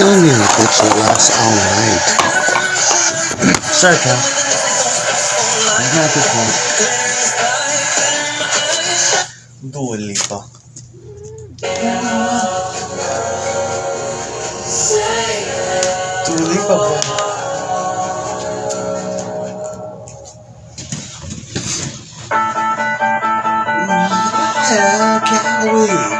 killing me like this will last all night. Sorry, Cal. It's not your fault. Dua Lipa. Dua Lipa ba? Yeah, can't wait.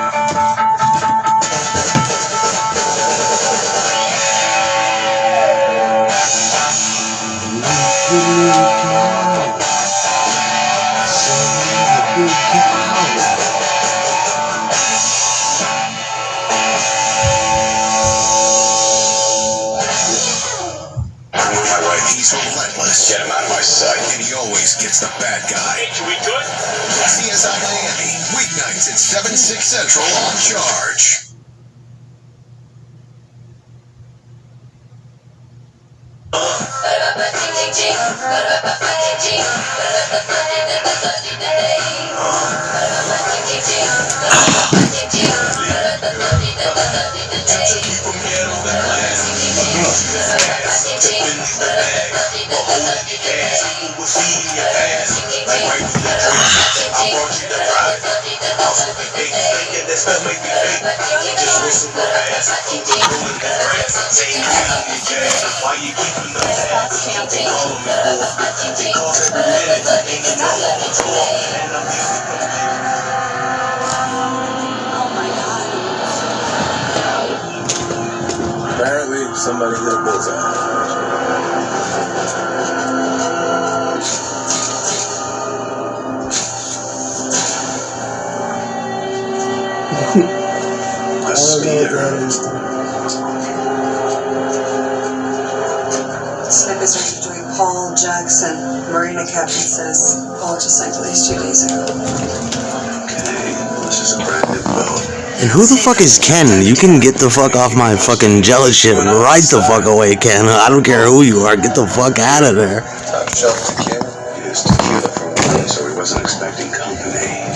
He's relentless. Get him out of my sight. And he always gets the bad guy. Hey, we good? CSI Miami. Weeknights at 7, 6 Central on Charge. Apparently, somebody hit a bullseye. Snipers are between Paul Jackson. Marina captain says Paul just sank at least 2 days ago. Okay, this is a brand new boat. And who the fuck is Ken? You can get the fuck off my fucking jealous shit right the fuck away, Ken. I don't care who you are. Get the fuck out of there. Top shelf tequila. He is tequila for one, so he wasn't expecting company.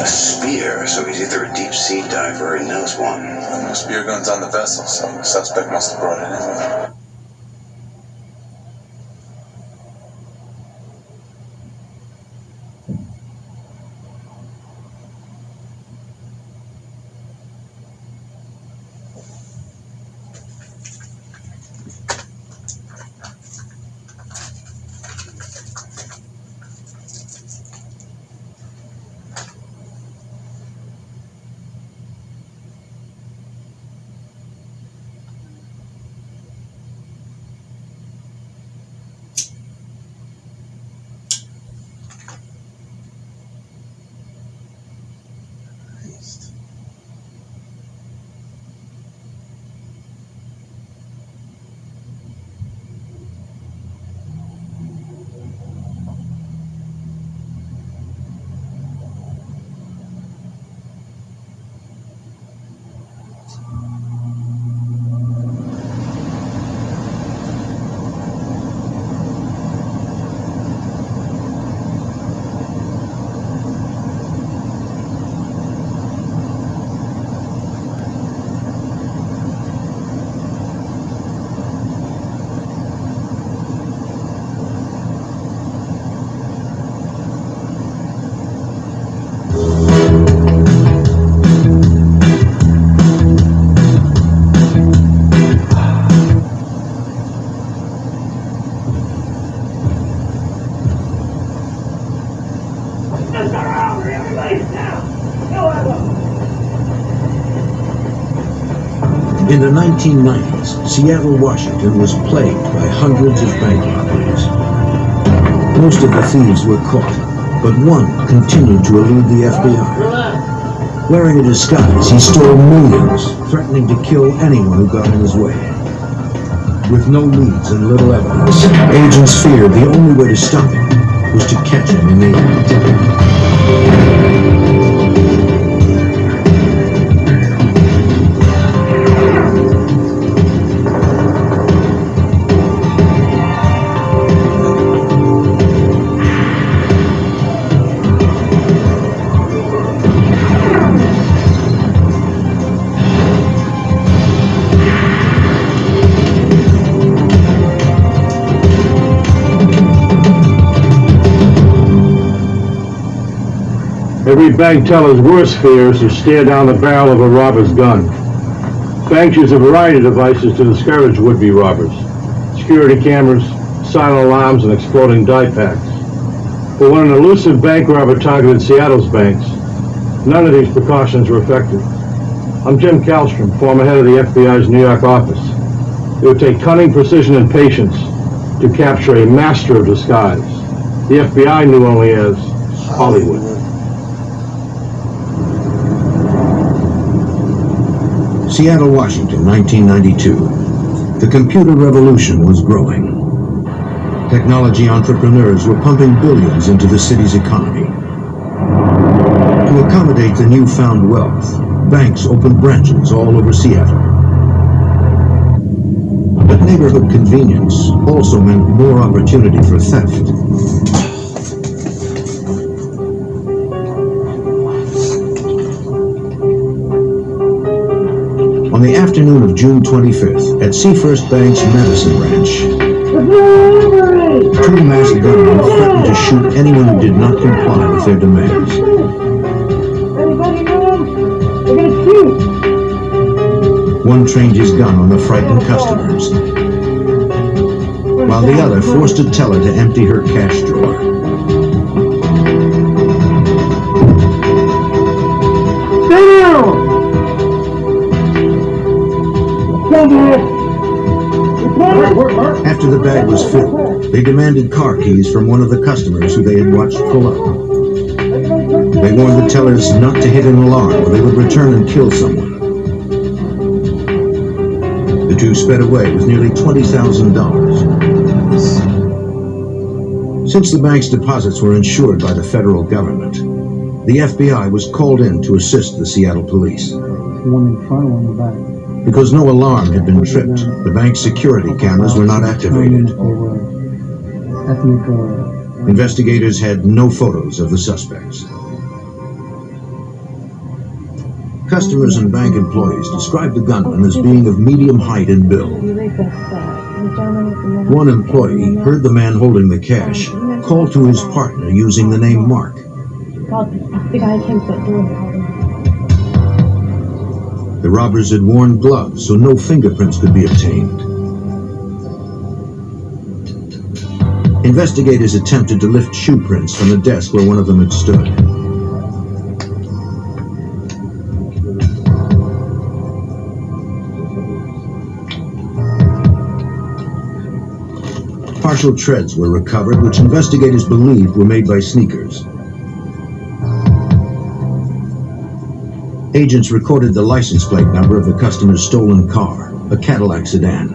A spear, so he's either a deep sea diver or he knows one. No spear guns on the vessel, so the suspect must have brought it in with him. In the 1990s, Seattle, Washington was plagued by hundreds of bank robberies. Most of the thieves were caught, but one continued to elude the FBI. Wearing a disguise, he stole millions, threatening to kill anyone who got in his way. With no leads and little evidence, agents feared the only way to stop him was to catch him in the act. Every bank teller's worst fear is to stare down the barrel of a robber's gun. Banks use a variety of devices to discourage would-be robbers. Security cameras, silent alarms, and exploding die packs. But when an elusive bank robber targeted Seattle's banks, none of these precautions were effective. I'm Jim Kallstrom, former head of the FBI's New York office. It would take cunning, precision, and patience to capture a master of disguise. The FBI knew only as Hollywood. Seattle, Washington, 1992. The computer revolution was growing. Technology entrepreneurs were pumping billions into the city's economy. To accommodate the newfound wealth, banks opened branches all over Seattle. But neighborhood convenience also meant more opportunity for theft. On the afternoon of June 25th, at Seafirst Bank's Madison Ranch, two masked gunmen threatened to shoot anyone who did not comply with their demands. One trained his gun on the frightened customers, while the other forced a teller to empty her cash drawer. After the bag was filled, they demanded car keys from one of the customers who they had watched pull up. They warned the tellers not to hit an alarm or they would return and kill someone. The two sped away with nearly $20,000. Since the bank's deposits were insured by the federal government, the FBI was called in to assist the Seattle police. Because no alarm had been tripped, the bank's security cameras were not activated. Investigators had no photos of the suspects. Customers and bank employees described the gunman as being of medium height and build. One employee heard the man holding the cash call to his partner using the name Mark. The robbers had worn gloves, so no fingerprints could be obtained. Investigators attempted to lift shoe prints from the desk where one of them had stood. Partial treads were recovered, which investigators believed were made by sneakers. Agents recorded the license plate number of the customer's stolen car, a Cadillac sedan.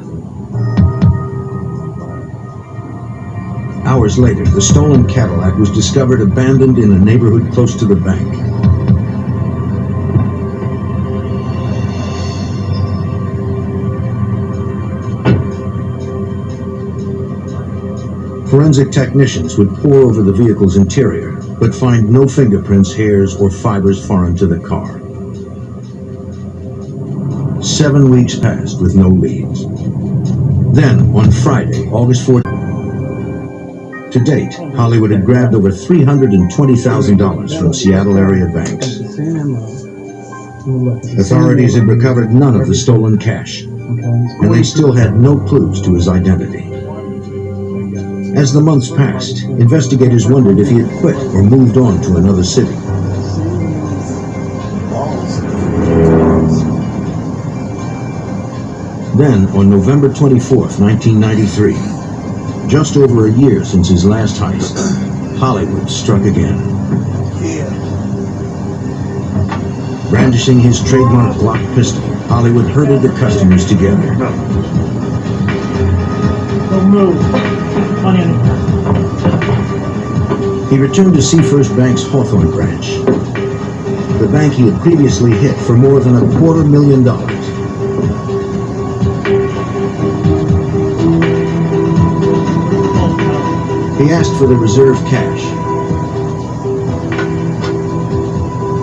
Hours later, the stolen Cadillac was discovered abandoned in a neighborhood close to the bank. Forensic technicians would pore over the vehicle's interior, but find no fingerprints, hairs, or fibers foreign to the car. 7 weeks passed with no leads. Then, on Friday, August 14th, to date, Hollywood had grabbed over $320,000 from Seattle area banks. Authorities had recovered none of the stolen cash, and they still had no clues to his identity. As the months passed, investigators wondered if he had quit or moved on to another city. Then, on November 24th, 1993, just over a year since his last heist, Hollywood struck again. Brandishing his trademark Glock pistol, Hollywood herded the customers together. Don't move. He returned to Seafirst Bank's Hawthorne branch, the bank he had previously hit for more than $250,000. He asked for the reserve cash.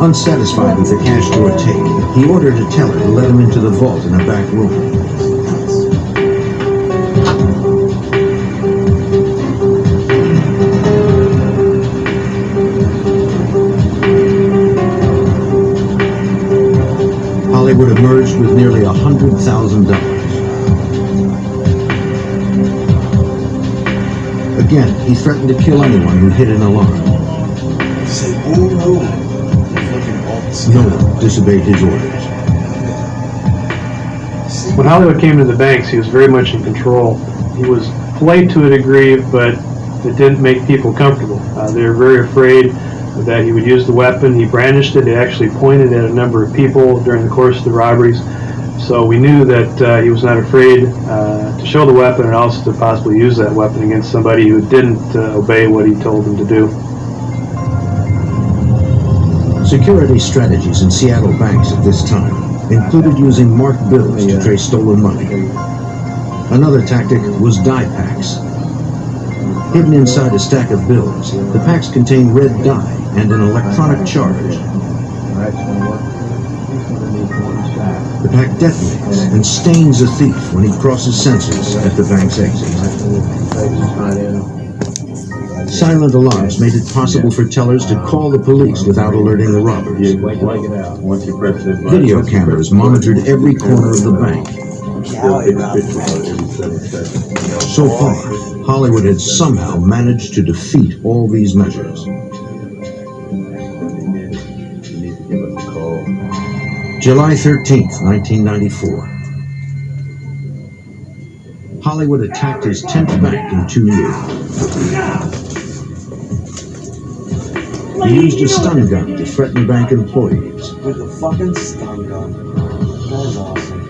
Unsatisfied with the cash drawer take, he ordered a teller to let him into the vault in a back room. Hollywood emerged with nearly $100,000. Again, he threatened to kill anyone who hit an alarm. Say, oh no. No one disobeyed his orders. When Hollywood came to the banks, he was very much in control. He was polite to a degree, but it didn't make people comfortable. They were very afraid that he would use the weapon. He brandished it. He actually pointed at a number of people during the course of the robberies. So we knew that he was not afraid to show the weapon and also to possibly use that weapon against somebody who didn't obey what he told them to do. Security strategies in Seattle banks at this time included using marked bills to trace stolen money. Another tactic was dye packs. Hidden inside a stack of bills, the packs contain red dye and an electronic charge. The pack detonates and stains a thief when he crosses sensors at the bank's exit. Silent alarms made it possible for tellers to call the police without alerting the robbers. Video cameras monitored every corner of the bank. So far, Hollywood had somehow managed to defeat all these measures. July 13th, 1994. Hollywood attacked his 10th bank in 2 years. He used a stun gun to threaten bank employees. With a fucking stun gun. That is awesome.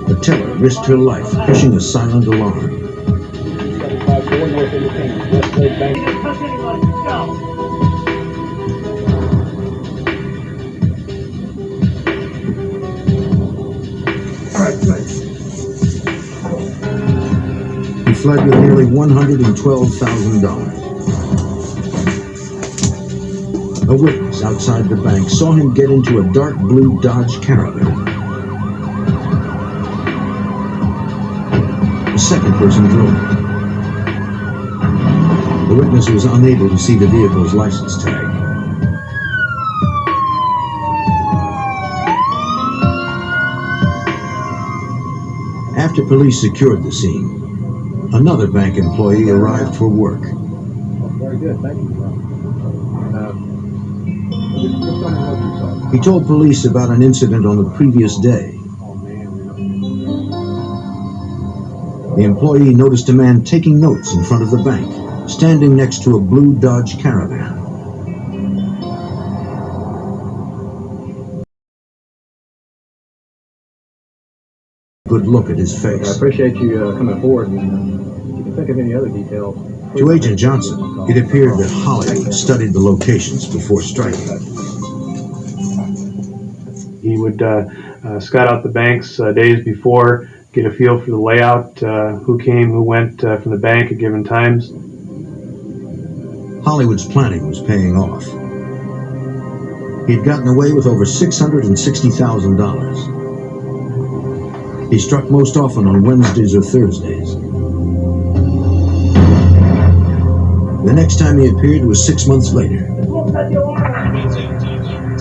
The teller risked her life pushing a silent alarm. He fled with nearly $112,000. A witness outside the bank saw him get into a dark blue Dodge Caravan. A second person drove it. The witness was unable to see the vehicle's license tag. After police secured the scene, another bank employee arrived for work. Very good, thank you. He told police about an incident on the previous day. The employee noticed a man taking notes in front of the bank, standing next to a blue Dodge Caravan. Good look at his face. I appreciate you coming forward. And, if you can think of any other details. To Agent Johnson, it appeared that Hollywood studied the locations before striking. He would scout out the banks days before, get a feel for the layout, who came, who went from the bank at given times. Hollywood's planning was paying off. He'd gotten away with over $660,000. He struck most often on Wednesdays or Thursdays. The next time he appeared was 6 months later.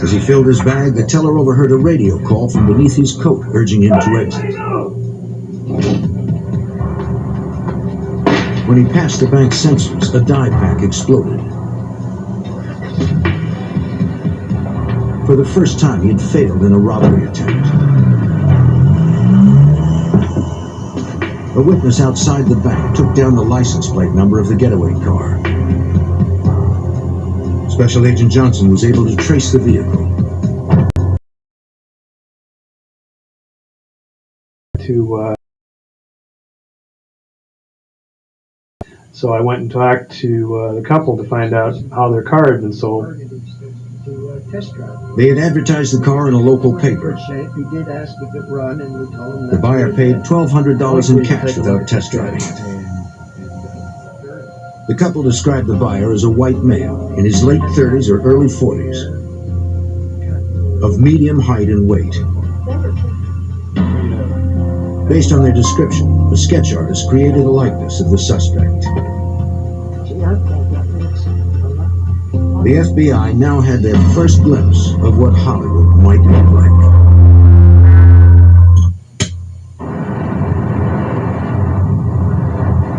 As he filled his bag, the teller overheard a radio call from beneath his coat, urging him to exit. When he passed the bank's sensors, a dye pack exploded. For the first time, he had failed in a robbery attempt. A witness outside the bank took down the license plate number of the getaway car. Special Agent Johnson was able to trace the vehicle. So I went and talked to the couple to find out how their car had been sold. They had advertised the car in a local paper. The buyer paid $1,200 in cash without test driving it. The couple described the buyer as a white male in his late 30s or early 40s, of medium height and weight. Based on their description, the sketch artist created a likeness of the suspect. The FBI now had their first glimpse of what Hollywood might look like.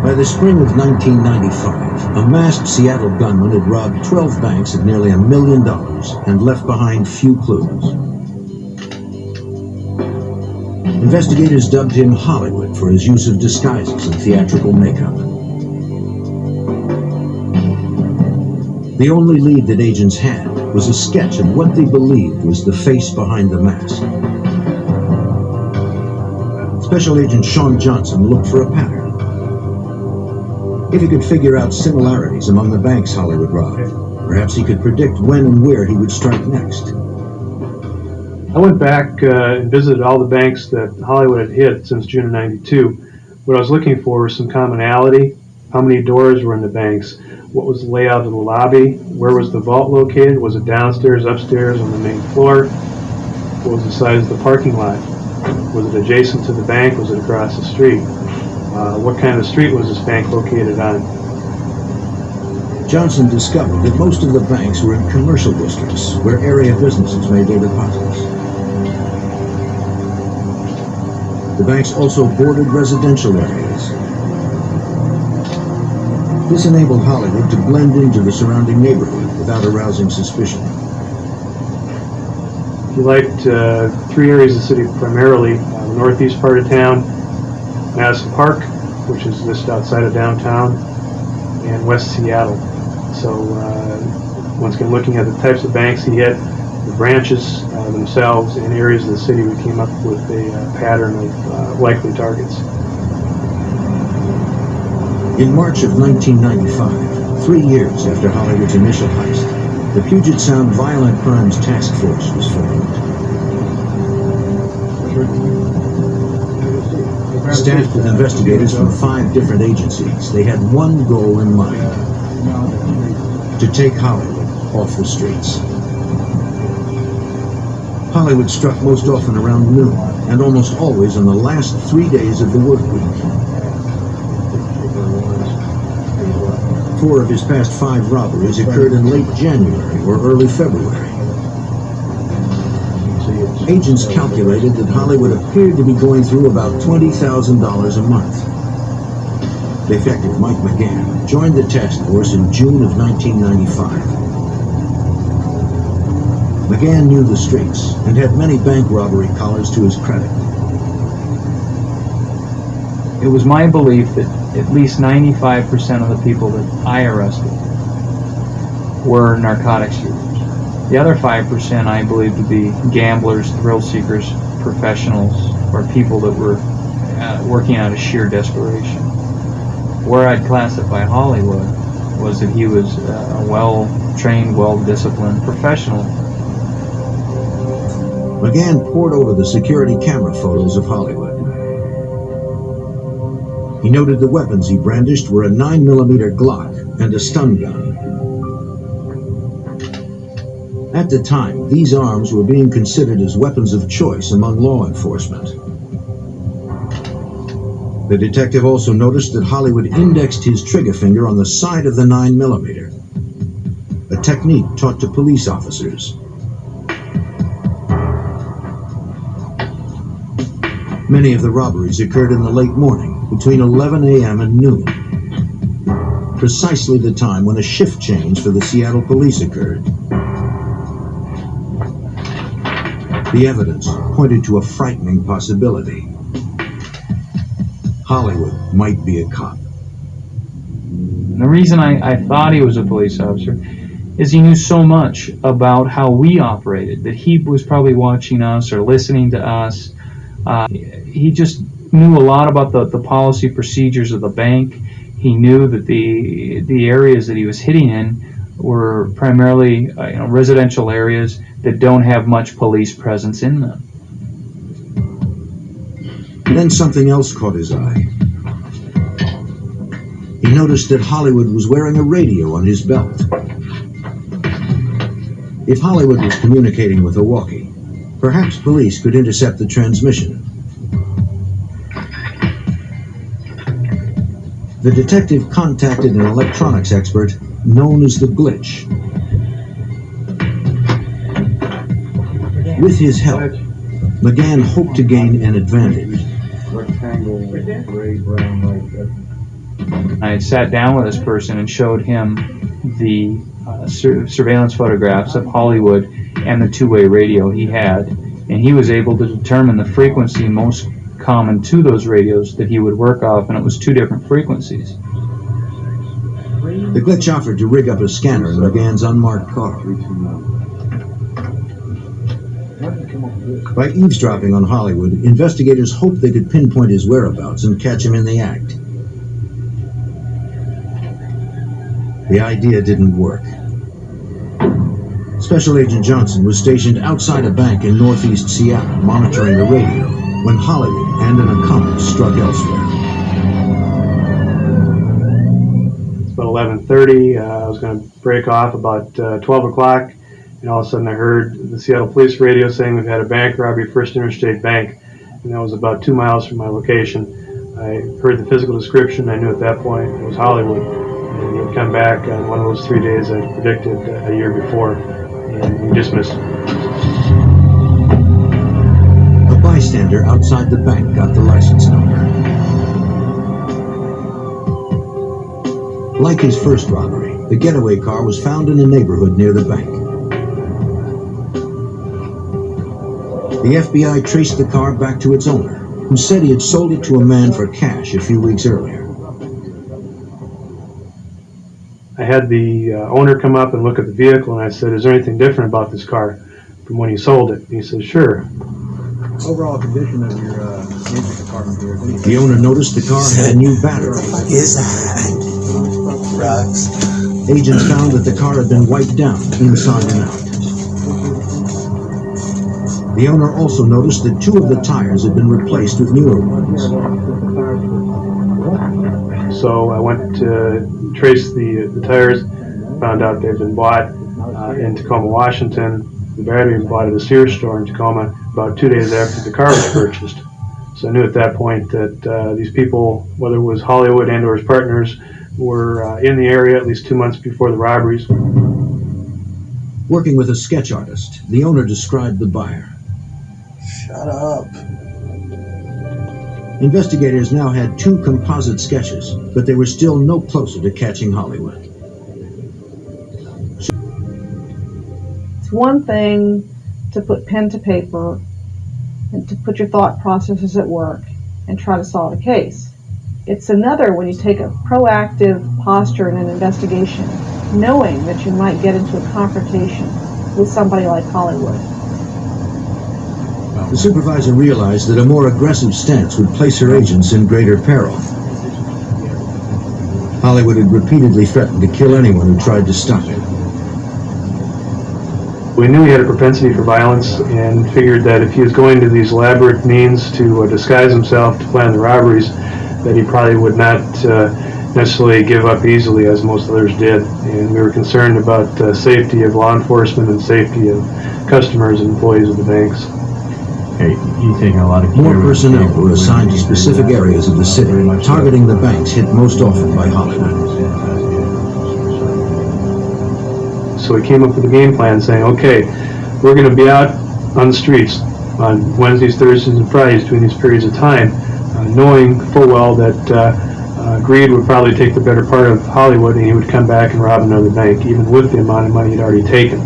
By the spring of 1995, a masked Seattle gunman had robbed 12 banks of nearly $1 million and left behind few clues. Investigators dubbed him Hollywood for his use of disguises and theatrical makeup. The only lead that agents had was a sketch of what they believed was the face behind the mask. Special Agent Sean Johnson looked for a pattern. If he could figure out similarities among the banks Hollywood robbed, perhaps he could predict when and where he would strike next. I went back and visited all the banks that Hollywood had hit since June of '92. What I was looking for was some commonality. How many doors were in the banks? What was the layout of the lobby? Where was the vault located? Was it downstairs, upstairs, on the main floor? What was the size of the parking lot? Was it adjacent to the bank? Was it across the street? What kind of street was this bank located on? Johnson discovered that most of the banks were in commercial districts where area businesses made their deposits. The banks also bordered residential areas. This enabled Hollywood to blend into the surrounding neighborhood without arousing suspicion. He liked three areas of the city primarily: the northeast part of town, Madison Park, which is just outside of downtown, and West Seattle. So once again, looking at the types of banks he hit, the branches themselves, and areas of the city, we came up with a pattern of likely targets. In March of 1995, 3 years after Hollywood's initial heist, the Puget Sound Violent Crimes Task Force was formed. Staffed with investigators from 5 different agencies, they had one goal in mind: to take Hollywood off the streets. Hollywood struck most often around noon, and almost always on the last 3 days of the work week. 4 of his past 5 robberies occurred in late January or early February. Agents calculated that Hollywood appeared to be going through about $20,000 a month. Detective Mike McGann joined the task force in June of 1995. McGann knew the streets and had many bank robbery collars to his credit. It was my belief that at least 95% of the people that I arrested were narcotics users. The other 5% I believed to be gamblers, thrill seekers, professionals, or people that were working out of sheer desperation. Where I'd classify Hollywood was that he was a well-trained, well-disciplined professional. McGann pored over the security camera photos of Hollywood. He noted the weapons he brandished were a 9mm Glock and a stun gun. At the time, these arms were being considered as weapons of choice among law enforcement. The detective also noticed that Hollywood indexed his trigger finger on the side of the 9mm, a technique taught to police officers. Many of the robberies occurred in the late morning, between 11 a.m. and noon, precisely the time when a shift change for the Seattle police occurred. The evidence pointed to a frightening possibility. Hollywood might be a cop. The reason I thought he was a police officer is he knew so much about how we operated, that he was probably watching us or listening to us. He just knew a lot about the policy procedures of the bank. He knew that the areas that he was hitting in were primarily residential areas that don't have much police presence in them. Then something else caught his eye. He noticed that Hollywood was wearing a radio on his belt. If Hollywood was communicating with a walkie, perhaps police could intercept the transmission. The detective contacted an electronics expert known as the Glitch. With his help, McGann hoped to gain an advantage. Rectangle, gray, brown, like that. I sat down with this person and showed him the surveillance photographs of Hollywood and the two-way radio he had, and he was able to determine the frequency most common to those radios that he would work off, and it was two different frequencies. The glitch offered to rig up a scanner in McGann's unmarked car. By eavesdropping on Hollywood, investigators hoped they could pinpoint his whereabouts and catch him in the act. The idea didn't work. Special Agent Johnson was stationed outside a bank in northeast Seattle, monitoring the radio, when Hollywood and an accomplice struck elsewhere. It's about 11:30. I was going to break off about 12 o'clock, and all of a sudden I heard the Seattle Police radio saying we've had a bank robbery, First Interstate Bank, and that was about 2 miles from my location. I heard the physical description. I knew at that point it was Hollywood, and he had come back on one of those 3 days I predicted a year before, and he just missed it. A bystander outside the bank got the license number. Like his first robbery, the getaway car was found in a neighborhood near the bank. The FBI traced the car back to its owner, who said he had sold it to a man for cash a few weeks earlier. I had the owner come up and look at the vehicle, and I said, "Is there anything different about this car from when you sold it?" And he said, "Sure." Overall condition of your engine compartment here. The owner noticed the car had a new battery. Agents found that the car had been wiped down inside and out. The owner also noticed that 2 of the tires had been replaced with newer ones. So I went to trace the tires, found out they'd been bought in Tacoma, Washington. The battery had been bought at a Sears store in Tacoma about 2 days after the car was purchased. So I knew at that point that these people, whether it was Hollywood and or his partners, were in the area at least 2 months before the robberies. Working with a sketch artist, the owner described the buyer. Shut up. Investigators now had 2 composite sketches, but they were still no closer to catching Hollywood. It's one thing to put pen to paper and to put your thought processes at work and try to solve a case. It's another when you take a proactive posture in an investigation, knowing that you might get into a confrontation with somebody like Hollywood. The supervisor realized that a more aggressive stance would place her agents in greater peril. Hollywood had repeatedly threatened to kill anyone who tried to stop him. We knew he had a propensity for violence and figured that if he was going to these elaborate means to disguise himself to plan the robberies, that he probably would not necessarily give up easily as most others did. And we were concerned about safety of law enforcement and safety of customers and employees of the banks. Hey, you taking a lot of More personnel were assigned to specific areas of the city, targeting the banks hit most often by Hollywood. So we came up with a game plan saying, okay, we're going to be out on the streets on Wednesdays, Thursdays, and Fridays during these periods of time, knowing full well that greed would probably take the better part of Hollywood and he would come back and rob another bank, even with the amount of money he'd already taken.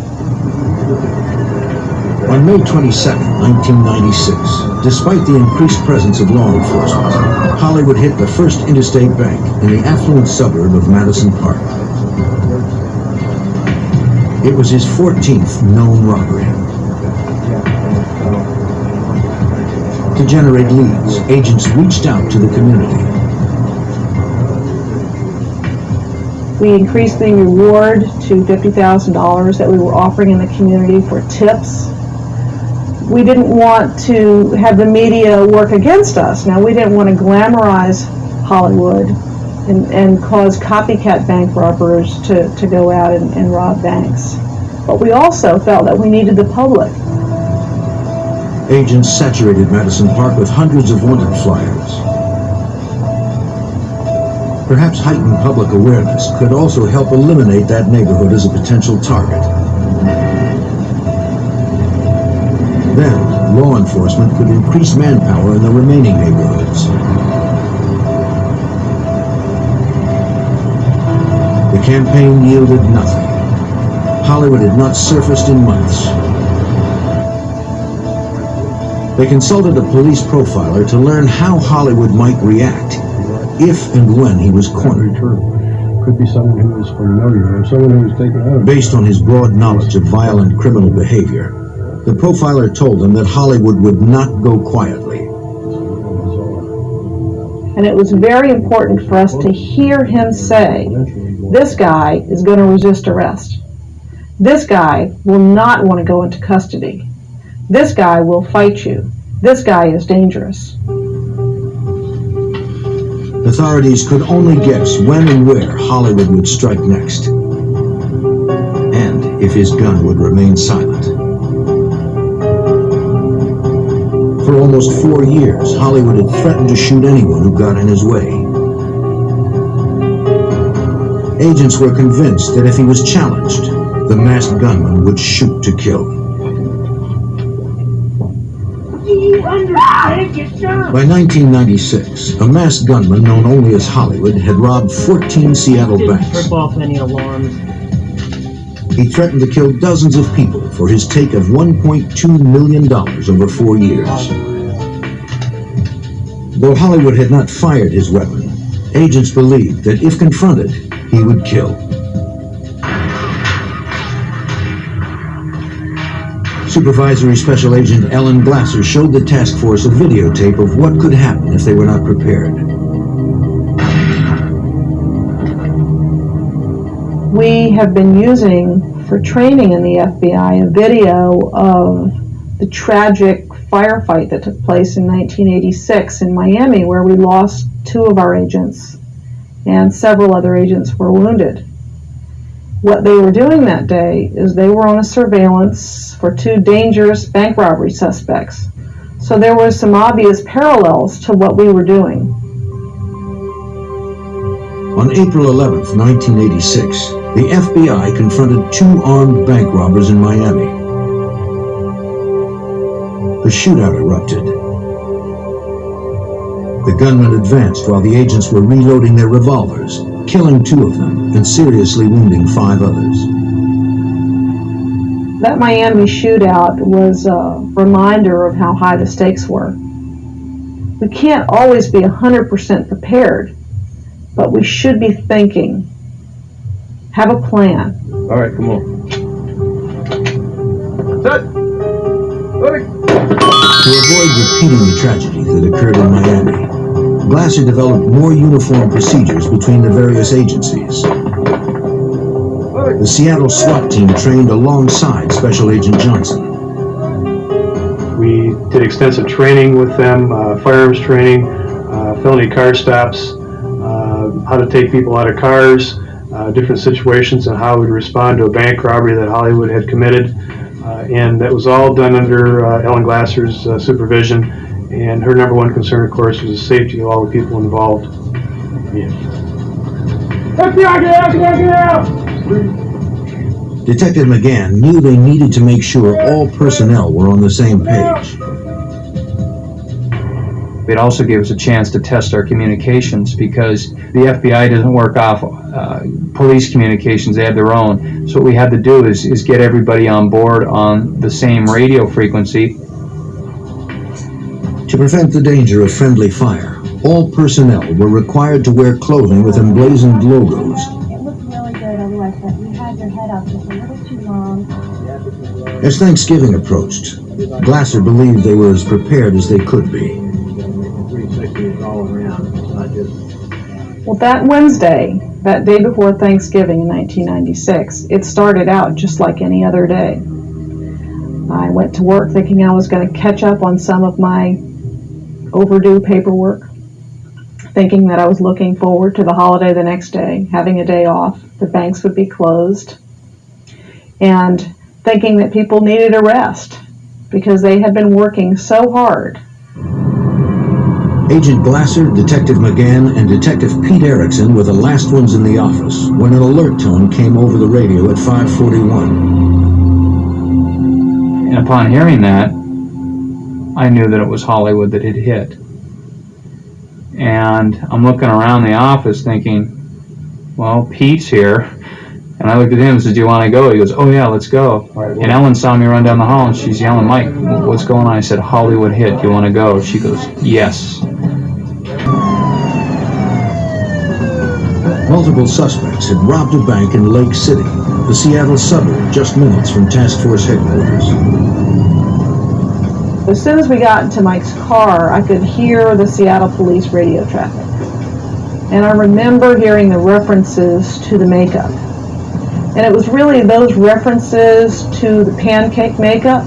On May 22, 1996, despite the increased presence of law enforcement, Hollywood hit the First Interstate Bank in the affluent suburb of Madison Park. It was his 14th known robbery. To generate leads, agents reached out to the community. We increased the reward to $50,000 that we were offering in the community for tips. We didn't want to have the media work against us. Now, we didn't want to glamorize Hollywood and cause copycat bank robbers to go out and rob banks. But we also felt that we needed the public. Agents saturated Madison Park with hundreds of wanted flyers. Perhaps heightened public awareness could also help eliminate that neighborhood as a potential target. Then, law enforcement could increase manpower in the remaining neighborhoods. The campaign yielded nothing. Hollywood had not surfaced in months. They consulted a police profiler to learn how Hollywood might react if and when he was cornered. Could be someone who was familiar or someone who was taken out. Based on his broad knowledge of violent criminal behavior, the profiler told him that Hollywood would not go quietly. And it was very important for us to hear him say, this guy is going to resist arrest. This guy will not want to go into custody. This guy will fight you. This guy is dangerous. Authorities could only guess when and where Hollywood would strike next, and if his gun would remain silent. For almost 4 years, Hollywood had threatened to shoot anyone who got in his way. Agents were convinced that if he was challenged, the masked gunman would shoot to kill. By 1996, a masked gunman known only as Hollywood had robbed 14 Seattle banks. Trip off any alarms. He threatened to kill dozens of people for his take of $1.2 million over 4 years. Though Hollywood had not fired his weapon, agents believed that if confronted, he would kill. Supervisory Special Agent Ellen Glasser showed the task force a videotape of what could happen if they were not prepared. We have been using for training in the FBI a video of the tragic firefight that took place in 1986 in Miami, where we lost 2 of our agents and several other agents were wounded. What they were doing that day is they were on a surveillance for 2 dangerous bank robbery suspects. So there were some obvious parallels to what we were doing. On April 11th, 1986, the FBI confronted 2 armed bank robbers in Miami. The shootout erupted. The gunmen advanced while the agents were reloading their revolvers, killing 2 of them and seriously wounding 5 others. That Miami shootout was a reminder of how high the stakes were. We can't always be 100% prepared, but we should be thinking. Have a plan. All right, come on. Set. To avoid repeating the tragedy that occurred in Miami, Glasser developed more uniform procedures between the various agencies. The Seattle SWAT team trained alongside Special Agent Johnson. We did extensive training with them, firearms training, felony car stops, how to take people out of cars, different situations and how we would respond to a bank robbery that Hollywood had committed. And that was all done under Ellen Glasser's supervision. And her number 1 concern, of course, was the safety of all the people involved. Yeah. Detective McGann knew they needed to make sure all personnel were on the same page. It also gave us a chance to test our communications because the FBI doesn't work off police communications, they have their own. So what we had to do is get everybody on board on the same radio frequency. To prevent the danger of friendly fire, all personnel were required to wear clothing with emblazoned logos. It looked really good otherwise, but you had your head up just a little too long. As Thanksgiving approached, Glasser believed they were as prepared as they could be. Well, that Wednesday, that day before Thanksgiving in 1996, it started out just like any other day. I went to work thinking I was going to catch up on some of my overdue paperwork, thinking that I was looking forward to the holiday the next day, having a day off, the banks would be closed, and thinking that people needed a rest because they had been working so hard. Agent Glasser, Detective McGann, and Detective Pete Erickson were the last ones in the office when an alert tone came over the radio at 5:41. And upon hearing that, I knew that it was Hollywood that had hit. And I'm looking around the office thinking, well, Pete's here. And I looked at him and said, do you want to go? He goes, oh yeah, let's go. And Ellen saw me run down the hall and she's yelling, Mike, what's going on? I said, Hollywood hit, do you want to go? She goes, yes. Multiple suspects had robbed a bank in Lake City, the Seattle suburb just minutes from task force headquarters. As soon as we got into Mike's car, I could hear the Seattle police radio traffic. And I remember hearing the references to the makeup. And it was really those references to the pancake makeup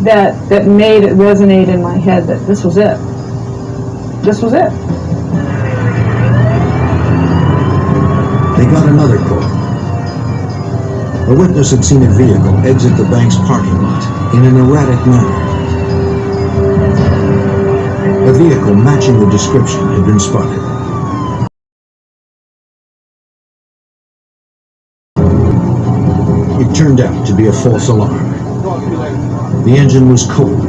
that made it resonate in my head that this was it. This was it. They got another call. A witness had seen a vehicle exit the bank's parking lot in an erratic manner. A vehicle matching the description had been spotted. It turned out to be a false alarm. The engine was cold.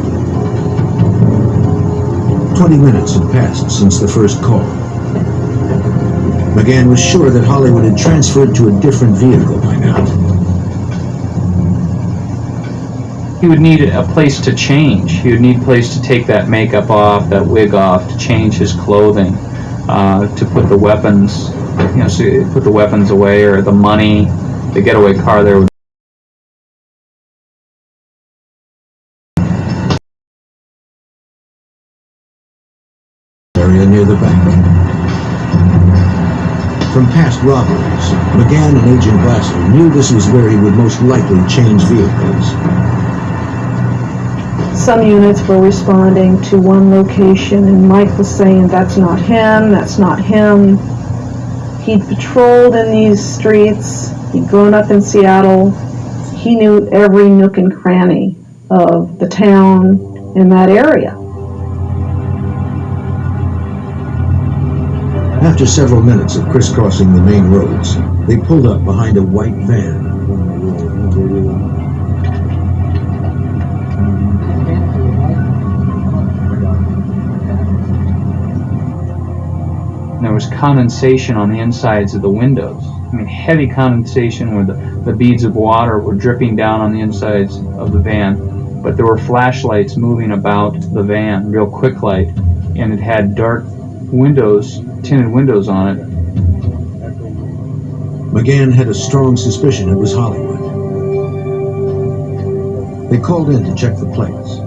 20 minutes had passed since the first call. McGann was sure that Hollywood had transferred to a different vehicle by now. He would need a place to change. He would need a place to take that makeup off, that wig off, to change his clothing, to put the weapons, so put the weapons away, or the money, the getaway car there. Area near the bank. From past robberies, McGann and Agent Glasser knew this was where he would most likely change vehicles. Some units were responding to one location, and Mike was saying, that's not him, that's not him. He'd patrolled in these streets, he'd grown up in Seattle, he knew every nook and cranny of the town in that area. After several minutes of crisscrossing the main roads, they pulled up behind a white van. There was condensation on the insides of the windows. I mean, heavy condensation where the beads of water were dripping down on the insides of the van. But there were flashlights moving about the van, real quick light, and it had dark windows, tinted windows on it. McGann had a strong suspicion it was Hollywood. They called in to check the plates.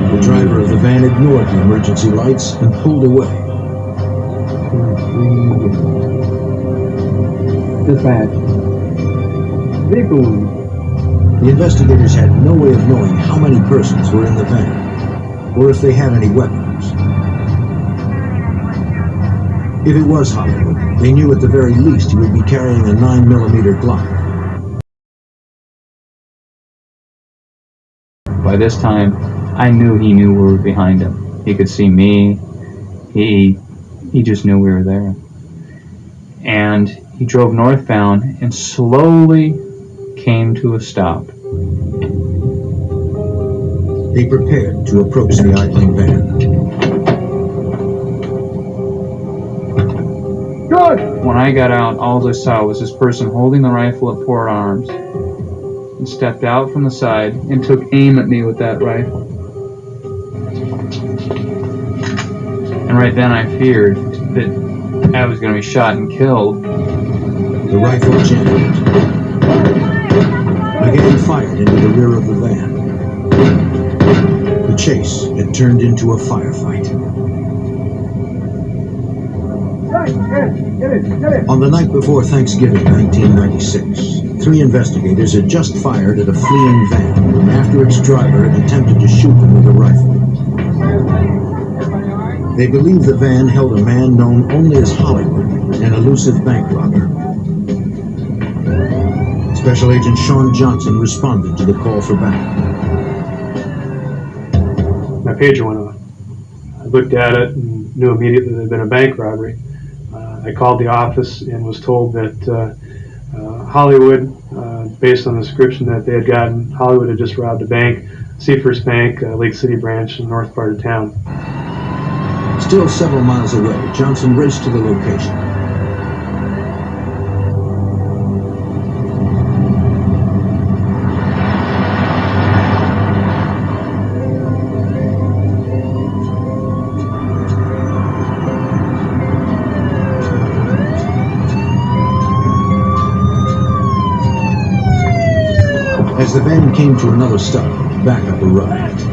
The driver of the van ignored the emergency lights and pulled away. Dispatch. Vehicle. The investigators had no way of knowing how many persons were in the van, or if they had any weapons. If it was Hollywood, they knew at the very least he would be carrying a 9mm Glock. By this time, I knew he knew we were behind him. He could see me. He just knew we were there. And he drove northbound and slowly came to a stop. They prepared to approach the idling van. Good! When I got out, all I saw was this person holding the rifle at port arms and stepped out from the side and took aim at me with that rifle. And right then I feared that I was going to be shot and killed. The rifle jammed. McGann fired into the rear of the van. The chase had turned into a firefight. On the night before Thanksgiving 1996, 3 investigators had just fired at a fleeing van after its driver had attempted to shoot them with a rifle. They believed the van held a man known only as Hollywood, an elusive bank robber. Special Agent Sean Johnson responded to the call for backup. My pager went off. I looked at it and knew immediately there had been a bank robbery. I called the office and was told that Hollywood, based on the description that they had gotten, Hollywood had just robbed a bank, Seafirst Bank, Lake City branch in the north part of town. Still several miles away, Johnson raced to the location. As the van came to another stop, backup arrived.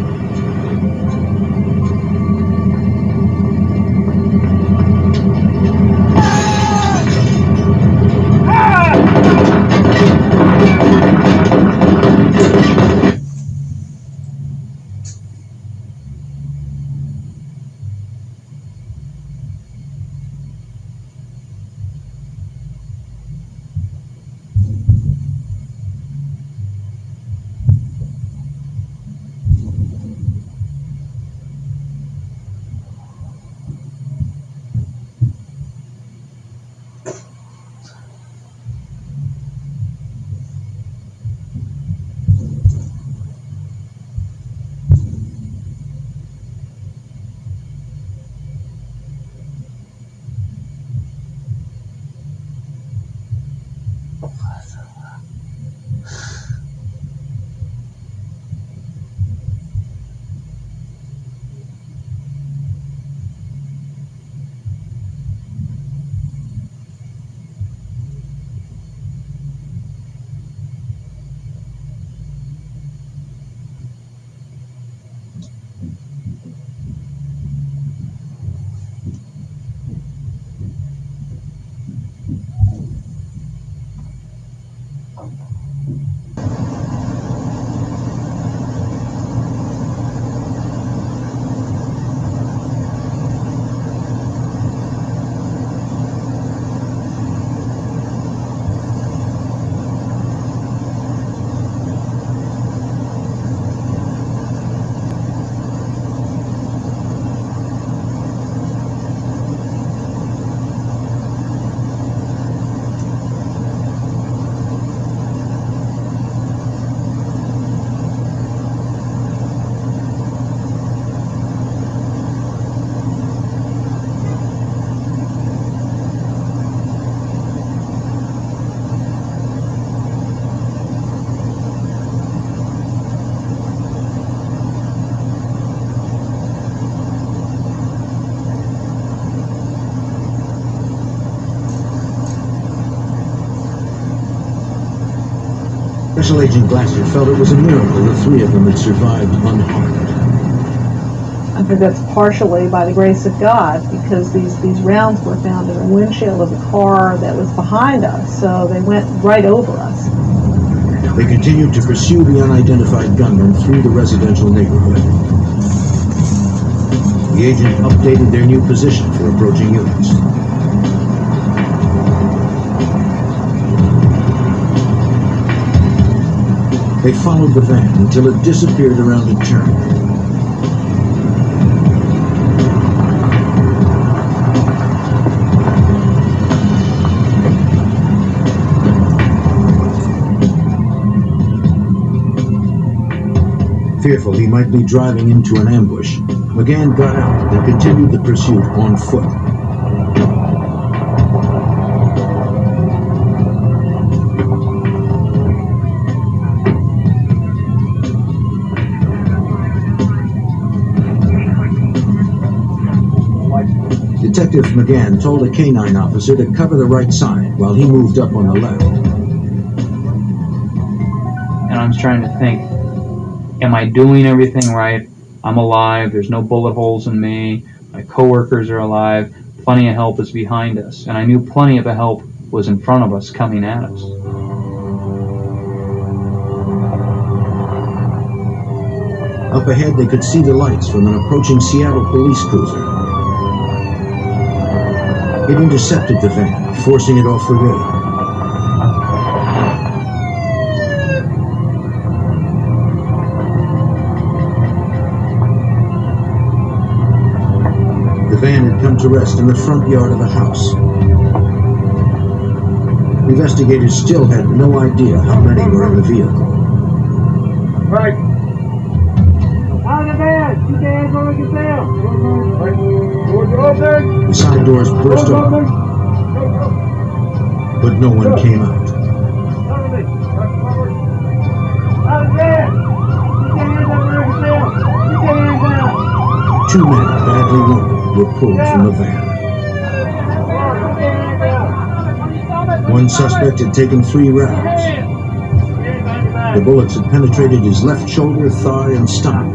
Special Agent Glasser felt it was a miracle the three of them had survived unharmed. I think that's partially by the grace of God, because these rounds were found in the windshield of the car that was behind us, so they went right over us. They continued to pursue the unidentified gunman through the residential neighborhood. The agent updated their new position for approaching units. They followed the van until it disappeared around a turn. Fearful he might be driving into an ambush, McGann got out and continued the pursuit on foot. Detective McGann told a canine officer to cover the right side while he moved up on the left. And I'm trying to think, am I doing everything right? I'm alive, there's no bullet holes in me, my coworkers are alive, plenty of help is behind us, and I knew plenty of the help was in front of us coming at us. Up ahead they could see the lights from an approaching Seattle police cruiser. It intercepted the van, forcing it off the road. The van had come to rest in the front yard of a house. Investigators still had no idea how many were in the vehicle. Right. Out of the van! Keep your hands on the gazelle! Right. doors burst open, but no one came out. Two men, badly wounded, were pulled from the van. One suspect had taken 3 rounds. The bullets had penetrated his left shoulder, thigh, and stomach.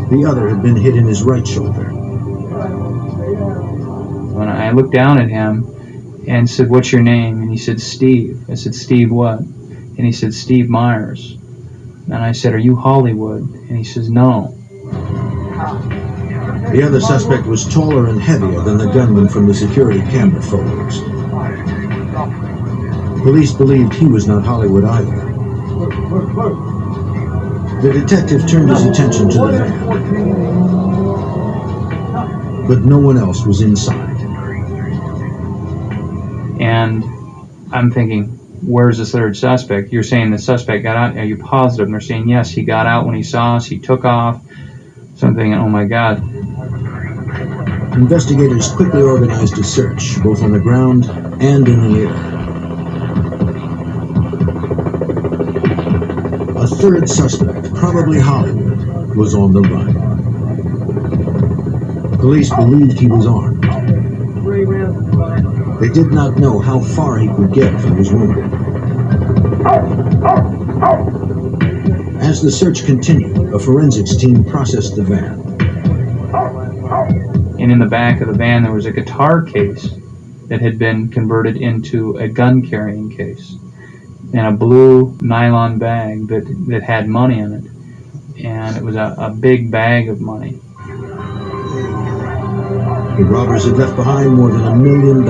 The other had been hit in his right shoulder. When I looked down at him and said, "What's your name?" And he said, "Steve." I said, "Steve what?" And he said, "Steve Myers." And I said, "Are you Hollywood?" And he says, "No." The other suspect was taller and heavier than the gunman from the security camera photos. Police believed he was not Hollywood either. The detective turned his attention to the van, but no one else was inside. And I'm thinking, where's the third suspect? You're saying the suspect got out. Are you positive? And they're saying, yes, he got out when he saw us. He took off. So I'm thinking, oh my God. Investigators quickly organized a search, both on the ground and in the air. A third suspect, probably Hollywood, was on the run. Police believed he was armed. They did not know how far he could get if he was wounded. As the search continued, a forensics team processed the van. And in the back of the van, there was a guitar case that had been converted into a gun-carrying case, and a blue nylon bag that had money in it. And it was a big bag of money. The robbers had left behind more than $1 million.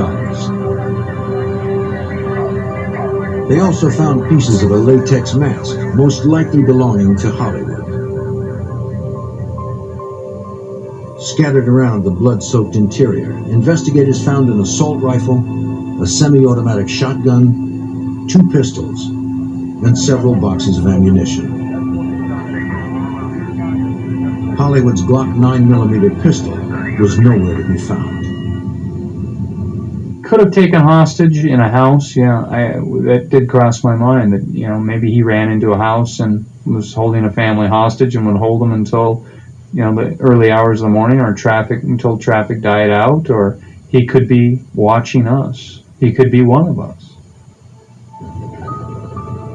They also found pieces of a latex mask, most likely belonging to Hollywood. Scattered around the blood-soaked interior, investigators found an assault rifle, a semi-automatic shotgun, 2 pistols, and several boxes of ammunition. Hollywood's Glock 9mm pistol was nowhere to be found. Could have taken hostage in a house. Yeah, that did cross my mind that, maybe he ran into a house and was holding a family hostage and would hold them until, the early hours of the morning, or until traffic died out, or he could be watching us. He could be one of us.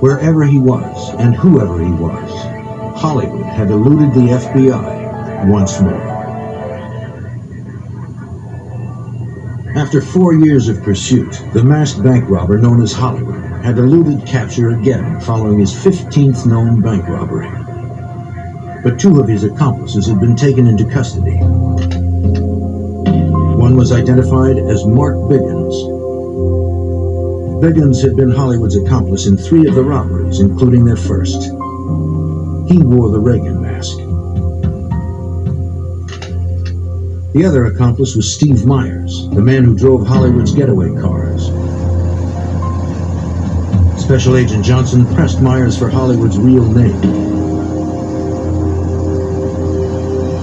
Wherever he was and whoever he was, Hollywood had eluded the FBI once more. After 4 years of pursuit, the masked bank robber known as Hollywood had eluded capture again following his 15th known bank robbery. But 2 of his accomplices had been taken into custody. One was identified as Mark Biggins. Biggins had been Hollywood's accomplice in 3 of the robberies, including their first. He wore the Reagan mask. The other accomplice was Steve Myers, the man who drove Hollywood's getaway cars. Special Agent Johnson pressed Myers for Hollywood's real name.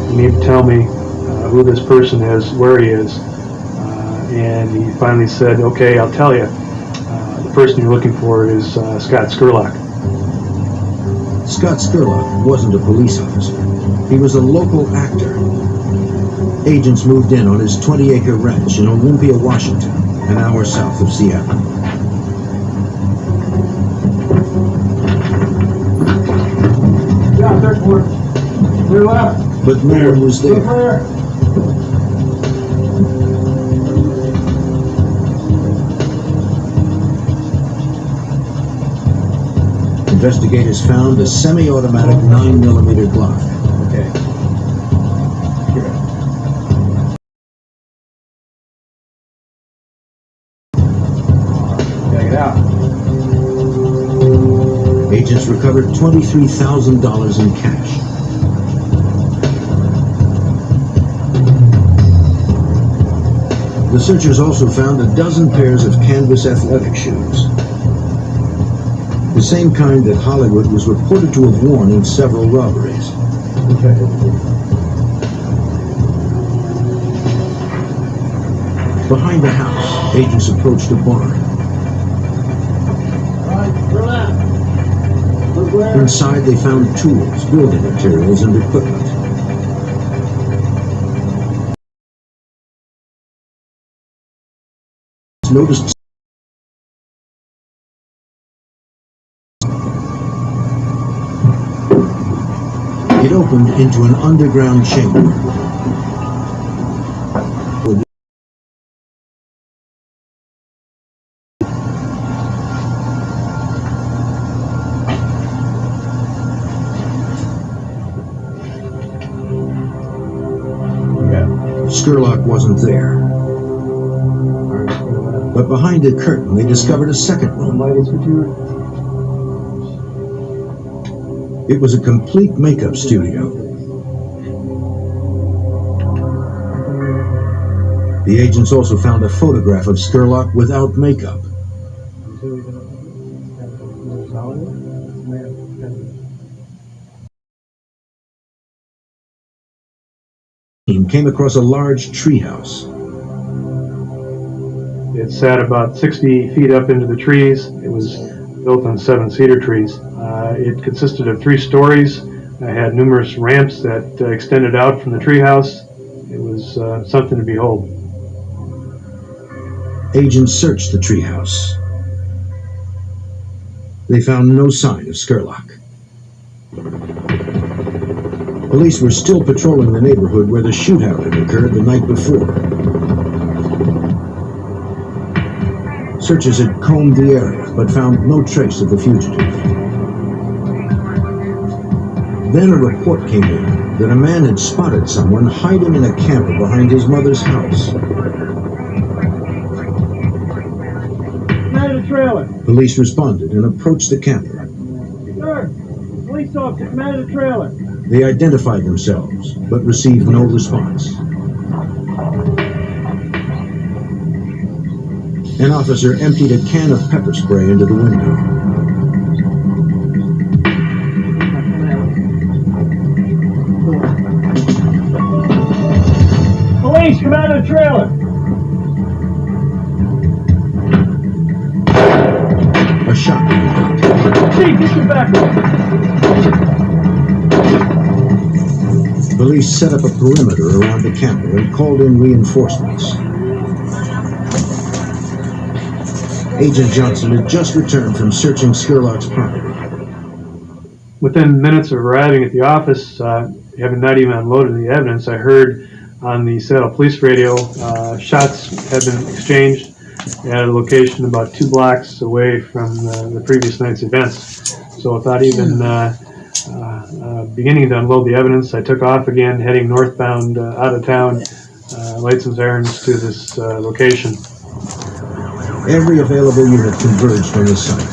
You need to tell me who this person is, where he is. And he finally said, okay, I'll tell you. The person you're looking for is Scott Skurlock. Scott Skurlock wasn't a police officer. He was a local actor. Agents moved in on his 20-acre ranch in Olympia, Washington, an hour south of Seattle. But no one was there. Investigators found a semi-automatic 9mm Glock. Okay. Agents recovered $23,000 in cash. The searchers also found a dozen pairs of canvas athletic shoes. The same kind that Hollywood was reported to have worn in several robberies. Behind the house, agents approached a barn. Inside, they found tools, building materials, and equipment. Noticed it opened into an underground chamber. Skurlock wasn't there. But behind a curtain, they discovered a second room. It was a complete makeup studio. The agents also found a photograph of Skurlock without makeup. Came across a large treehouse. It sat about 60 feet up into the trees. It was built on 7 cedar trees. It consisted of 3 stories. It had numerous ramps that extended out from the treehouse. It was something to behold. Agents searched the treehouse. They found no sign of Skurlock. Police were still patrolling the neighborhood where the shootout had occurred the night before. Searchers had combed the area, but found no trace of the fugitive. Then a report came in that a man had spotted someone hiding in a camper behind his mother's house. Man in a trailer. Police responded and approached the camper. Sir, police officer, man in a trailer. They identified themselves, but received no response. An officer emptied a can of pepper spray into the window. Police, come out of the trailer. A shot. Chief, get your back up. Police set up a perimeter around the camper and called in reinforcements. Agent Johnson had just returned from searching Skurlock's property. Within minutes of arriving at the office, having not even unloaded the evidence, I heard on the Seattle police radio shots had been exchanged at a location about 2 blocks away from the previous night's events. So without even beginning to unload the evidence, I took off again, heading northbound out of town, laid some errands to this location. Every available unit converged on the site.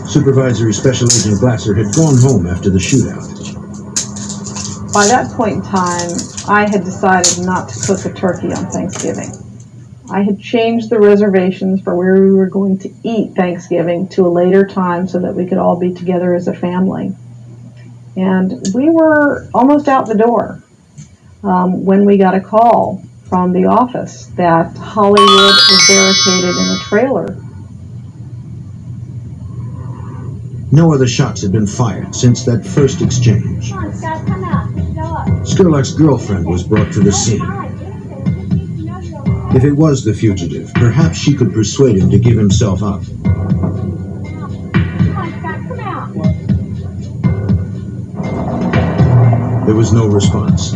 Supervisory Special Agent Glasser had gone home after the shootout. By that point in time, I had decided not to cook a turkey on Thanksgiving. I had changed the reservations for where we were going to eat Thanksgiving to a later time so that we could all be together as a family. And we were almost out the door when we got a call from the office that Hollywood was barricaded in a trailer. No other shots had been fired since that first exchange. Come on, Scott, come out. Show up. Skurlock's girlfriend was brought to the scene. If it was the fugitive, perhaps she could persuade him to give himself up. Come on, Scott, come out. There was no response.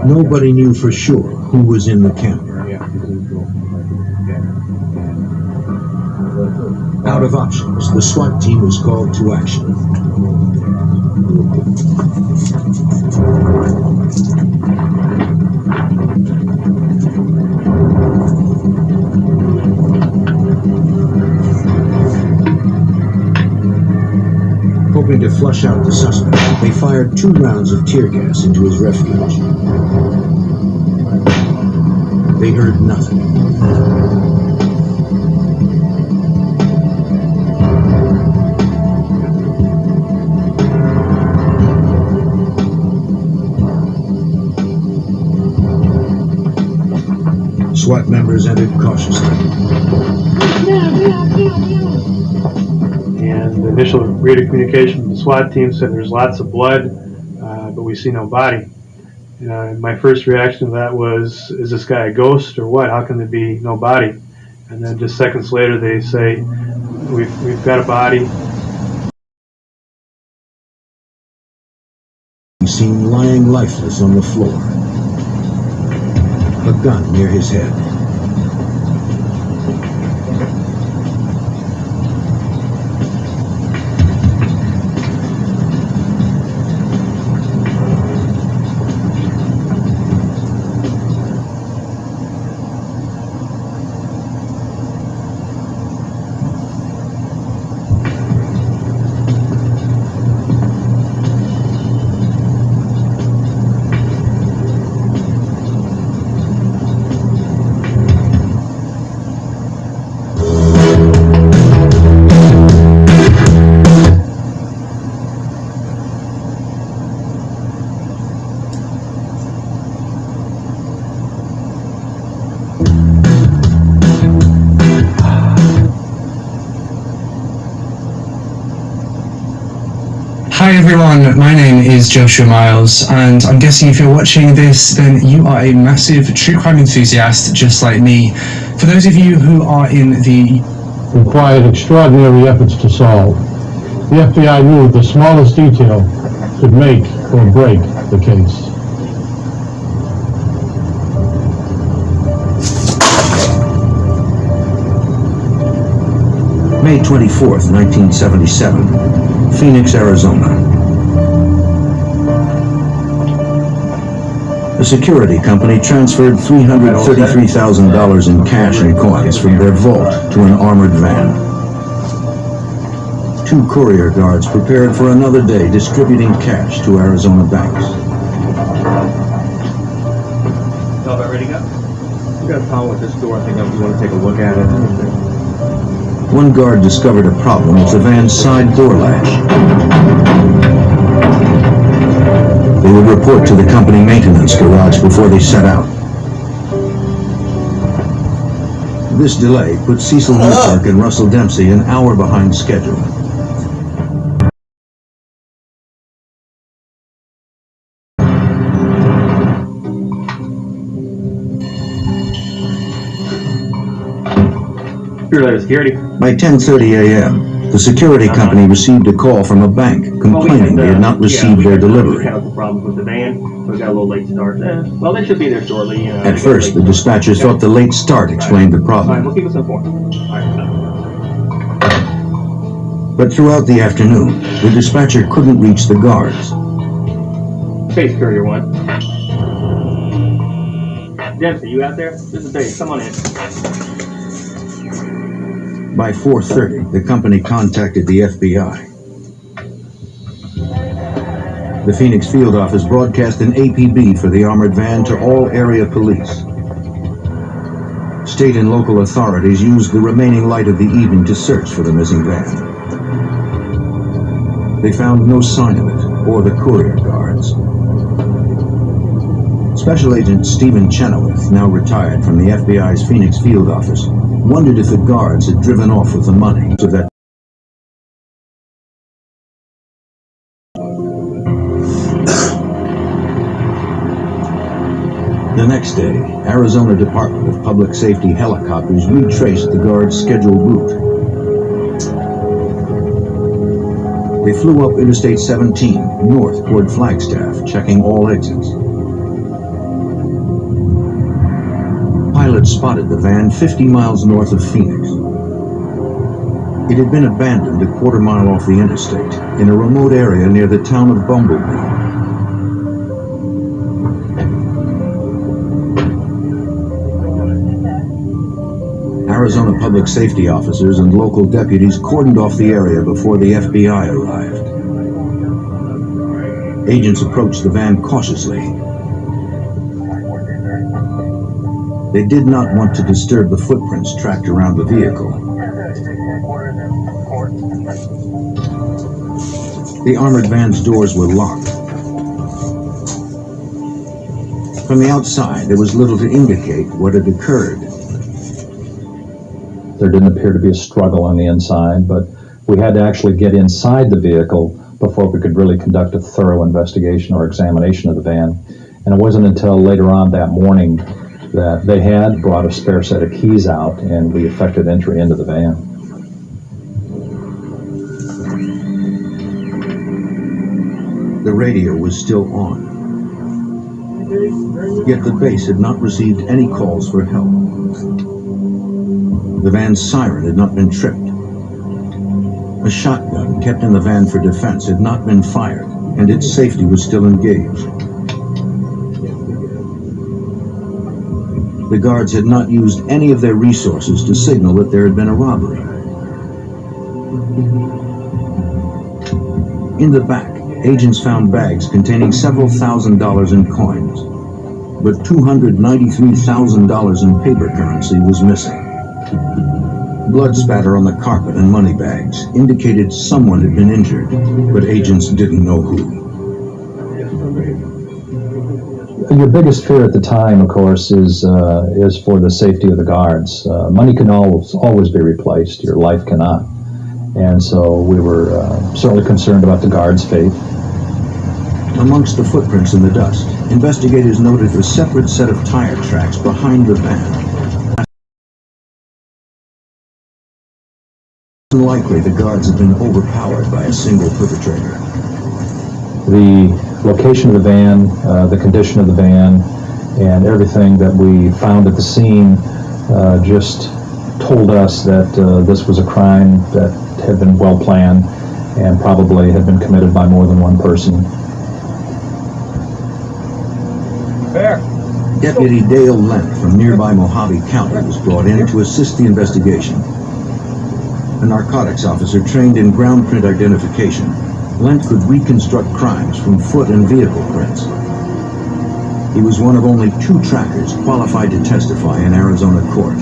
Nobody knew for sure who was in the camper. Out of options, the SWAT team was called to action. Hoping to flush out the suspect, they fired 2 rounds of tear gas into his refuge. They heard nothing. SWAT members entered cautiously. And the initial radio communication from the SWAT team said there's lots of blood, but we see no body. My first reaction to that was, is this guy a ghost or what? How can there be no body? And then just seconds later they say, we've got a body. He's seen lying lifeless on the floor. A gun near his head. Hi everyone, my name is Joshua Miles, and I'm guessing if you're watching this, then you are a massive true crime enthusiast just like me. For those of you who are in the required extraordinary efforts to solve, the FBI knew the smallest detail could make or break the case. May 24th, 1977, Phoenix, Arizona. The security company transferred $333,000 in cash and coins from their vault to an armored van. 2 courier guards prepared for another day distributing cash to Arizona banks. Y'all about ready to go? We got a problem with this door. I think you want to take a look at it. One guard discovered a problem with the van's side door latch. They would report to the company maintenance garage before they set out. This delay put Cecil Newpark and Russell Dempsey an hour behind schedule. Security. By 10:30 a.m., the security company received a call from a bank complaining they had not received their delivery. Mechanical problems with the van, so we got a little late start. Well, they should be there shortly. At first, the dispatchers thought the late start explained the All right, problem. we'll keep us informed. All right. But throughout the afternoon, the dispatcher couldn't reach the guards. Space Courier 1. Dempsey, you out there? This is Dave. Come on in. By 4:30, the company contacted the FBI. The Phoenix field office broadcast an APB for the armored van to all area police. State and local authorities used the remaining light of the evening to search for the missing van. They found no sign of it, or the courier guards. Special Agent Stephen Chenoweth, now retired from the FBI's Phoenix field office, wondered if the guards had driven off with the money so that the next day, Arizona Department of Public Safety helicopters retraced the guards' scheduled route. They flew up Interstate 17, north toward Flagstaff, checking all exits. Pilots spotted the van 50 miles north of Phoenix. It had been abandoned a quarter-mile off the interstate, in a remote area near the town of Bumblebee. Arizona public safety officers and local deputies cordoned off the area before the FBI arrived. Agents approached the van cautiously. They did not want to disturb the footprints tracked around the vehicle. The armored van's doors were locked. From the outside, there was little to indicate what had occurred. There didn't appear to be a struggle on the inside, but we had to actually get inside the vehicle before we could really conduct a thorough investigation or examination of the van. And it wasn't until later on that morning that they had brought a spare set of keys out and we effected entry into the van. The radio was still on. Yet the base had not received any calls for help. The van's siren had not been tripped. A shotgun kept in the van for defense had not been fired, and its safety was still engaged. The guards had not used any of their resources to signal that there had been a robbery. In the back, agents found bags containing several $1,000s in coins, but $293,000 in paper currency was missing. Blood spatter on the carpet and money bags indicated someone had been injured, but agents didn't know who. Your biggest fear at the time, of course, is for the safety of the guards. Money can always be replaced. Your life cannot. And so we were certainly concerned about the guards' fate. Amongst the footprints in the dust, investigators noted a separate set of tire tracks behind the van. Likely the guards had been overpowered by a single perpetrator. The location of the van, the condition of the van, and everything that we found at the scene just told us that this was a crime that had been well planned and probably had been committed by more than one person. Deputy Dale Lent from nearby Mojave County was brought in to assist the investigation. A narcotics officer trained in ground print identification, Lent could reconstruct crimes from foot and vehicle prints. He was one of only 2 trackers qualified to testify in Arizona court.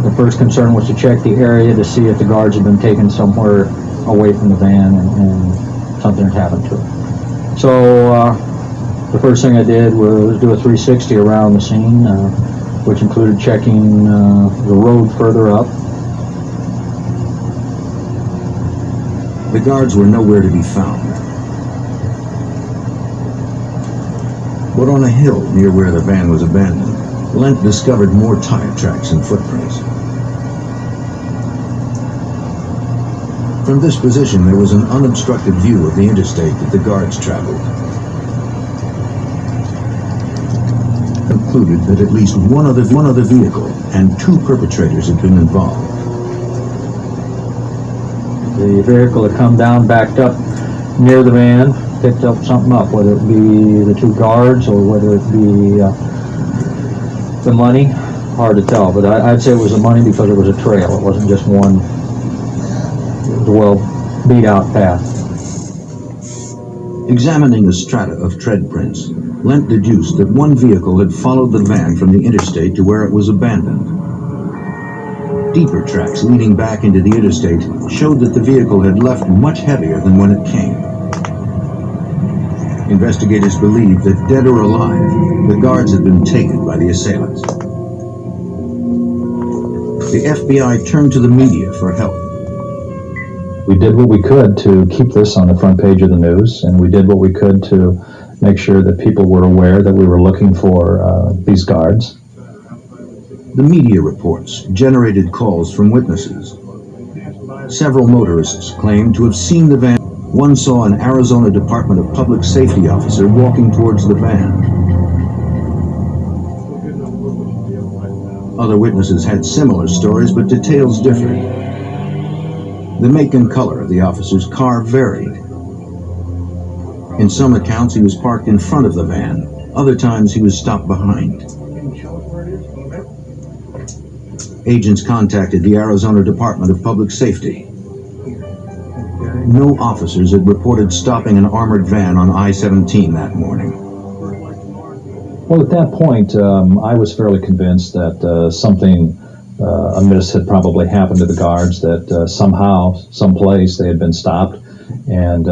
The first concern was to check the area to see if the guards had been taken somewhere away from the van and something had happened to it. So the first thing I did was do a 360 around the scene, which included checking the road further up. The guards were nowhere to be found. But on a hill near where the van was abandoned, Lent discovered more tire tracks and footprints. From this position, there was an unobstructed view of the interstate that the guards traveled. Concluded that at least one other vehicle and 2 perpetrators had been involved. The vehicle had come down, backed up near the van, picked up something up, whether it be the 2 guards or whether it be the money. Hard to tell, but I'd say it was the money because it was a trail. It wasn't just one. It was a well beat out path. Examining the strata of tread prints, Lent deduced that one vehicle had followed the van from the interstate to where it was abandoned. Deeper tracks leading back into the interstate showed that the vehicle had left much heavier than when it came. Investigators believed that, dead or alive, the guards had been taken by the assailants. The FBI turned to the media for help. We did what we could to keep this on the front page of the news, and we did what we could to make sure that people were aware that we were looking for these guards. The media reports generated calls from witnesses. Several motorists claimed to have seen the van. One saw an Arizona Department of Public Safety officer walking towards the van. Other witnesses had similar stories, but details differed. The make and color of the officer's car varied. In some accounts, he was parked in front of the van. Other times, he was stopped behind. Agents contacted the Arizona Department of Public Safety. No officers had reported stopping an armored van on I-17 that morning. Well, at that point, I was fairly convinced that something amiss had probably happened to the guards, that somehow, someplace, they had been stopped, and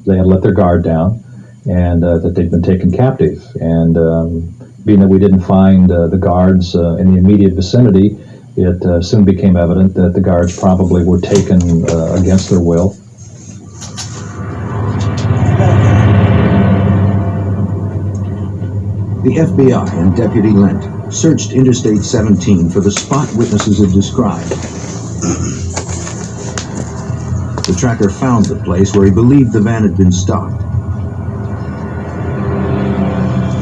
they had let their guard down, and that they'd been taken captive. And being that we didn't find the guards in the immediate vicinity, it soon became evident that the guards probably were taken against their will. The FBI and Deputy Lent searched Interstate 17 for the spot witnesses had described. The tracker found the place where he believed the van had been stopped.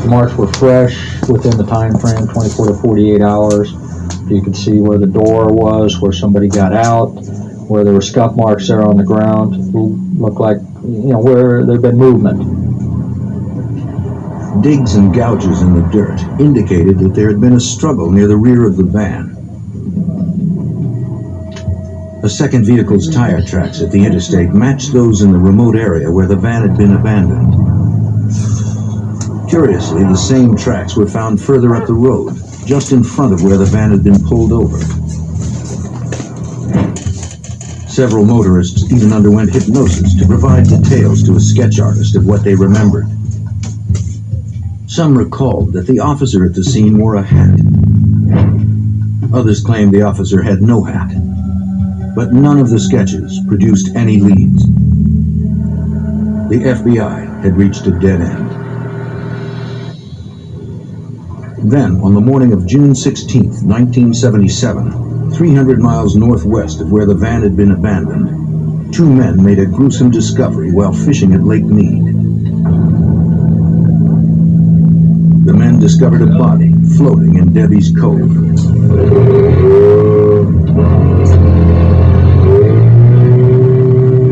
The marks were fresh within the time frame, 24 to 48 hours. You could see where the door was, where somebody got out, where there were scuff marks there on the ground. Looked like, where there'd been movement. Digs and gouges in the dirt indicated that there had been a struggle near the rear of the van. A second vehicle's tire tracks at the interstate matched those in the remote area where the van had been abandoned. Curiously, the same tracks were found further up the road, just in front of where the van had been pulled over. Several motorists even underwent hypnosis to provide details to a sketch artist of what they remembered. Some recalled that the officer at the scene wore a hat. Others claimed the officer had no hat. But none of the sketches produced any leads. The FBI had reached a dead end. Then, on the morning of June 16, 1977, 300 miles northwest of where the van had been abandoned, two men made a gruesome discovery while fishing at Lake Mead. The men discovered a body floating in Debbie's Cove.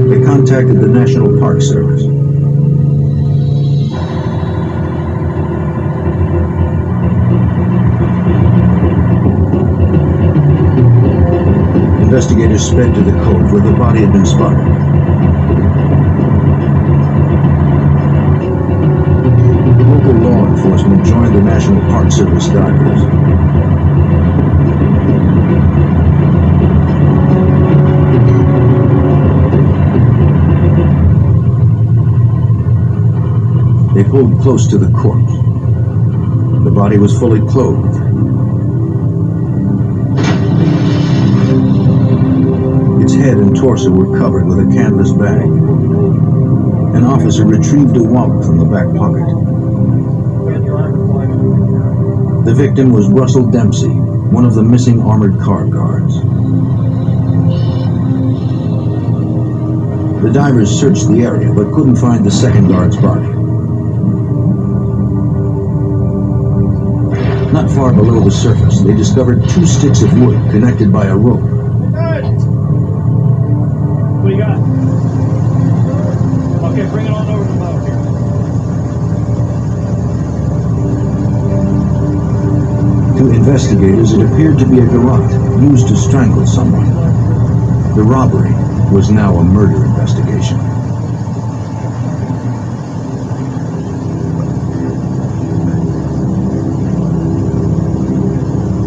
They contacted the National Park Service. Investigators sped to the cove where the body had been spotted. Local law enforcement joined the National Park Service divers. They pulled close to the corpse. The body was fully clothed. Its head and torso were covered with a canvas bag. An officer retrieved a wallet from the back pocket. The victim was Russell Dempsey, one of the missing armored car guards. The divers searched the area but couldn't find the second guard's body. Not far below the surface, they discovered two sticks of wood connected by a rope. What do you got? Okay, bring it on over to the boat here. To investigators, it appeared to be a garrote used to strangle someone. The robbery was now a murder investigation.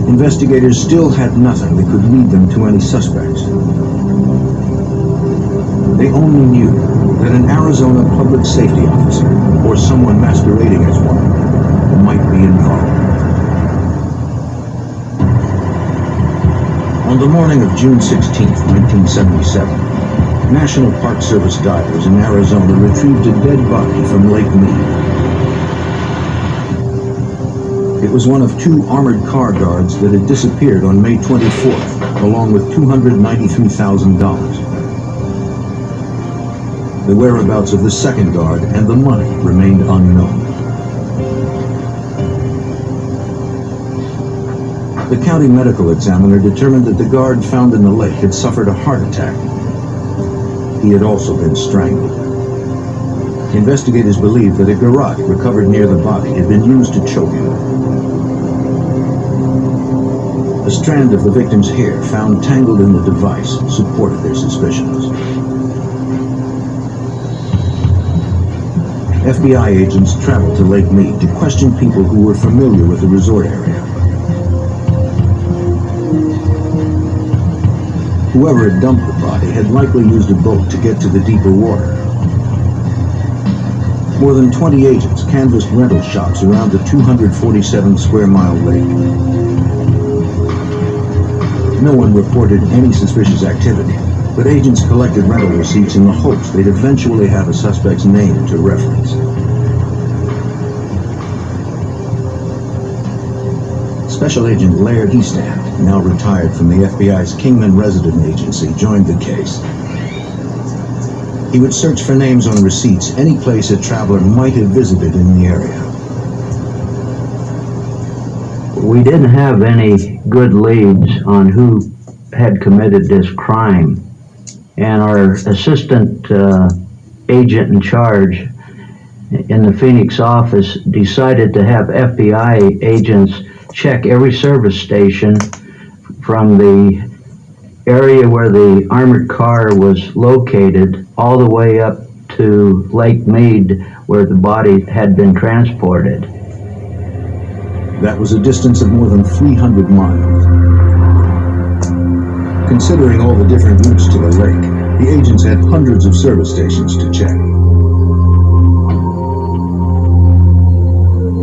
Investigators still had nothing that could lead them to any suspects. They only knew that an Arizona public safety officer, or someone masquerading as one, might be involved. On the morning of June 16, 1977, National Park Service divers in Arizona retrieved a dead body from Lake Mead. It was one of two armored car guards that had disappeared on May 24th, along with $293,000. The whereabouts of the second guard and the money remained unknown. The county medical examiner determined that the guard found in the lake had suffered a heart attack. He had also been strangled. Investigators believe that a garrote recovered near the body had been used to choke him. A strand of the victim's hair found tangled in the device supported their suspicions. FBI agents traveled to Lake Mead to question people who were familiar with the resort area. Whoever had dumped the body had likely used a boat to get to the deeper water. More than 20 agents canvassed rental shops around the 247 square mile lake. No one reported any suspicious activity, but agents collected rental receipts in the hopes they'd eventually have a suspect's name to reference. Special Agent Laird Easthand, now retired from the FBI's Kingman Resident Agency, joined the case. He would search for names on receipts any place a traveler might have visited in the area. We didn't have any good leads on who had committed this crime, and our assistant agent in charge in the Phoenix office decided to have FBI agents check every service station from the area where the armored car was located all the way up to Lake Mead where the body had been transported. That was a distance of more than 300 miles. Considering all the different routes to the lake, the agents had hundreds of service stations to check.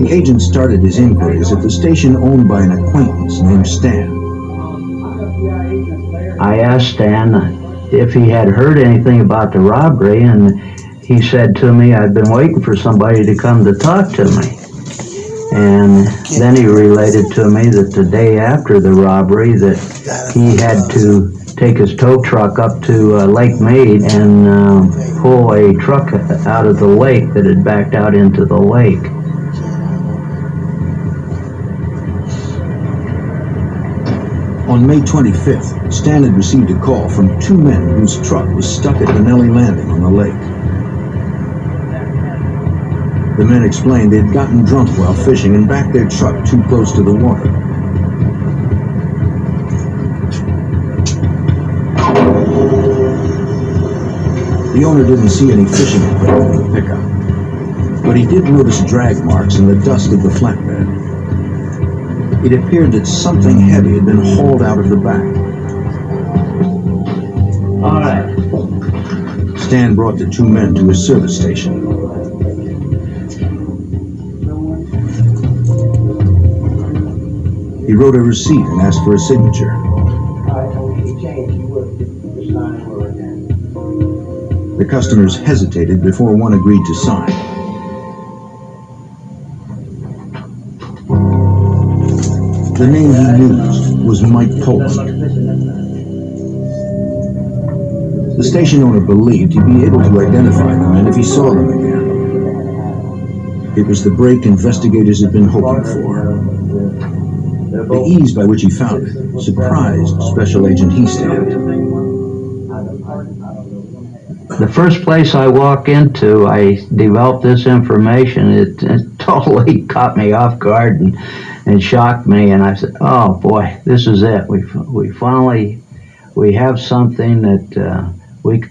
The agent started his inquiries at the station owned by an acquaintance named Stan. I asked Stan if he had heard anything about the robbery, and he said to me, "I've been waiting for somebody to come to talk to me." And then he related to me that the day after the robbery that he had to take his tow truck up to Lake Mead and pull a truck out of the lake that had backed out into the lake. On May 25th, Stan had received a call from two men whose truck was stuck at Benelli Landing on the lake. The men explained they'd gotten drunk while fishing and backed their truck too close to the water. The owner didn't see any fishing equipment in the pickup, but he did notice drag marks in the dust of the flatbed. It appeared that something heavy had been hauled out of the back. All right. Stan brought the two men to his service station. He wrote a receipt and asked for a signature. The customers hesitated before one agreed to sign. The name he used was Mike Poland. The station owner believed he'd be able to identify the men if he saw them again. It was the break investigators had been hoping for. The ease by which he found it surprised Special Agent Easthand. The first place I walk into, I developed this information. It totally caught me off guard and shocked me. And I said, "Oh boy, this is it. We finally have something that we."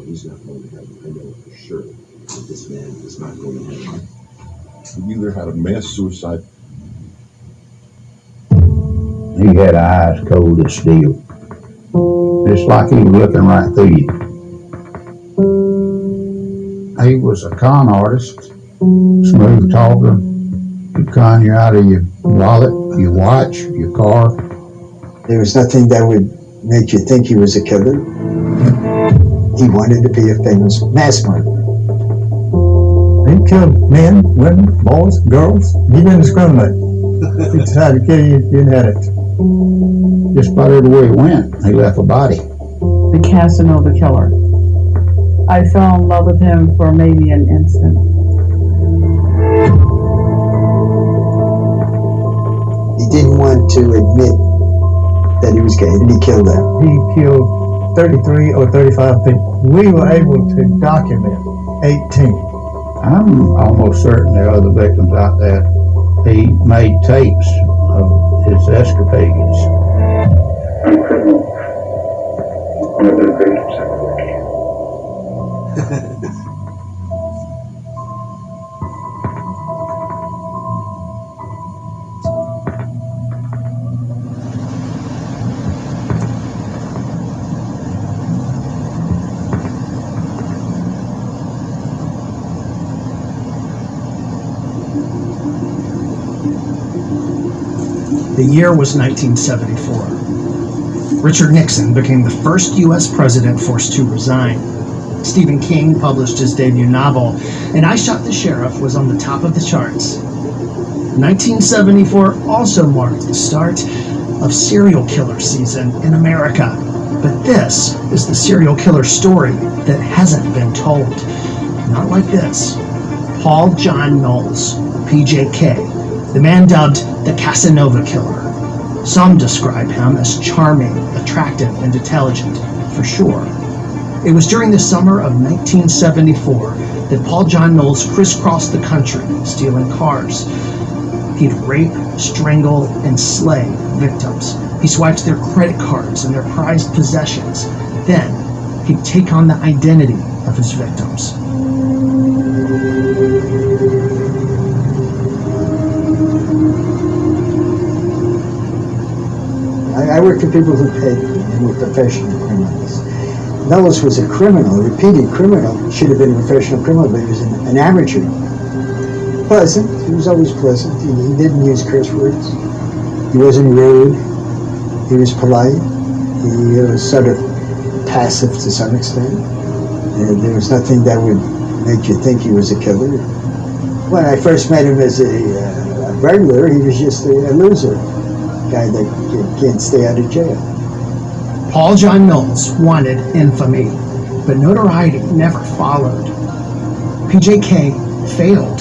He's not going to heaven. I know for sure that this man is not going to heaven. He either had a mass suicide. He had eyes cold as steel. Just like he was looking right through you. He was a con artist, smooth talker. He'd con you out of your wallet, your watch, your car. There was nothing that would make you think he was a killer. He wanted to be a famous mass murderer. He killed men, women, boys, girls. He didn't discriminate. He decided to kill you if you didn't have it. Just about everywhere he went, he left a body. The Casanova killer. I fell in love with him for maybe an instant. He didn't want to admit that he was gay, and he killed them. He killed 33 or 35 people. We were able to document 18. I'm almost certain there are other victims out there. He made tapes of his escapades. The year was 1974. Richard Nixon became the first U.S. president forced to resign. Stephen King published his debut novel, and I Shot the Sheriff was on the top of the charts. 1974 also marked the start of serial killer season in America. But this is the serial killer story that hasn't been told. Not like this. Paul John Knowles, PJK, the man dubbed the Casanova Killer. Some describe him as charming, attractive, and intelligent, for sure. It was during the summer of 1974 that Paul John Knowles crisscrossed the country, stealing cars. He'd rape, strangle, and slay victims. He swiped their credit cards and their prized possessions. Then, he'd take on the identity of his victims. I worked for people who paid and were professional criminals. Knowles was a criminal, a repeated criminal. Should have been a professional criminal, but he was an amateur. Pleasant. He was always pleasant. He didn't use curse words. He wasn't rude. He was polite. He was sort of passive to some extent. And there was nothing that would make you think he was a killer. When I first met him as a burglar, he was just a loser. Guy that can't stay out of jail. Paul John Knowles wanted infamy, but notoriety never followed. PJK failed.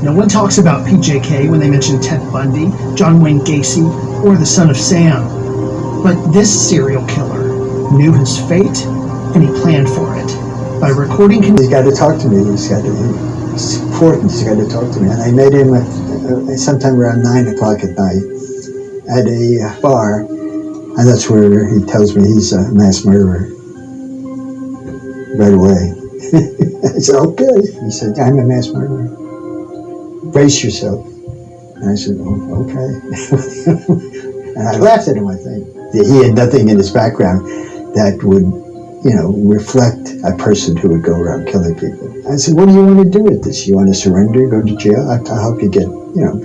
No one talks about PJK when they mention Ted Bundy, John Wayne Gacy, or the Son of Sam. But this serial killer knew his fate, and he planned for it. By recording... He's got to talk to me. It's important. He's got to talk to me. And I met him sometime around 9 o'clock at night at a bar, and that's where he tells me he's a mass murderer. Right away. I said, okay. He said, I'm a mass murderer. Brace yourself. And I said, oh, okay. And I laughed at him, I think. He had nothing in his background that would, reflect a person who would go around killing people. I said, what do you want to do with this? You want to surrender, go to jail? I'll help you get,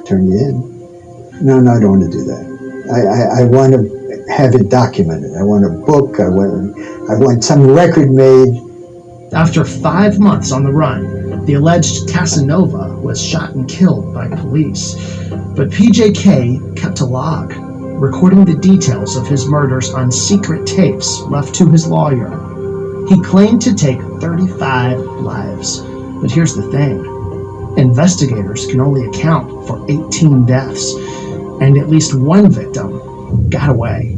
turn you in. No, I don't want to do that. I want to have it documented. I want a book. I want some record made. After 5 months on the run, the alleged Casanova was shot and killed by police. But PJK kept a log, recording the details of his murders on secret tapes left to his lawyer. He claimed to take 35 lives. But here's the thing. Investigators can only account for 18 deaths. And at least one victim got away.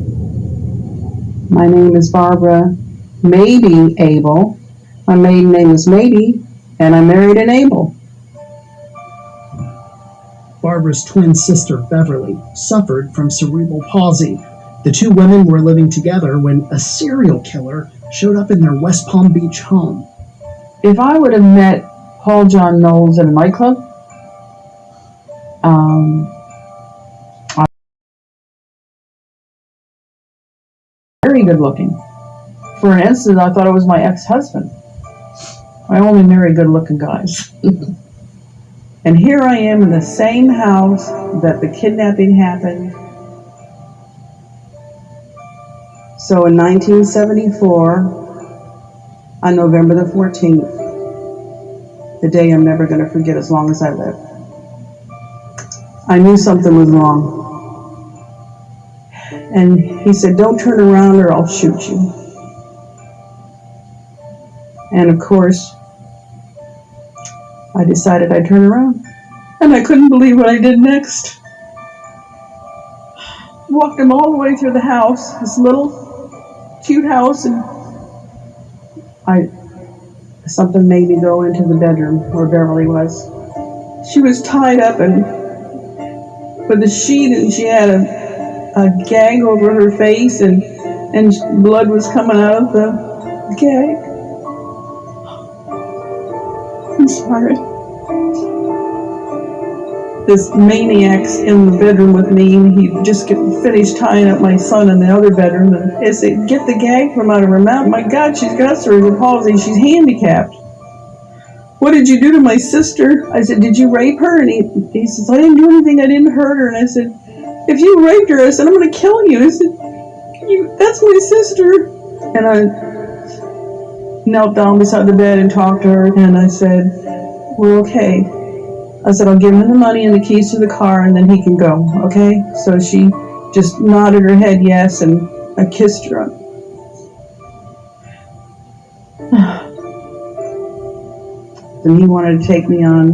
My name is Barbara Maybe Abel. My maiden name is Maybe, and I married an Abel. Barbara's twin sister, Beverly, suffered from cerebral palsy. The two women were living together when a serial killer showed up in their West Palm Beach home. If I would have met Paul John Knowles in a nightclub, very good looking. For an instant, I thought it was my ex-husband. I only marry good looking guys. And here I am in the same house that the kidnapping happened. So in 1974, on November the 14th, the day I'm never going to forget as long as I live, I knew something was wrong. And he said, don't turn around or I'll shoot you. And of course, I decided I'd turn around. And I couldn't believe what I did next. Walked him all the way through the house, this little cute house, and something made me go into the bedroom where Beverly was. She was tied up and with a sheet, and she had a gag over her face, and blood was coming out of the gag. I'm sorry. This maniac's in the bedroom with me, and he just finished tying up my son in the other bedroom, and I said, get the gag from out of her mouth. My God, she's got cerebral palsy, she's handicapped. What did you do to my sister? I said, did you rape her? And he says, I didn't do anything, I didn't hurt her. And I said, if you raped her, I said, I'm going to kill you. I said, that's my sister. And I knelt down beside the bed and talked to her, and I said, we're okay. I said, I'll give him the money and the keys to the car, and then he can go, okay? So she just nodded her head yes, and I kissed her. And he wanted to take me on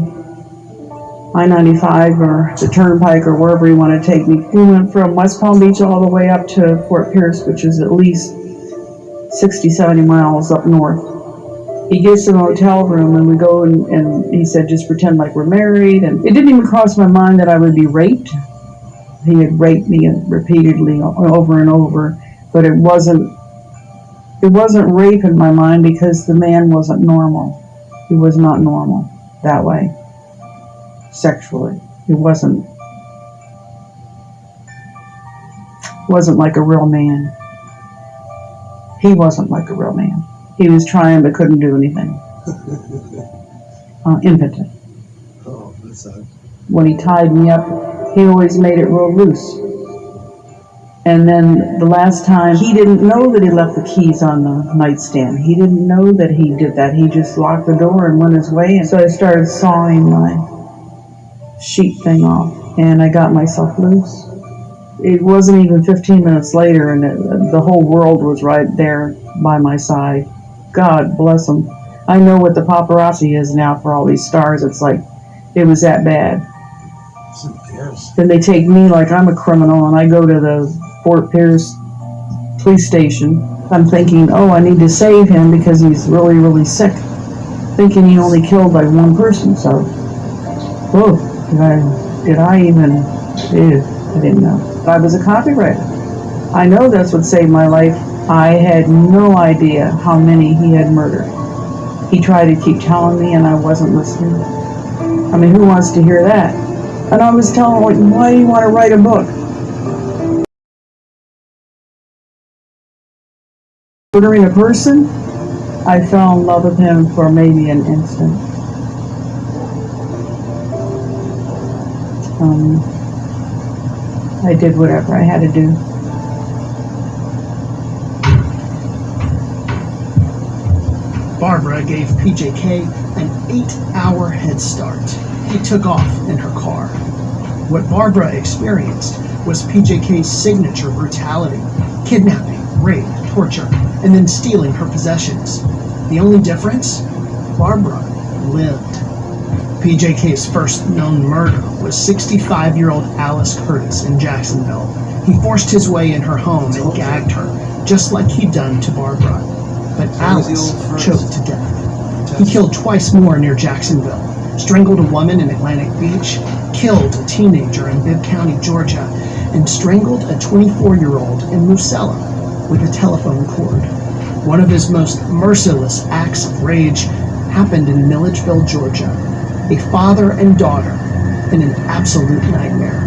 I-95 or the Turnpike or wherever he wanted to take me. We went from West Palm Beach all the way up to Fort Pierce, which is at least 60, 70 miles up north. He gets in a hotel room, and we go, and he said, just pretend like we're married. And it didn't even cross my mind that I would be raped. He had raped me repeatedly over and over, but it wasn't rape in my mind because the man wasn't normal. He was not normal that way, sexually. It wasn't like a real man. He wasn't like a real man. He was trying but couldn't do anything. Impotent. Oh, that sucks. When he tied me up, he always made it real loose. And then the last time, he didn't know that he left the keys on the nightstand. He didn't know that he did that. He just locked the door and went his way. And so I started sawing my sheet thing off, and I got myself loose. It wasn't even 15 minutes later, and the whole world was right there by my side. God bless them. I know what the paparazzi is now for all these stars. It's like, it was that bad. Then they take me like I'm a criminal, and I go to the Fort Pierce police station. I'm thinking, oh, I need to save him because he's really, really sick. Thinking he only killed like one person, so, whoa, did I even, I didn't know. I was a copywriter. I know that's what saved my life. I had no idea how many he had murdered. He tried to keep telling me, and I wasn't listening. I mean, who wants to hear that? And I was telling him, like, why do you want to write a book? Murdering a person, I fell in love with him for maybe an instant. I did whatever I had to do. Barbara gave PJK an 8-hour head start. He took off in her car. What Barbara experienced was PJK's signature brutality: kidnapping, rape, torture, and then stealing her possessions. The only difference? Barbara lived. PJK's first known murder was 65-year-old Alice Curtis in Jacksonville. He forced his way in her home and gagged her, just like he'd done to Barbara. But Alice choked to death. He killed twice more near Jacksonville, strangled a woman in Atlantic Beach, killed a teenager in Bibb County, Georgia, and strangled a 24-year-old in Musella with a telephone cord. One of his most merciless acts of rage happened in Milledgeville, Georgia. A father and daughter in an absolute nightmare.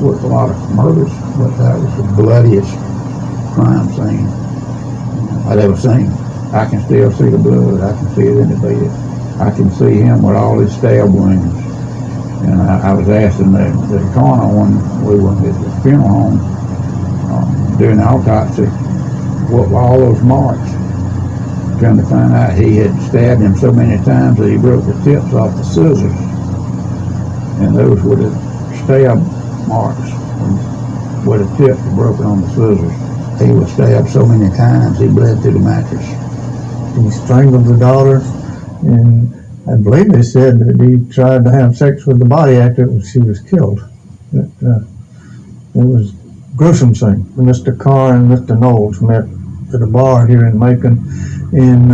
With a lot of murders, but that was the bloodiest crime scene I'd ever seen. I can still see the blood. I can see it in the bed. I can see him with all his stab wounds. And I was asking the coroner when we were at the funeral home doing the autopsy, what were all those marks? Come to find out he had stabbed him so many times that he broke the tips off the scissors. And those were the stab marks where the tips were broken on the scissors. He was stabbed so many times, he bled through the mattress. He strangled the daughter, and I believe they said that he tried to have sex with the body after she was killed. It was a gruesome thing. Mr. Carr and Mr. Knowles met at a bar here in Macon, and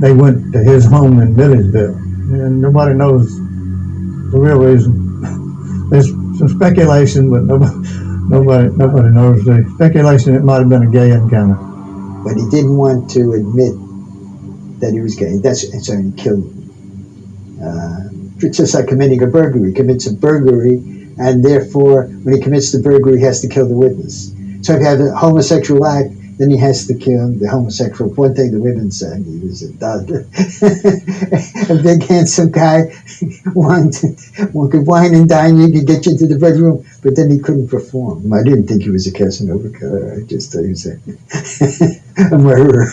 they went to his home in Billiesville. And nobody knows the real reason. There's some speculation, but nobody knows the speculation. It might have been a gay encounter. But he didn't want to admit that he was gay. So he killed him. It's just like committing a burglary. He commits a burglary, and therefore, when he commits the burglary, he has to kill the witness. So if you have a homosexual act, then he has to kill the homosexual. One thing the women said, he was a dud. A big, handsome guy. One could wine and dine you, could get you into the bedroom, but then he couldn't perform. I didn't think he was a Casanova killer. I just thought he was a murderer.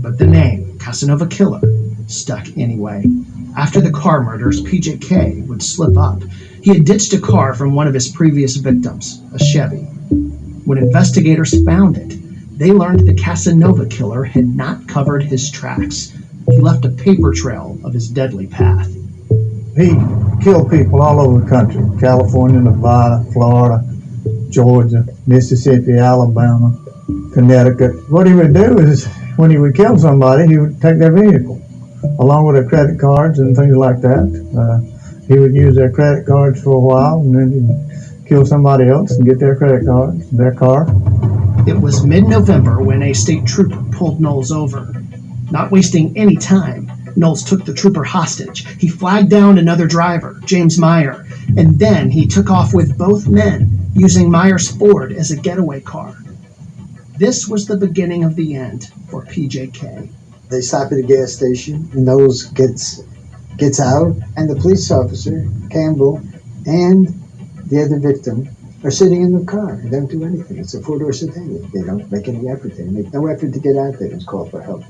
But the name, Casanova Killer, stuck anyway. After the Carr murders, PJK would slip up. He had ditched a car from one of his previous victims, a Chevy. When investigators found it, they learned the Casanova Killer had not covered his tracks. He left a paper trail of his deadly path. He killed people all over the country: California, Nevada, Florida, Georgia, Mississippi, Alabama, Connecticut. What he would do is, when he would kill somebody, he would take their vehicle, along with their credit cards and things like that. He would use their credit cards for a while, and then he'd kill somebody else and get their credit cards, their car. It was mid-November when a state trooper pulled Knowles over. Not wasting any time, Knowles took the trooper hostage. He flagged down another driver, James Meyer, and then he took off with both men, using Meyer's Ford as a getaway car. This was the beginning of the end for PJK. They stop at a gas station, and Knowles gets out, and the police officer, Campbell, and the other victim are sitting in the car. They don't do anything. It's a four-door sedan. They don't make any effort. They make no effort to get out there. It's called for help.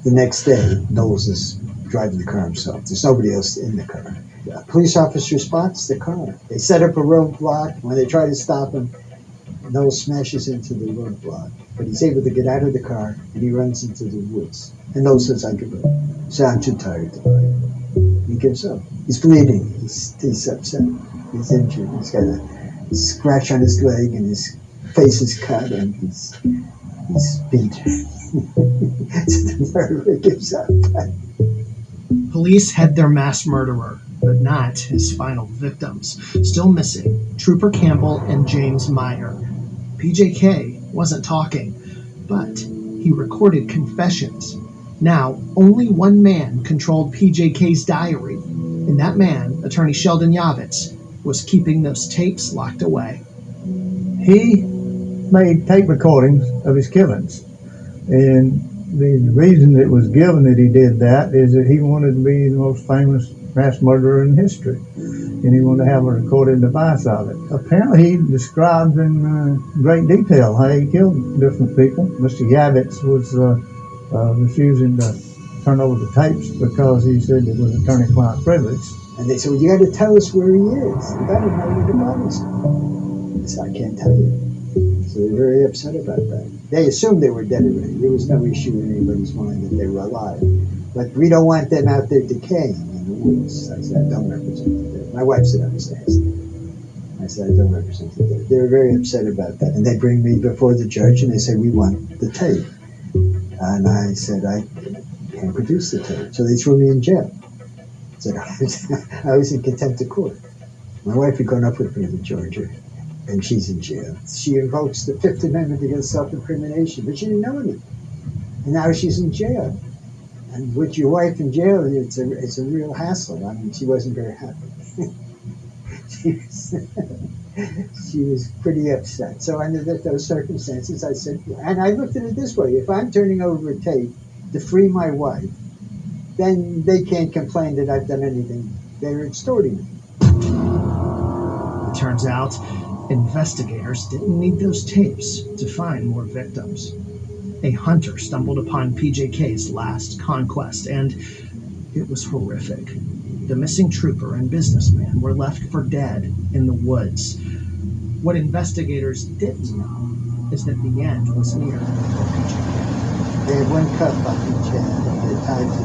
The next day, Knowles is driving the car himself. There's nobody else in the car. A police officer spots the car. They set up a roadblock. When they try to stop him, Knowles smashes into the roadblock. But he's able to get out of the car, and he runs into the woods. And Knowles says, I give up. So I'm too tired to fight. He gives up. He's bleeding. He's upset. He's injured. He's got a scratch on his leg, and his face is cut, and he's beat. So the murderer gives up. Police had their mass murderer, but not his final victims. Still missing, Trooper Campbell and James Meyer. PJK wasn't talking, but he recorded confessions. Now, only one man controlled PJK's diary, and that man, attorney Sheldon Yavitz, was keeping those tapes locked away. He made tape recordings of his killings, and the reason it was given that he did that is that he wanted to be the most famous mass murderer in history, and he wanted to have a recorded device of it. Apparently, he described in great detail how he killed different people. Mr. Yavitz was refusing to turn over the tapes because he said it was attorney-client privilege. And they said, well, you got to tell us where he is. You got to know where the bodies are. I said, I can't tell you. So they're very upset about that. They assumed they were dead already. There was no issue in anybody's mind that they were alive. But we don't want them out there decaying in the woods. I said, I don't represent the dead. My wife said, understands that. I said, I don't represent the dead. They were very upset about that. And they bring me before the judge and they say, we want the tape. And I said, I can't produce the tape. So they threw me in jail. I said, I was in contempt of court. My wife had gone up with me to Georgia, and she's in jail. She invokes the Fifth Amendment against self-incrimination, but she didn't know any. And now she's in jail. And with your wife in jail, it's a real hassle. I mean, she wasn't very happy. She was pretty upset. So under those circumstances, I said, and I looked at it this way: if I'm turning over a tape to free my wife, then they can't complain that I've done anything. They're extorting me. It turns out, investigators didn't need those tapes to find more victims. A hunter stumbled upon PJK's last conquest, and it was horrific. the missing trooper and businessman were left for dead in the woods. What investigators didn't know is that the end was near for each of them. They had one cut by each hand that they tied to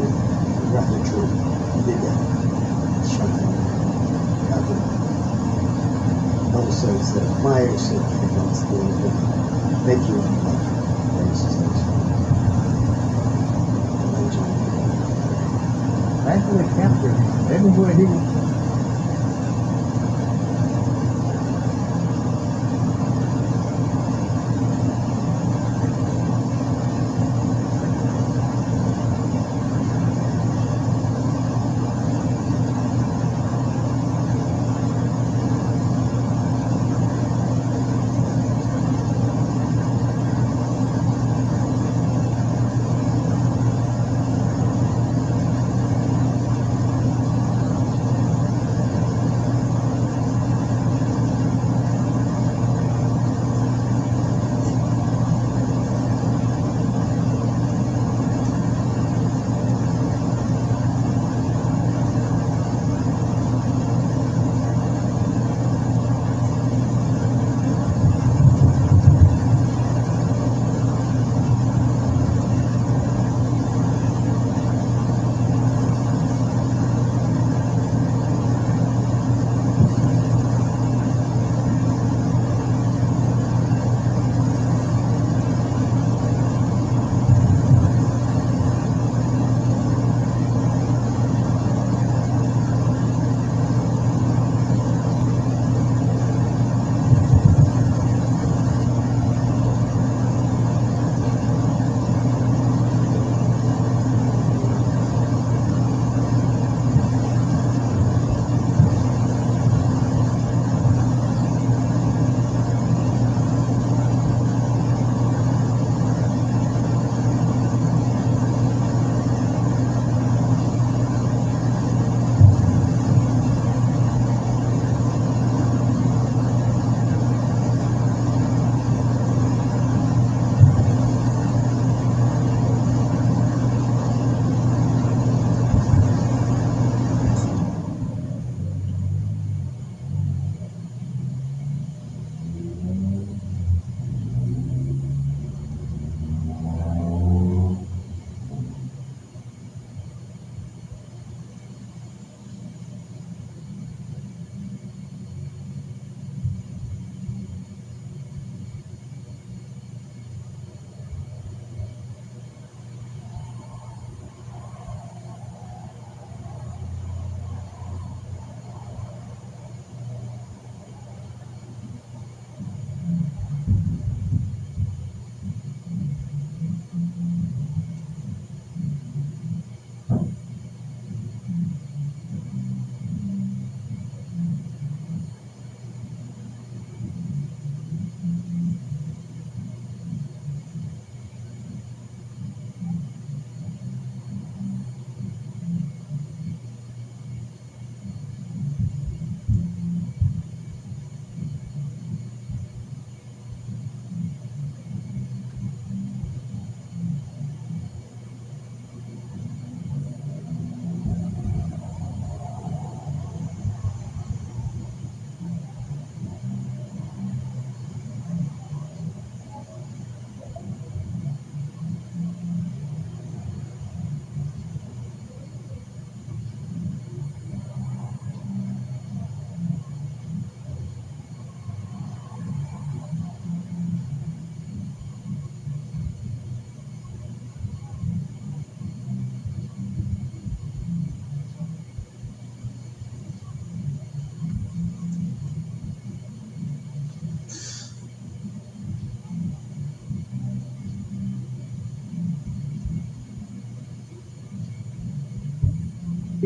around the tree. And did that. Shot them. Got them. Also said, Myers said, he wants to make you unlucky. Actually captured everywhere he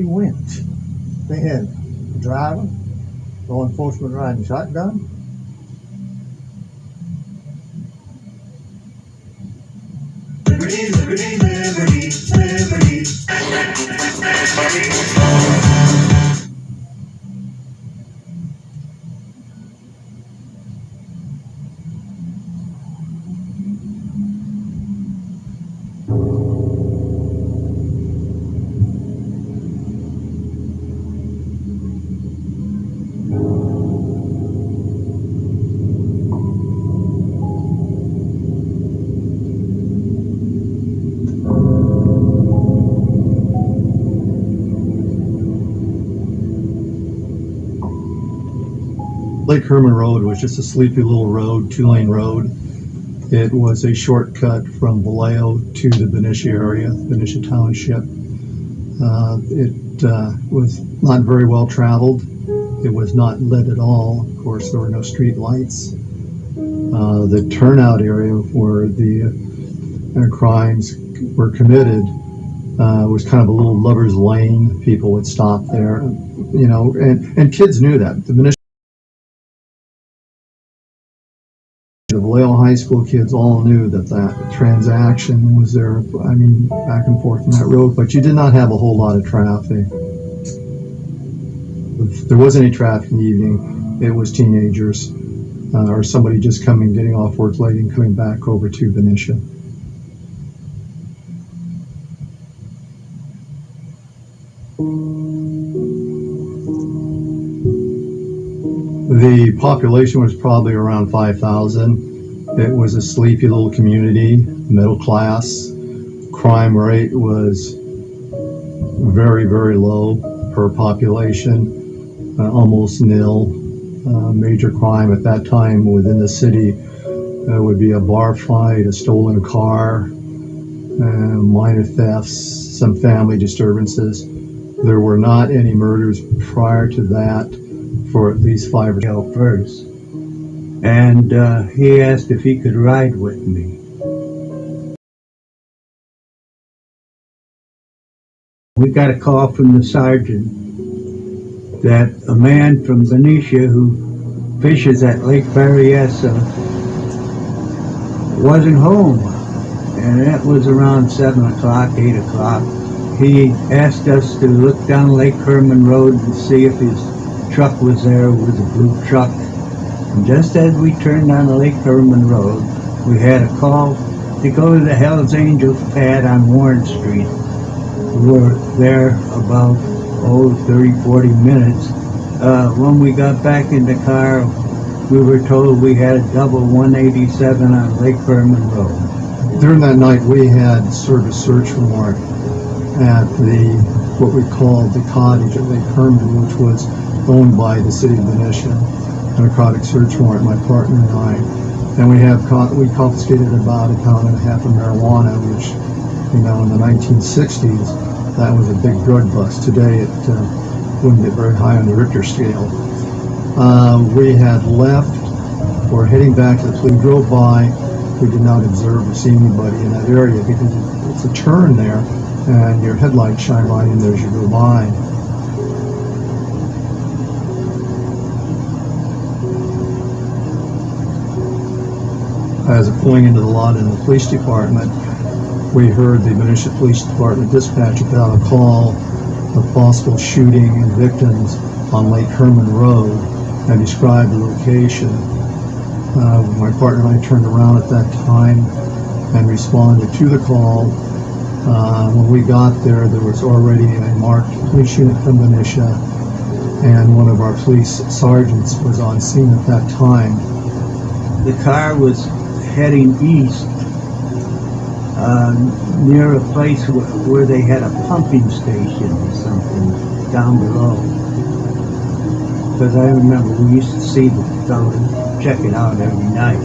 went. They had a driver, law enforcement riding shotgun. Liberty, liberty, liberty, liberty. Lake Herman Road was just a sleepy little road, 2-lane road. It was a shortcut from Vallejo to the Benicia area, Benicia Township. It was not very well traveled. It was not lit at all. Of course, there were no street lights. The turnout area where the crimes were committed was kind of a little lover's lane. People would stop there, you know, and kids knew that. The Vallejo High School kids all knew that that transaction was there, I mean, back and forth on that road, but you did not have a whole lot of traffic. If there was any traffic in the evening, it was teenagers or somebody just getting off work late and coming back over to Benicia. The population was probably around 5,000. It was a sleepy little community, middle class. Crime rate was very, very low per population, almost nil. Major crime at that time within the city would be a bar fight, a stolen car, minor thefts, some family disturbances. There were not any murders prior to that for at least 5 or 6 first. And he asked if he could ride with me. We got a call from the sergeant that a man from Benicia who fishes at Lake Berryessa wasn't home. And that was around 7 o'clock, 8 o'clock. He asked us to look down Lake Herman Road and see if his truck was there. It was a blue truck. And just as we turned down the Lake Herman Road, we had a call to go to the Hells Angels pad on Warren Street. We were there about 30, 40 minutes. When we got back in the car, we were told we had a double 187 on Lake Herman Road. During that night, we had served a search warrant at what we called the cottage at Lake Herman, which was owned by the city of Benicia. A narcotic search warrant, my partner and I. And we confiscated about 1.5 pounds of marijuana, which, you know, in the 1960s, that was a big drug bust. Today, it wouldn't get very high on the Richter scale. We had left. We're heading back to the police. We drove by. We did not observe or see anybody in that area because it's a turn there, and your headlights shine right in there as you go by. As pulling into the lot in the police department, we heard the Benicia Police Department dispatcher put out a call of possible shooting and victims on Lake Herman Road and described the location. My partner and I turned around at that time and responded to the call. When we got there, there was already a marked police unit from Benicia, and one of our police sergeants was on scene at that time. The car was heading east near a place where they had a pumping station or something down below. Because I remember we used to see the fellow check it out every night.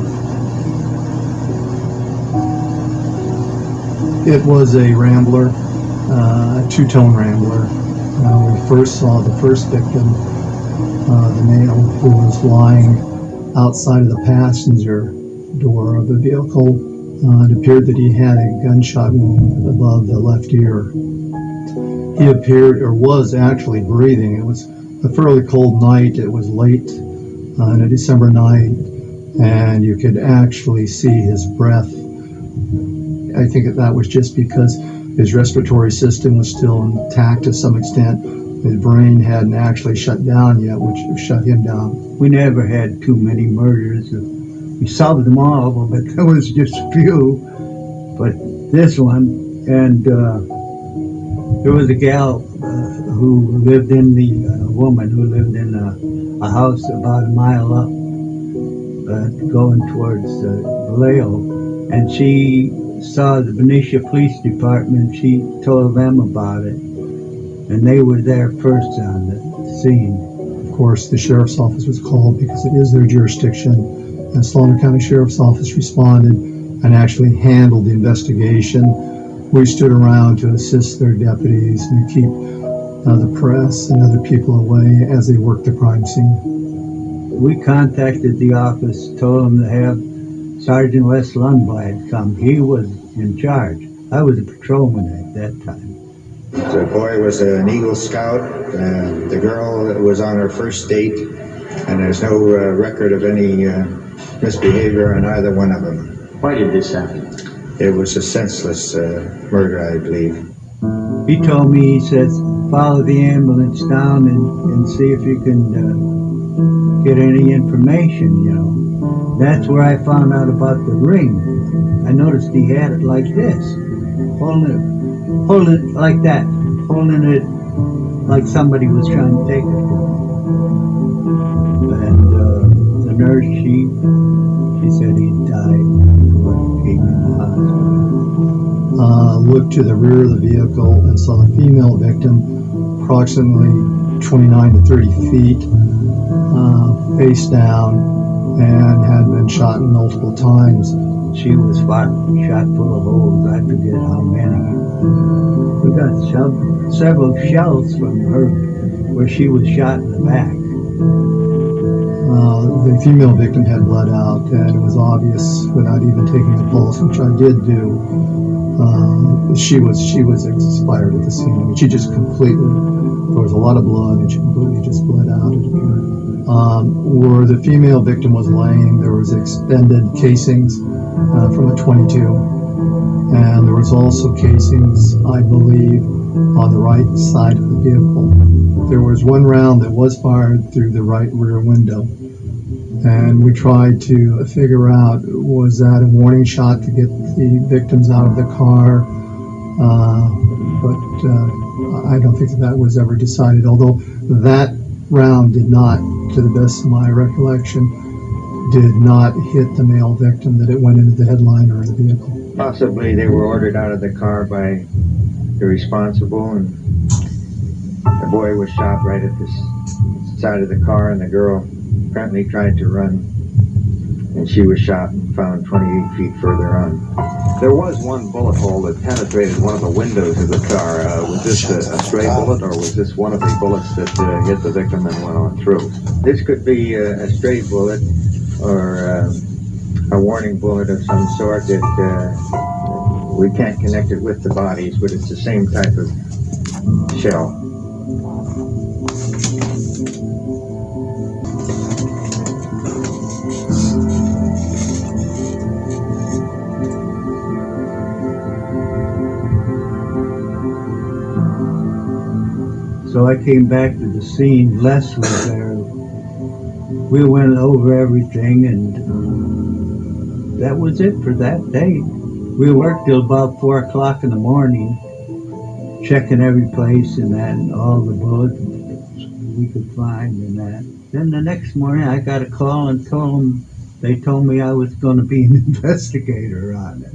It was a Rambler, a two-tone Rambler. We first saw the first victim, the male, who was lying outside of the passenger door of the vehicle. It appeared that he had a gunshot wound above the left ear. He appeared, or was actually breathing. It was a fairly cold night. It was late on a December night, and you could actually see his breath. I think that was just because his respiratory system was still intact to some extent. His brain hadn't actually shut down yet, which shut him down. We never had too many murders. We solved them all, but there was just a few. But this one, and there was a gal who lived in woman who lived in a house about a mile up, going towards Vallejo, and she saw the Benicia Police Department. She told them about it, and they were there first on the scene. Of course, the sheriff's office was called because it is their jurisdiction, and Solano County Sheriff's Office responded and actually handled the investigation. We stood around to assist their deputies and keep the press and other people away as they worked the crime scene. We contacted the office, told them to have Sergeant Wes Lundblad come. He was in charge. I was a patrolman at that time. The boy was an Eagle Scout. The girl was on her first date, and there's no record of any misbehavior on either one of them. Why did this happen? It was a senseless murder, I believe. He told me, he says, follow the ambulance down and see if you can get any information, you know. That's where I found out about the ring. I noticed he had it like this, holding it like that, holding it like somebody was trying to take it from him. And the nurse, she said he died before he came in the hospital. Looked to the rear of the vehicle and saw a female victim, approximately 29 to 30 feet, face down, and had been shot multiple times. She was shot full of holes. I forget how many. We got several shells from her where she was shot in the back. The female victim had bled out, and it was obvious without even taking a pulse, which I did do. She was expired at the scene. I mean, she just completely, there was a lot of blood, and she completely just bled out, it appeared. Where the female victim was laying, there was expended casings from a .22, and there was also casings, I believe, on the right side of the vehicle. There was one round that was fired through the right rear window, and we tried to figure out, was that a warning shot to get the victims out of the car? But I don't think that was ever decided, although that round did not, to the best of my recollection, did not hit the male victim, that it went into the headliner of the vehicle. Possibly they were ordered out of the car by the responsible, and the boy was shot right at the side of the car, and the girl apparently tried to run, and she was shot and found 28 feet further on. There was one bullet hole that penetrated one of the windows of the car. Was this a stray bullet, or was this one of the bullets that hit the victim and went on through? This could be a stray bullet or a warning bullet of some sort that we can't connect it with the bodies, but it's the same type of shell. So I came back to the scene. Les was there. We went over everything, and that was it for that day. We worked till about 4 o'clock in the morning, checking every place and that, and all the bullets we could find and that. Then the next morning I got a call and they told me I was going to be an investigator on it.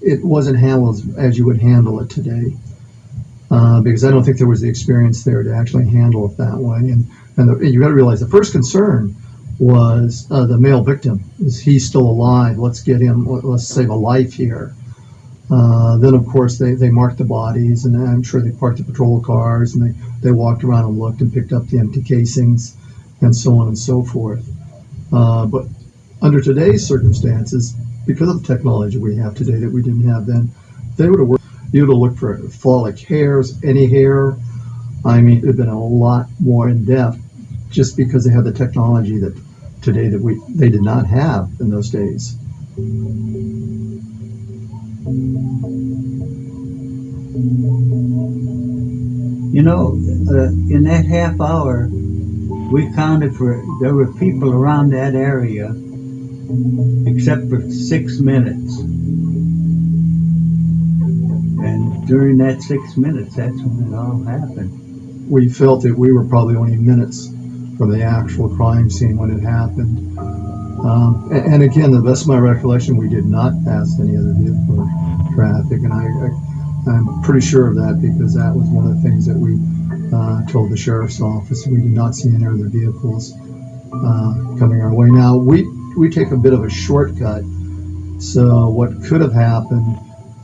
It wasn't handled as you would handle it today. Because I don't think there was the experience there to actually handle it that way. And you got to realize the first concern was the male victim. Is he still alive? Let's get him, let's save a life here. Then, of course, they marked the bodies, and I'm sure they parked the patrol cars, and they walked around and looked and picked up the empty casings and so on and so forth. But under today's circumstances, because of the technology we have today that we didn't have then, they would have worked. You would have looked for follic hairs, any hair. I mean, it would have been a lot more in depth, just because they have the technology that today that they did not have in those days. You know, in that half hour, we counted there were people around that area, except for 6 minutes. And during that 6 minutes, that's when it all happened. We felt that we were probably only minutes from the actual crime scene when it happened. And again, the best of my recollection, we did not pass any other vehicle or traffic. And I'm pretty sure of that because that was one of the things that we told the sheriff's office. We did not see any other vehicles coming our way. Now, we take a bit of a shortcut, so what could have happened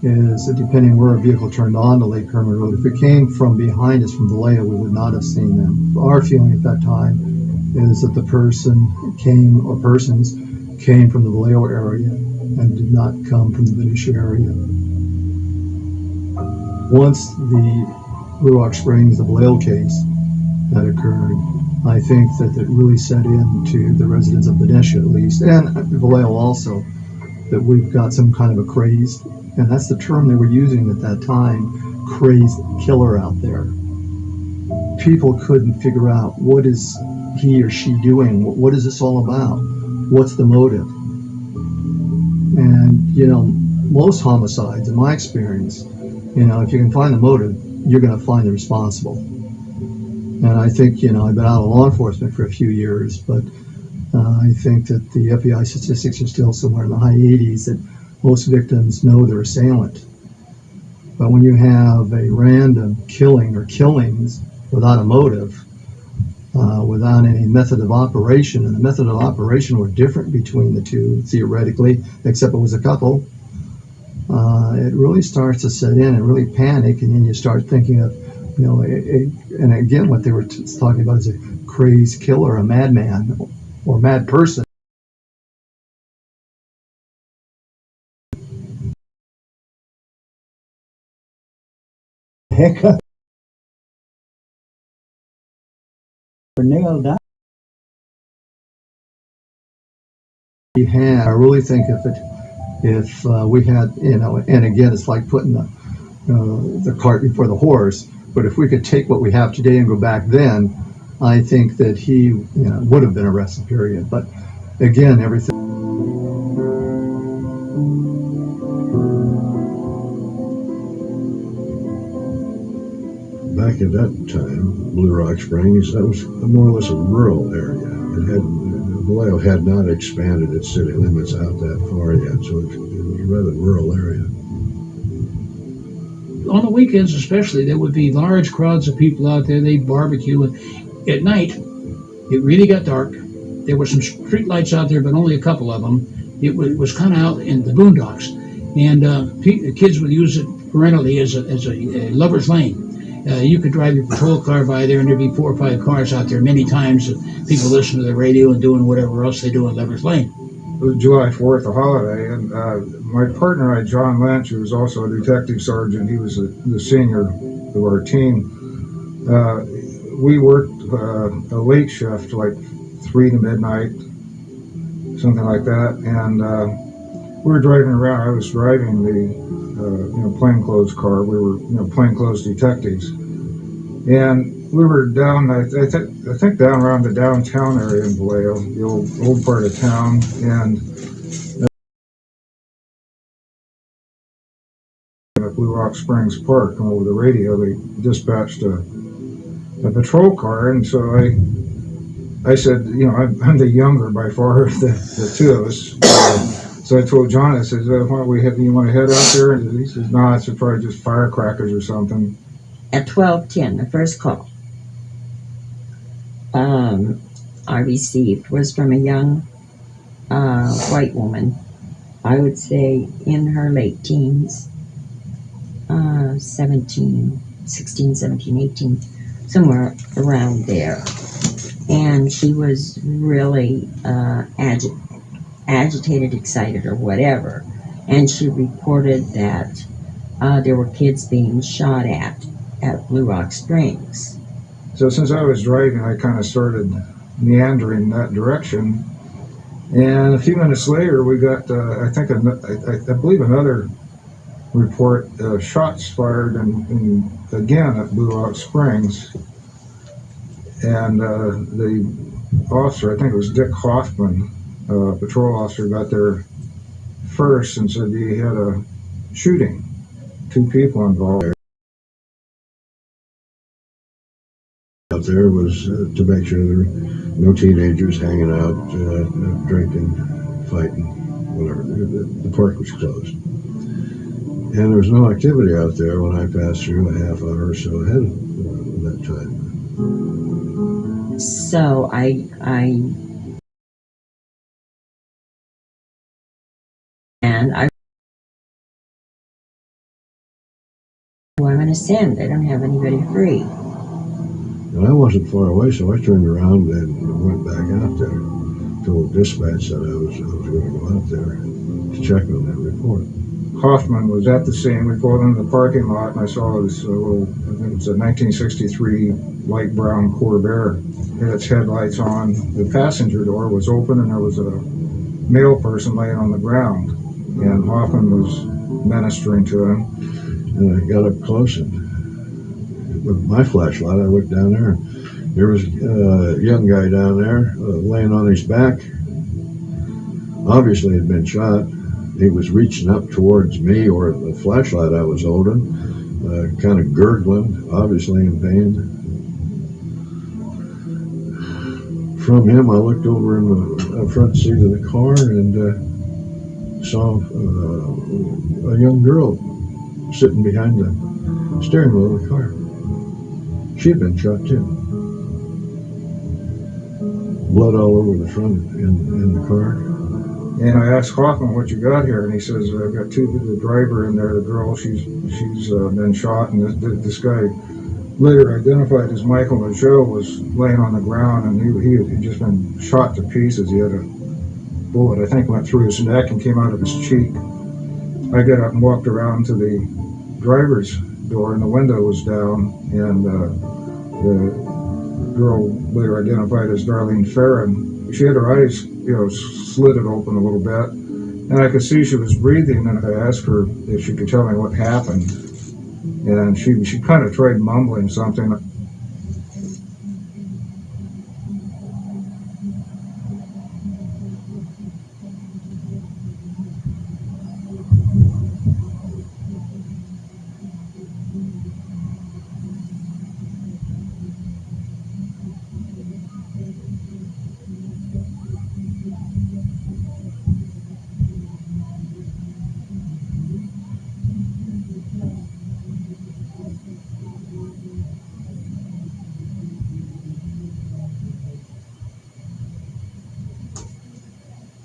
is that depending where a vehicle turned onto Lake Herman Road, if it came from behind us from Vallejo, we would not have seen them. Our feeling at that time is that the person came, or persons came from the Vallejo area and did not come from the Benicia area. Once the Blue Rock Springs, the Vallejo case that occurred, I think that it really set into the residents of Benicia at least, and Vallejo also, that we've got some kind of a crazed, and that's the term they were using at that time, crazed killer out there. People couldn't figure out what is he or she doing, what is this all about, what's the motive. And, you know, most homicides, in my experience, you know, if you can find the motive, you're going to find the responsible. And I think, you know, I've been out of law enforcement for a few years, but I think that the FBI statistics are still somewhere in the high 80s, that most victims know their assailant. But when you have a random killing or killings without a motive, without any method of operation, and the method of operation were different between the two, theoretically, except it was a couple, it really starts to set in and really panic, and then you start thinking of, you know, and again, what they were talking about is a crazed killer, a madman, or mad person. Heck up. Nailed down. We had, I really think if we had, you know, and again, it's like putting the cart before the horse, but if we could take what we have today and go back then, I think that he, you know, would have been arrested, period. But again, everything. Back at that time, Blue Rock Springs, that was more or less a rural area. Vallejo had not expanded its city limits out that far yet, so it was a rather rural area. On the weekends especially, there would be large crowds of people out there. They'd barbecue. And at night, it really got dark. There were some street lights out there, but only a couple of them. It was kind of out in the boondocks. And the kids would use it parentally as a lover's lane. You could drive your patrol car by there, and there'd be 4 or 5 cars out there many times. People listen to the radio and doing whatever else they do in Lover's Lane. It was July 4th, a holiday, and my partner, John Lynch, who was also a detective sergeant, he was the senior of our team. We worked a late shift, like 3 to midnight, something like that, and we were driving around. I was driving the plainclothes car. We were plainclothes detectives, and we were down, I think down around the downtown area in Vallejo, the old part of town, and at Blue Rock Springs Park, and over the radio they dispatched a patrol car, and so I said, you know, I'm the younger by far of the two of us. So I told John, I said, why don't you want to head out there? And he says, no, it's probably just firecrackers or something. At 12:10, the first call I received was from a young white woman, I would say in her late teens, 16, 17, 18, somewhere around there. And she was really agitated, excited, or whatever. And she reported that there were kids being shot at Blue Rock Springs. So since I was driving, I kind of started meandering that direction. And a few minutes later, we got, I believe another report, shots fired again at Blue Rock Springs. And the officer, I think it was Dick Hoffman, patrol officer, got there first and said he had a shooting, 2 people involved. Out there was to make sure there were no teenagers hanging out, drinking, fighting, whatever. The park was closed. And there was no activity out there when I passed through a half hour or so ahead of that time. So I I'm going to send. I don't have anybody free. And I wasn't far away, so I turned around and went back out there. Told dispatch that I was going to go out there to check on that report. Hoffman was at the scene. We pulled into the parking lot, and I saw this little, I think it's a 1963 light brown Corvair. It had its headlights on. The passenger door was open, and there was a male person laying on the ground. And Hoffman was ministering to him. And I got up close, and with my flashlight, I looked down there, and there was a young guy down there laying on his back. Obviously had been shot. He was reaching up towards me or the flashlight I was holding, kind of gurgling, obviously in pain. From him, I looked over in the front seat of the car and saw a young girl sitting behind the steering wheel of the car. She had been shot too. Blood all over the front in the car. And I asked Hoffman, what you got here? And he says, I've got the driver in there, the girl, she's been shot. And this guy, later identified as Michael Michaud, was laying on the ground, and he had just been shot to pieces. He had a bullet, I think, went through his neck and came out of his cheek. I got up and walked around to the driver's door, and the window was down, and the girl, later identified as Darlene Farron, she had her eyes, slitted open a little bit, and I could see she was breathing, and I asked her if she could tell me what happened, and she kind of tried mumbling something.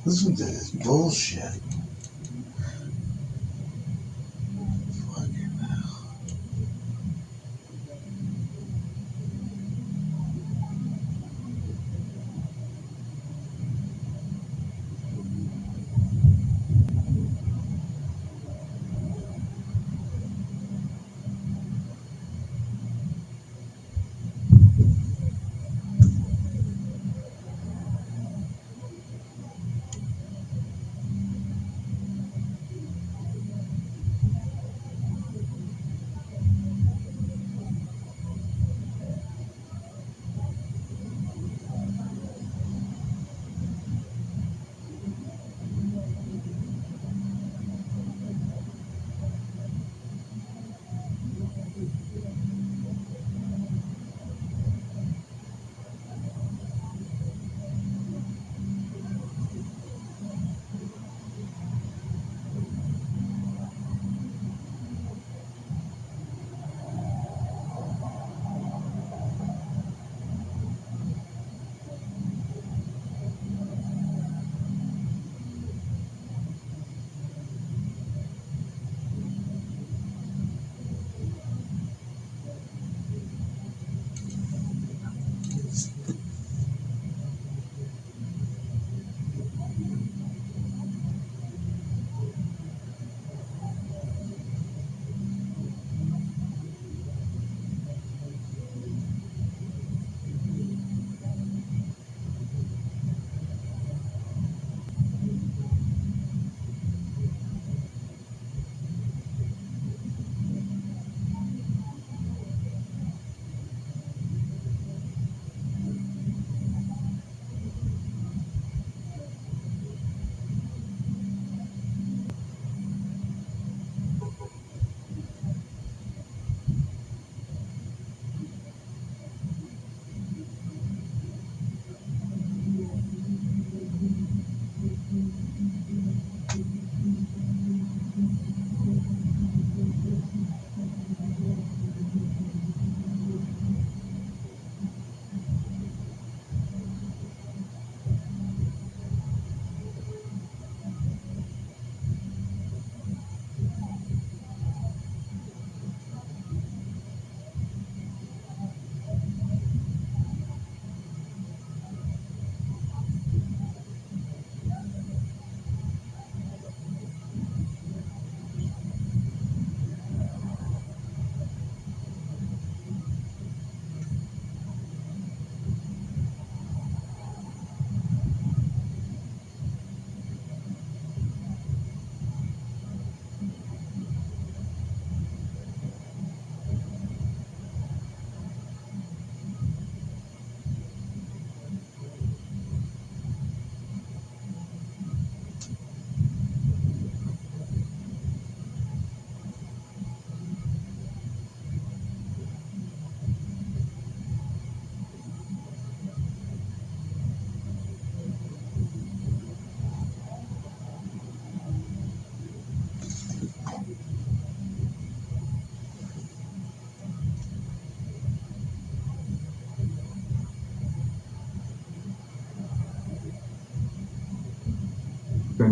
Listen to this bullshit.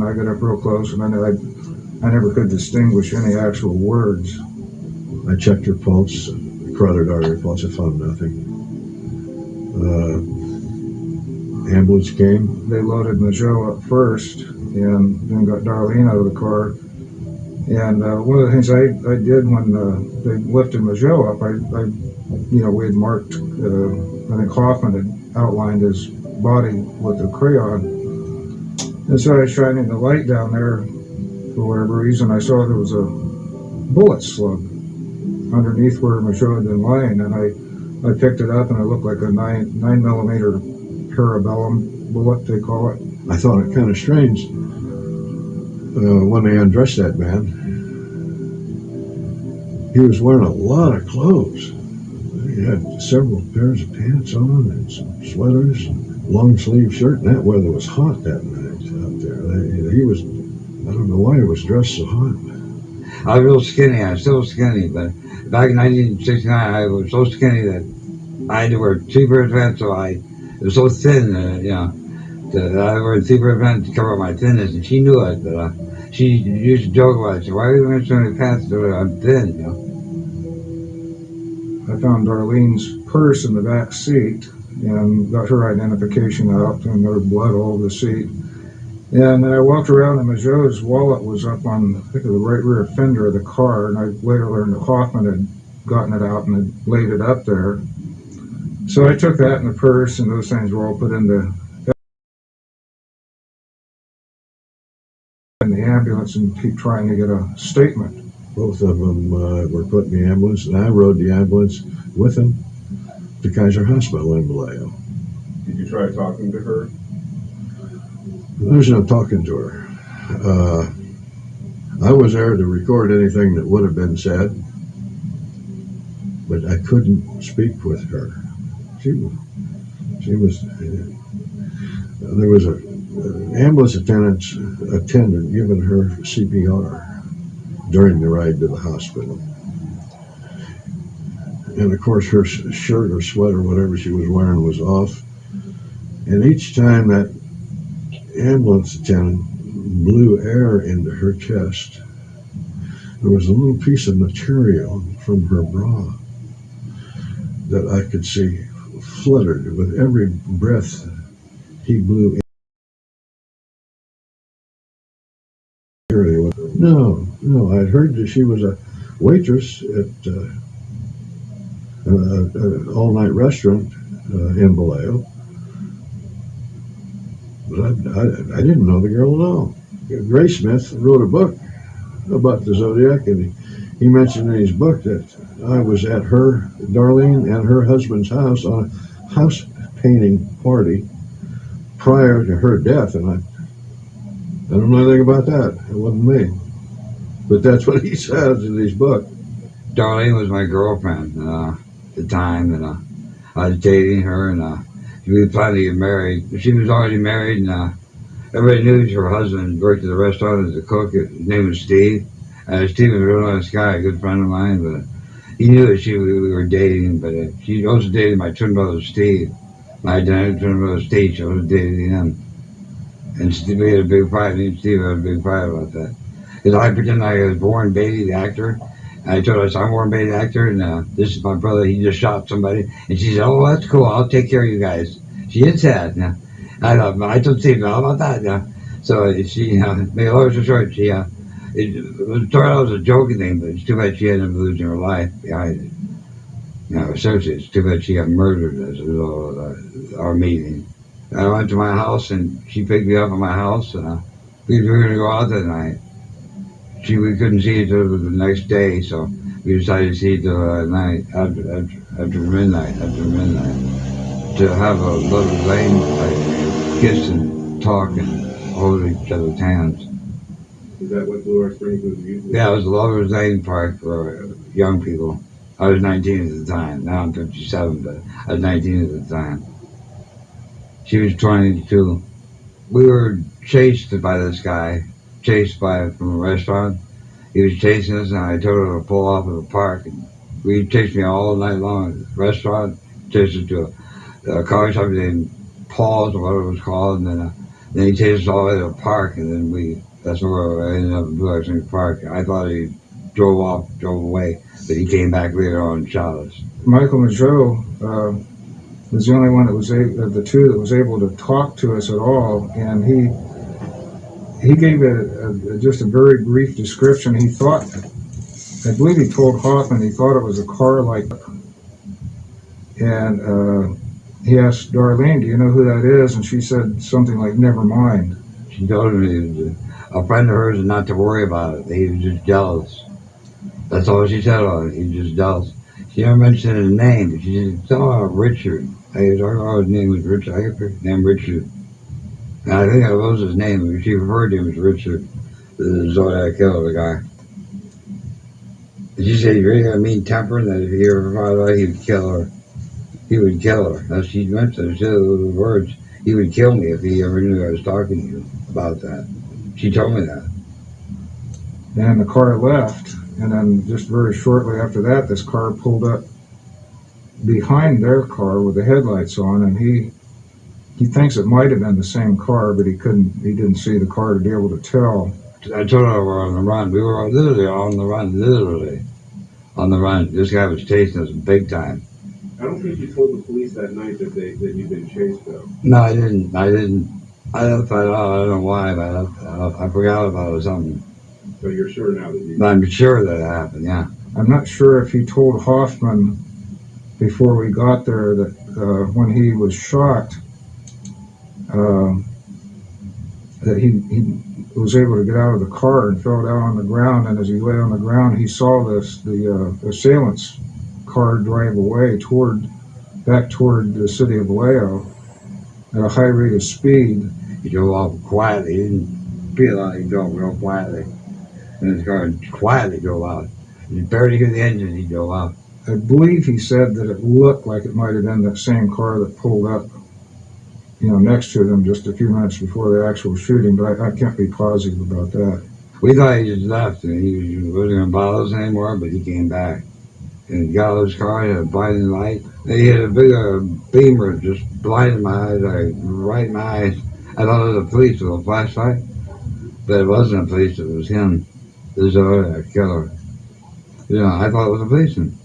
I got up real close, and I never could distinguish any actual words. I checked her pulse, carotid artery pulse. I found nothing. Ambulance came. They loaded Michelle up first, and then got Darlene out of the car. And one of the things I did when they lifted Michelle up, we had marked, I think Hoffman had outlined his body with a crayon. And so I was shining the light down there for whatever reason. I saw there was a bullet slug underneath where Michelle had been lying, and I picked it up, and it looked like a 9mm parabellum bullet, they call it. I thought it kind of strange when they undressed that man. He was wearing a lot of clothes. He had several pairs of pants on and some sweaters, long sleeve shirt, and that weather was hot that night out there. He was, I don't know why he was dressed so hot. I was real skinny. I was still skinny, but back in 1969, I was so skinny that I had to wear 2 pairs of pants, so it was so thin, that I wore 2 pairs of pants to cover up my thinness, and she knew it, but she used to joke about it. So why are you wearing so many pants? I'm thin, I found Darlene's purse in the back seat and got her identification out, and there was blood all over the seat. And then I walked around, and Michaux's wallet was up on, I think, the right rear fender of the car, and I later learned that Hoffman had gotten it out and had laid it up there. So I took that in the purse, and those things were all put in the ambulance, and keep trying to get a statement. Both of them were put in the ambulance, and I rode the ambulance with them to Kaiser Hospital in Vallejo. Did you try talking to her? There's no talking to her. I was there to record anything that would have been said, but I couldn't speak with her. There was an ambulance attendant giving her CPR during the ride to the hospital. And of course her shirt or sweater, whatever she was wearing, was off. And each time that ambulance attendant blew air into her chest, there was a little piece of material from her bra that I could see fluttered with every breath he blew in. No, I'd heard that she was a waitress at an all-night restaurant in Vallejo, but I didn't know the girl at all. Gray Smith wrote a book about the Zodiac, and he mentioned in his book that I was at Darlene and her husband's house on a house painting party prior to her death, and I don't know anything about that. It wasn't me. But that's what he says in his book. Darlene was my girlfriend at the time, and I was dating her, and we planned to get married. She was already married, and everybody knew her husband worked at the restaurant as a cook. His name was Steve. Steve was a real nice guy, a good friend of mine, but he knew that we were dating, but she also dated my twin brother Steve. My identical twin brother Steve, she also dated him. And we had a big fight, me and Steve had a big fight about that. Because I pretended I was Warren Beatty, the actor. And I told her, I'm Warren Beatty, the actor, and this is my brother, he just shot somebody. And she said, oh, that's cool, I'll take care of you guys. She did say that. I told Steve, how about that? So she, made a long story short, it started out as a joking thing, but it's too bad she ended up losing her life behind it. Essentially, it's too bad she got murdered as a result of our meeting. I went to my house, and she picked me up at my house, and we were going to go out that night. We couldn't see each other the next day, so we decided to see each other that night, after midnight, to have a little lane, like kiss and talk and hold each other's hands. Is that what Blue Rock Springs was used? Yeah, it was a lover's lane park for young people. I was 19 at the time. Now I'm 57, but I was 19 at the time. She was 22. We were chased by this guy, from a restaurant. He was chasing us, and I told her to pull off of the park. And he chased me all night long at the restaurant, chased us to a coffee shop named Paul's, or whatever it was called, and then Then he chased us all the way to the park, and then that's where I ended up in Blue Oak Springs Park. I thought he drove away, but he came back later on and shot us. Michael Mageau was the only one that was of the two that was able to talk to us at all, and he gave just a very brief description. He thought, I believe he told Hoffman he thought it was a car like, and he asked Darlene, "Do you know who that is?" And she said something like, "Never mind." She told me a friend of hers not to worry about it. He was just jealous. That's all she said on it. He was just jealous. She never mentioned his name, but she said, "Oh, Richard." I thought his name was Richard. I got his name Richard. And I think that was his name. She referred to him as Richard, the Zodiac killer, the guy. And she said, "You really got a mean temper, and that if he ever found out, he would kill her. He would kill her." That's she mentioned. She said those words. He would kill me if he ever knew I was talking to you about that. She told me that. And the car left, and then just very shortly after that, this car pulled up behind their car with the headlights on, and he thinks it might have been the same car, but he didn't see the car to be able to tell. I told her we were on the run. We were literally on the run, on the run. This guy was chasing us big time. I don't think you told the police that night that you'd been chased, though. No, I didn't. I left that out. I don't know why, but I forgot about it or something. So you're sure now that you... But I'm sure that it happened, yeah. I'm not sure if he told Hoffman before we got there that when he was shot, that he was able to get out of the car and fell down on the ground, and as he lay on the ground, he saw the assailant's car drive away back toward the city of Vallejo at a high rate of speed. He drove off quietly. He didn't feel like he drove real quietly. And his car quietly drove out. He barely hear the engine, he drove out. I believe he said that it looked like it might have been that same car that pulled up, next to them just a few minutes before the actual shooting, but I can't be positive about that. We thought he just left, and he wasn't going to bother us anymore, but he came back. And he got out of his car, he had a blinding light. And he had a big beamer just blinded my eyes, right in my eyes. I thought it was a police with a flashlight, but it wasn't a police, it was him, the Zodiac killer. I thought it was a policeman.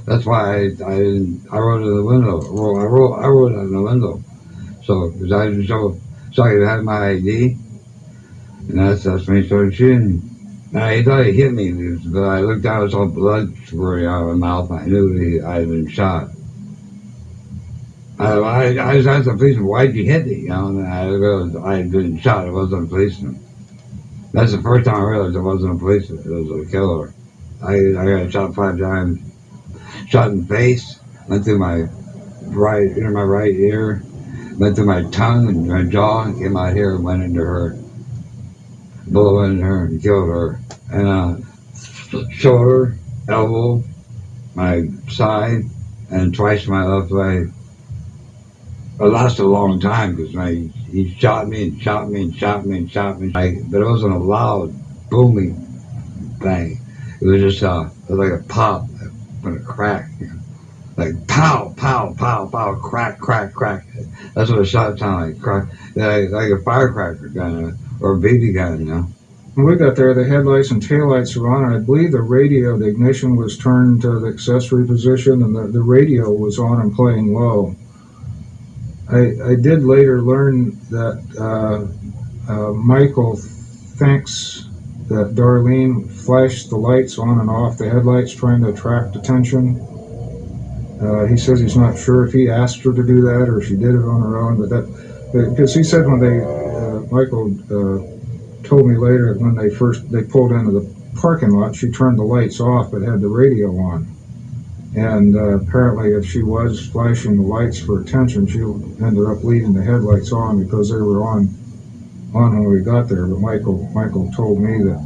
That's why I wrote it in the window. I wrote it in the window. So, because I just so I could have my ID, and that's when he started shooting. Now, he thought he hit me, but I looked down, I saw blood squirting out of my mouth, and I knew I had been shot. I just asked the policeman, "Why'd you hit me?" And I realized I had been shot, it wasn't a policeman. That's the first time I realized it wasn't a policeman, it was a killer. I got shot 5 times. Shot in the face, went through my right ear, went through my tongue and my jaw, and came out here and went into her. Bullet went into her and killed her. And shoulder, elbow, my side, and twice my left leg. It lasted a long time because he shot me and shot me and shot me and shot me. But it wasn't a loud, booming thing. It was just like a pop and a crack. Like pow, pow, pow, pow, crack, crack, crack. That's what a shot sounded like. Crack, like a firecracker gun or a BB gun, When we got there, the headlights and taillights were on, and I believe the ignition was turned to the accessory position, and the radio was on and playing low. I did later learn that Michael thinks that Darlene flashed the lights on and off the headlights trying to attract attention. He says he's not sure if he asked her to do that or if she did it on her own, because he said when Michael told me later that when they pulled into the parking lot, she turned the lights off but had the radio on. And apparently if she was flashing the lights for attention, she ended up leaving the headlights on because they were on when we got there. But Michael told me that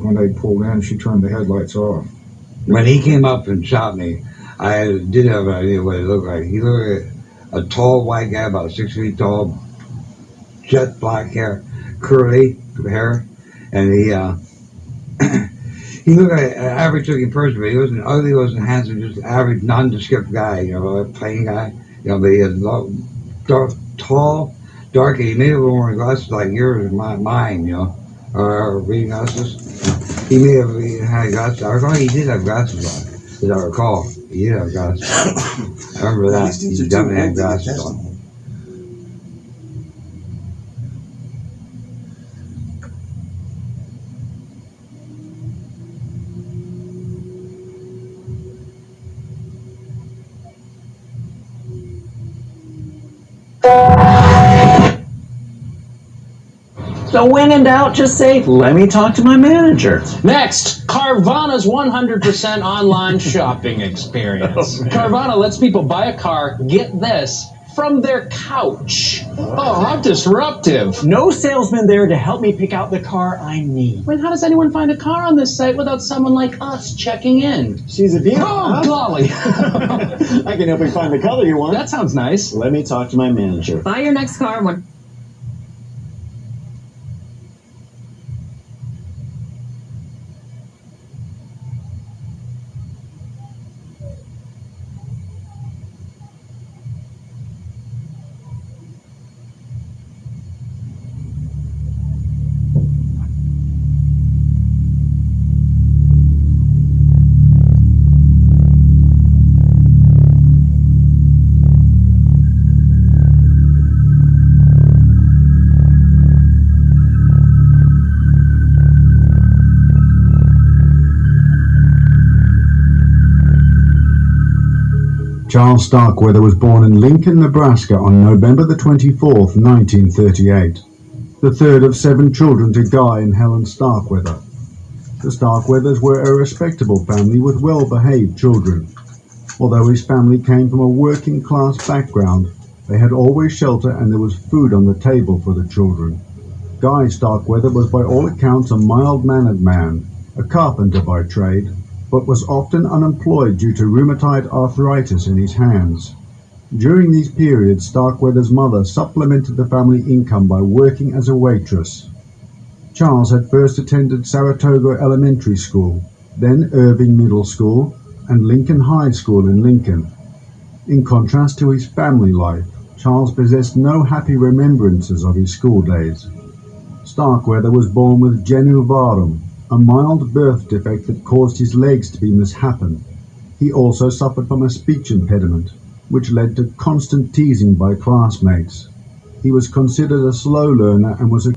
when they pulled in, she turned the headlights off. When he came up and shot me, I did have an idea what he looked like. He looked like a tall white guy, about 6 feet tall, jet black hair, curly hair, and he looked like an average looking person, but he wasn't ugly, he wasn't handsome, just an average nondescript guy, a plain guy, but he had dark, tall, dark. He may have worn glasses like yours or mine, you know, or reading glasses. He may have had glasses. I recall he did have glasses on, as I recall. He did have glasses on. I remember that. He definitely had glasses on. So when in doubt, just say, let me talk to my manager. Next, Carvana's 100% online shopping experience. Carvana lets people buy a car, get this, from their couch. Oh, how disruptive. No salesman there to help me pick out the car I need. Wait, how does anyone find a car on this site without someone like us checking in? She's a dealer. Oh, huh? golly. I can help you find the color you want. That sounds nice. Let me talk to my manager. Buy your next car one. Charles Starkweather was born in Lincoln, Nebraska on November the 24th, 1938, the third of 7 children to Guy and Helen Starkweather. The Starkweathers were a respectable family with well-behaved children. Although his family came from a working-class background, they had always shelter and there was food on the table for the children. Guy Starkweather was by all accounts a mild-mannered man, a carpenter by trade, but was often unemployed due to rheumatoid arthritis in his hands. During these periods, Starkweather's mother supplemented the family income by working as a waitress. Charles had first attended Saratoga Elementary School, then Irving Middle School, and Lincoln High School in Lincoln. In contrast to his family life, Charles possessed no happy remembrances of his school days. Starkweather was born with genu varum, a mild birth defect that caused his legs to be misshapen. He also suffered from a speech impediment, which led to constant teasing by classmates. He was considered a slow learner and was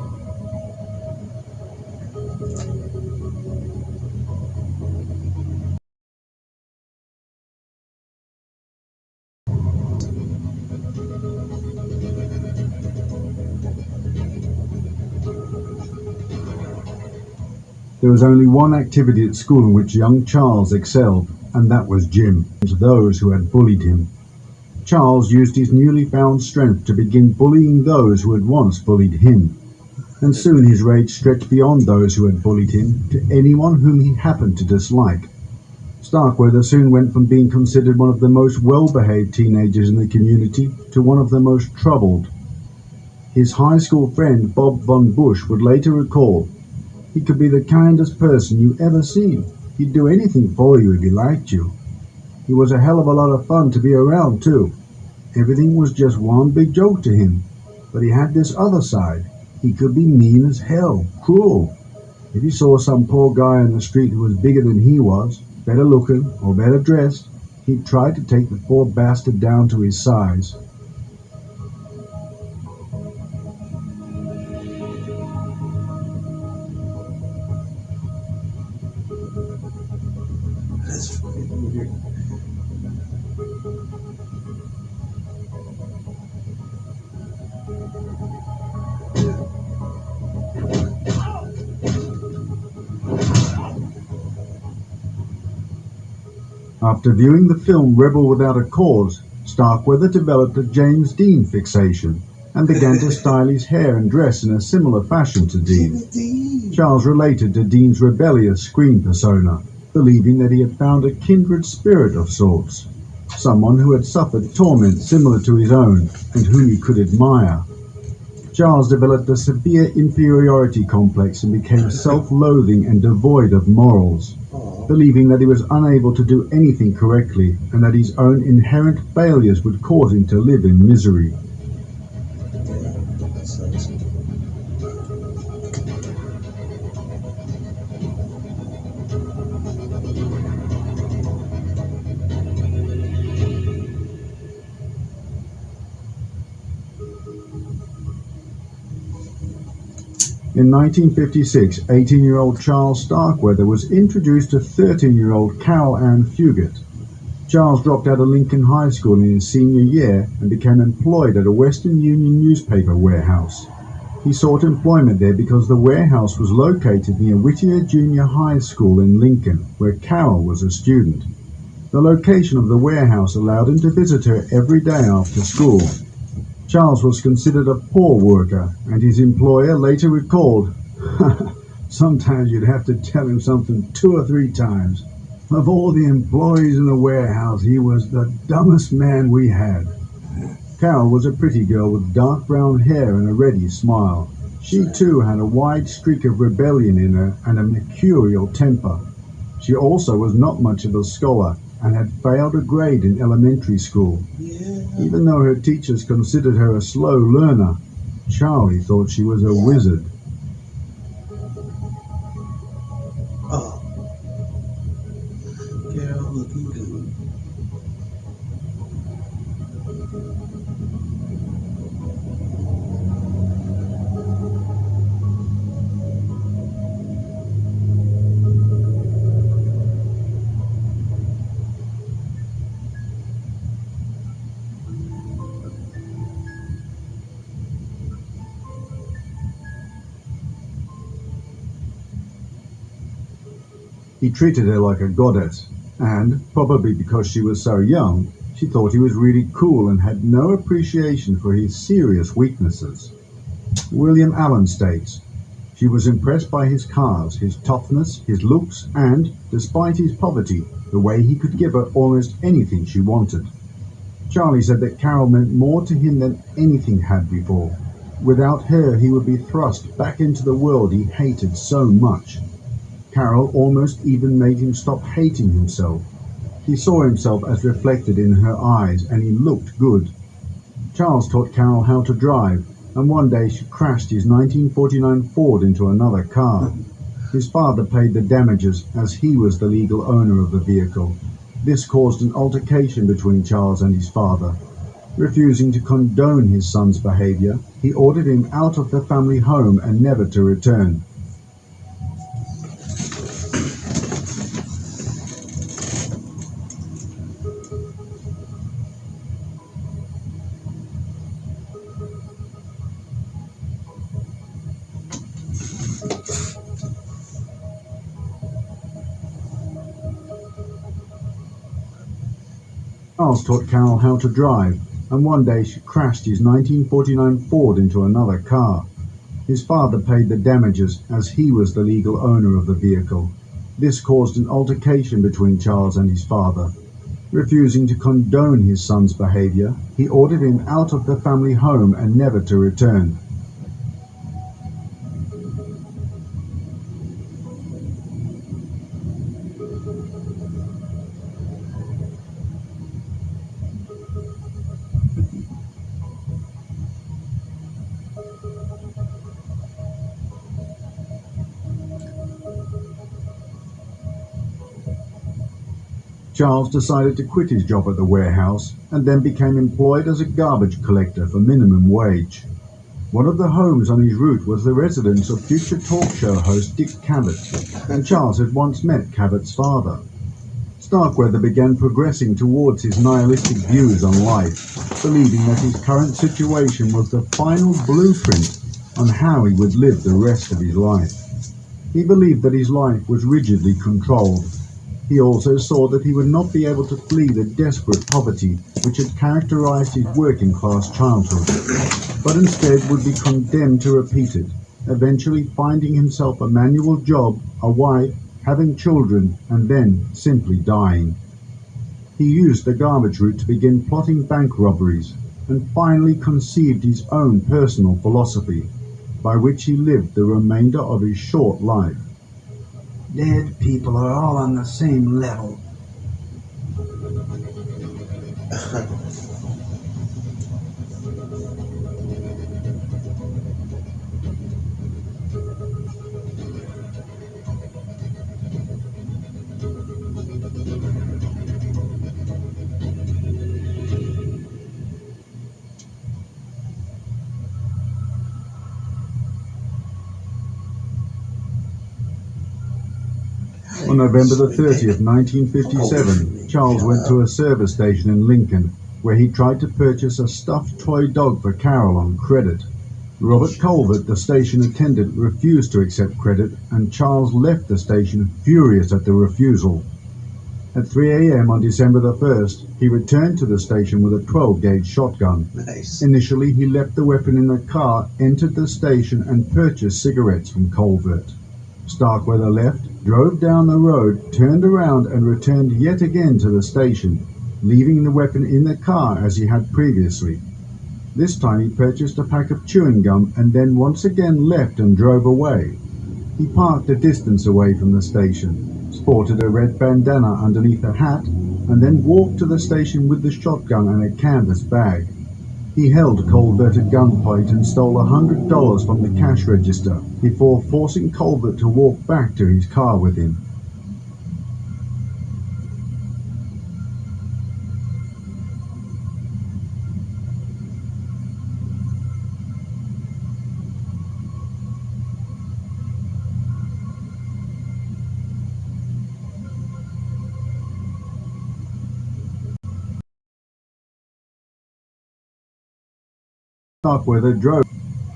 There was only one activity at school in which young Charles excelled, and that was gym, to those who had bullied him. Charles used his newly found strength to begin bullying those who had once bullied him, and soon his rage stretched beyond those who had bullied him to anyone whom he happened to dislike. Starkweather soon went from being considered one of the most well-behaved teenagers in the community to one of the most troubled. His high school friend Bob Von Bush would later recall, "He could be the kindest person you ever seen. He'd do anything for you if he liked you. He was a hell of a lot of fun to be around, too. Everything was just one big joke to him. But he had this other side. He could be mean as hell, cruel. If he saw some poor guy on the street who was bigger than he was, better looking or better dressed, he'd try to take the poor bastard down to his size." That's fucking weird. After viewing the film Rebel Without a Cause, Starkweather developed a James Dean fixation and began to style his hair and dress in a similar fashion to Dean. Charles related to Dean's rebellious screen persona, believing that he had found a kindred spirit of sorts, someone who had suffered torment similar to his own and whom he could admire. Charles developed a severe inferiority complex and became self-loathing and devoid of morals, believing that he was unable to do anything correctly and that his own inherent failures would cause him to live in misery. In 1956, 18-year-old Charles Starkweather was introduced to 13-year-old Carol Ann Fugit. Charles dropped out of Lincoln High School in his senior year and became employed at a Western Union newspaper warehouse. He sought employment there because the warehouse was located near Whittier Junior High School in Lincoln, where Carol was a student. The location of the warehouse allowed him to visit her every day after school. Charles was considered a poor worker, and his employer later recalled, "Sometimes you'd have to tell him something 2 or 3 times. Of all the employees in the warehouse, he was the dumbest man we had." Carol was a pretty girl with dark brown hair and a ready smile. She too had a wide streak of rebellion in her and a mercurial temper. She also was not much of a scholar and had failed a grade in elementary school. Even though her teachers considered her a slow learner, Charlie thought she was a wizard. Oh. Carol looking good. He treated her like a goddess, and, probably because she was so young, she thought he was really cool and had no appreciation for his serious weaknesses. William Allen states, "She was impressed by his cars, his toughness, his looks, and, despite his poverty, the way he could give her almost anything she wanted." Charlie said that Carol meant more to him than anything had before. Without her, he would be thrust back into the world he hated so much. Carol almost even made him stop hating himself. He saw himself as reflected in her eyes, and he looked good. Charles taught Carol how to drive, and one day she crashed his 1949 Ford into another car. His father paid the damages as he was the legal owner of the vehicle. This caused an altercation between Charles and his father. Refusing to condone his son's behavior, he ordered him out of the family home and never to return. Charles taught Carol how to drive, and one day she crashed his 1949 Ford into another car. His father paid the damages as he was the legal owner of the vehicle. This caused an altercation between Charles and his father. Refusing to condone his son's behavior, he ordered him out of the family home and never to return. Charles decided to quit his job at the warehouse and then became employed as a garbage collector for minimum wage. One of the homes on his route was the residence of future talk show host Dick Cavett, and Charles had once met Cavett's father. Starkweather began progressing towards his nihilistic views on life, believing that his current situation was the final blueprint on how he would live the rest of his life. He believed that his life was rigidly controlled. He also saw that he would not be able to flee the desperate poverty which had characterized his working-class childhood, but instead would be condemned to repeat it, eventually finding himself a manual job, a wife, having children, and then simply dying. He used the garbage route to begin plotting bank robberies, and finally conceived his own personal philosophy, by which he lived the remainder of his short life. Dead people are all on the same level. On November the 30th, 1957, Charles went to a service station in Lincoln, where he tried to purchase a stuffed toy dog for Carol on credit. Robert Colvert, the station attendant, refused to accept credit, and Charles left the station furious at the refusal. At 3 a.m. on December the 1st, he returned to the station with a 12-gauge shotgun. Nice. Initially, he left the weapon in the car, entered the station, and purchased cigarettes from Colvert. Starkweather left, drove down the road, turned around, and returned yet again to the station, leaving the weapon in the car as he had previously. This time he purchased a pack of chewing gum and then once again left and drove away. He parked a distance away from the station, sported a red bandana underneath a hat, and then walked to the station with the shotgun and a canvas bag. He held Colvert at gunpoint and stole $100 from the cash register before forcing Colvert to walk back to his car with him. Starkweather drove,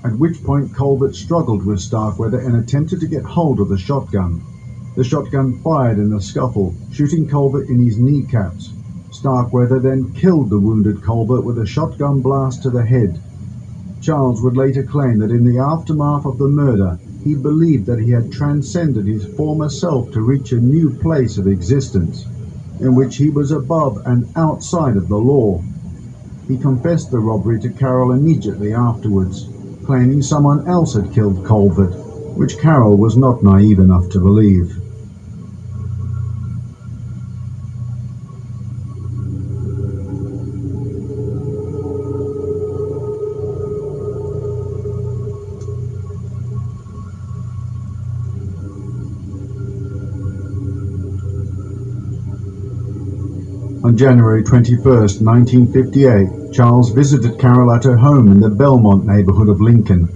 at which point Colvert struggled with Starkweather and attempted to get hold of the shotgun. The shotgun fired in the scuffle, shooting Colvert in his kneecaps. Starkweather then killed the wounded Colvert with a shotgun blast to the head. Charles would later claim that in the aftermath of the murder, he believed that he had transcended his former self to reach a new place of existence, in which he was above and outside of the law. He confessed the robbery to Carol immediately afterwards, claiming someone else had killed Colvert, which Carol was not naive enough to believe. On January 21st, 1958, Charles visited Carol at her home in the Belmont neighborhood of Lincoln.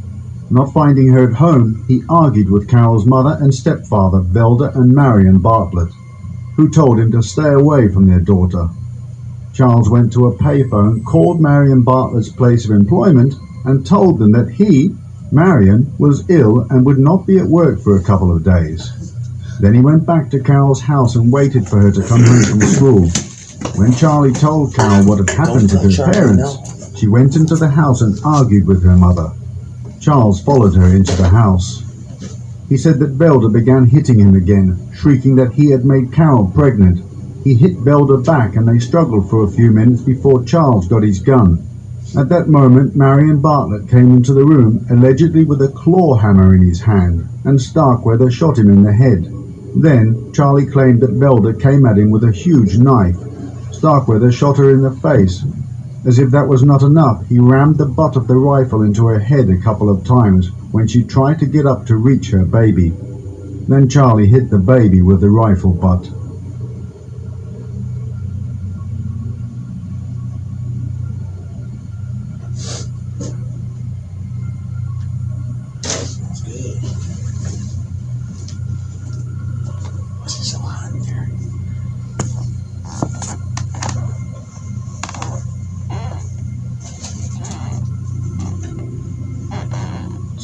Not finding her at home, he argued with Carol's mother and stepfather, Velda and Marion Bartlett, who told him to stay away from their daughter. Charles went to a payphone, called Marion Bartlett's place of employment, and told them that he, Marion, was ill and would not be at work for a couple of days. Then he went back to Carol's house and waited for her to come home from school. When Charlie told Carol what had happened to her parents, she went into the house and argued with her mother. Charles followed her into the house. He said that Velda began hitting him again, shrieking that he had made Carol pregnant. He hit Velda back and they struggled for a few minutes before Charles got his gun. At that moment, Marion Bartlett came into the room, allegedly with a claw hammer in his hand, and Starkweather shot him in the head. Then, Charlie claimed that Velda came at him with a huge knife. Starkweather shot her in the face. As if that was not enough, he rammed the butt of the rifle into her head a couple of times when she tried to get up to reach her baby. Then Charlie hit the baby with the rifle butt. That's good. What's it so hot in there?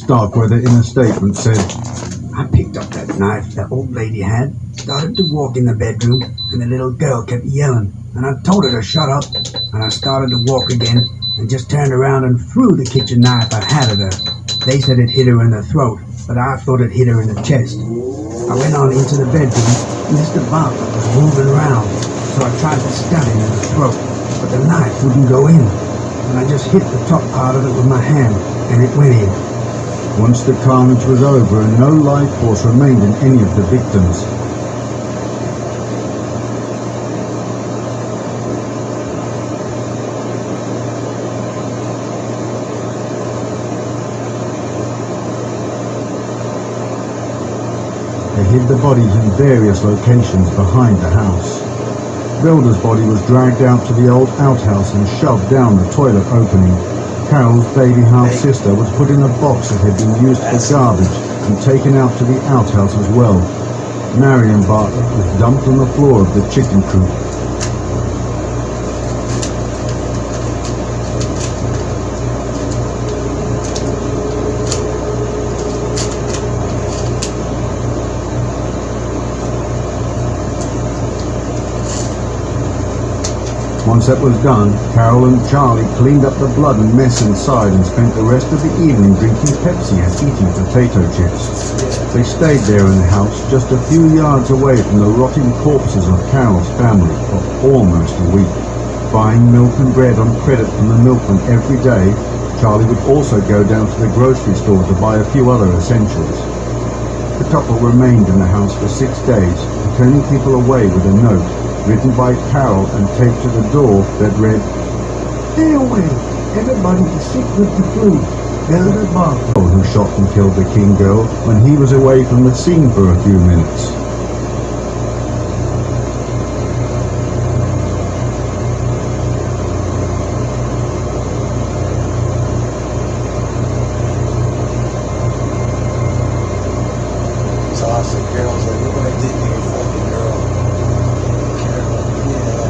Starkweather, in a statement, said, I picked up that knife that old lady had, started to walk in the bedroom, and the little girl kept yelling, and I told her to shut up, and I started to walk again, and just turned around and threw the kitchen knife I had at her. They said it hit her in the throat, but I thought it hit her in the chest. I went on into the bedroom, and Mr. Bartlett was moving around, so I tried to stab him in the throat, but the knife wouldn't go in, and I just hit the top part of it with my hand, and it went in. Once the carnage was over and no life force remained in any of the victims, they hid the bodies in various locations behind the house. Velda's body was dragged out to the old outhouse and shoved down the toilet opening. Carol's baby half-sister was put in a box that had been used for garbage and taken out to the outhouse as well. Marion Bartlett was dumped on the floor of the chicken coop. Once that was done, Carol and Charlie cleaned up the blood and mess inside and spent the rest of the evening drinking Pepsi and eating potato chips. They stayed there in the house just a few yards away from the rotting corpses of Carol's family for almost a week. Buying milk and bread on credit from the milkman every day, Charlie would also go down to the grocery store to buy a few other essentials. The couple remained in the house for 6 days, turning people away with a note written by Carol and taped to the door that read, "Stay away. Everybody is sick with the flu. Go to the bar." Who shot and killed the King girl when he was away from the scene for a few minutes. So I said, Carol's like, nobody did me a fucking girl. Carol, yeah.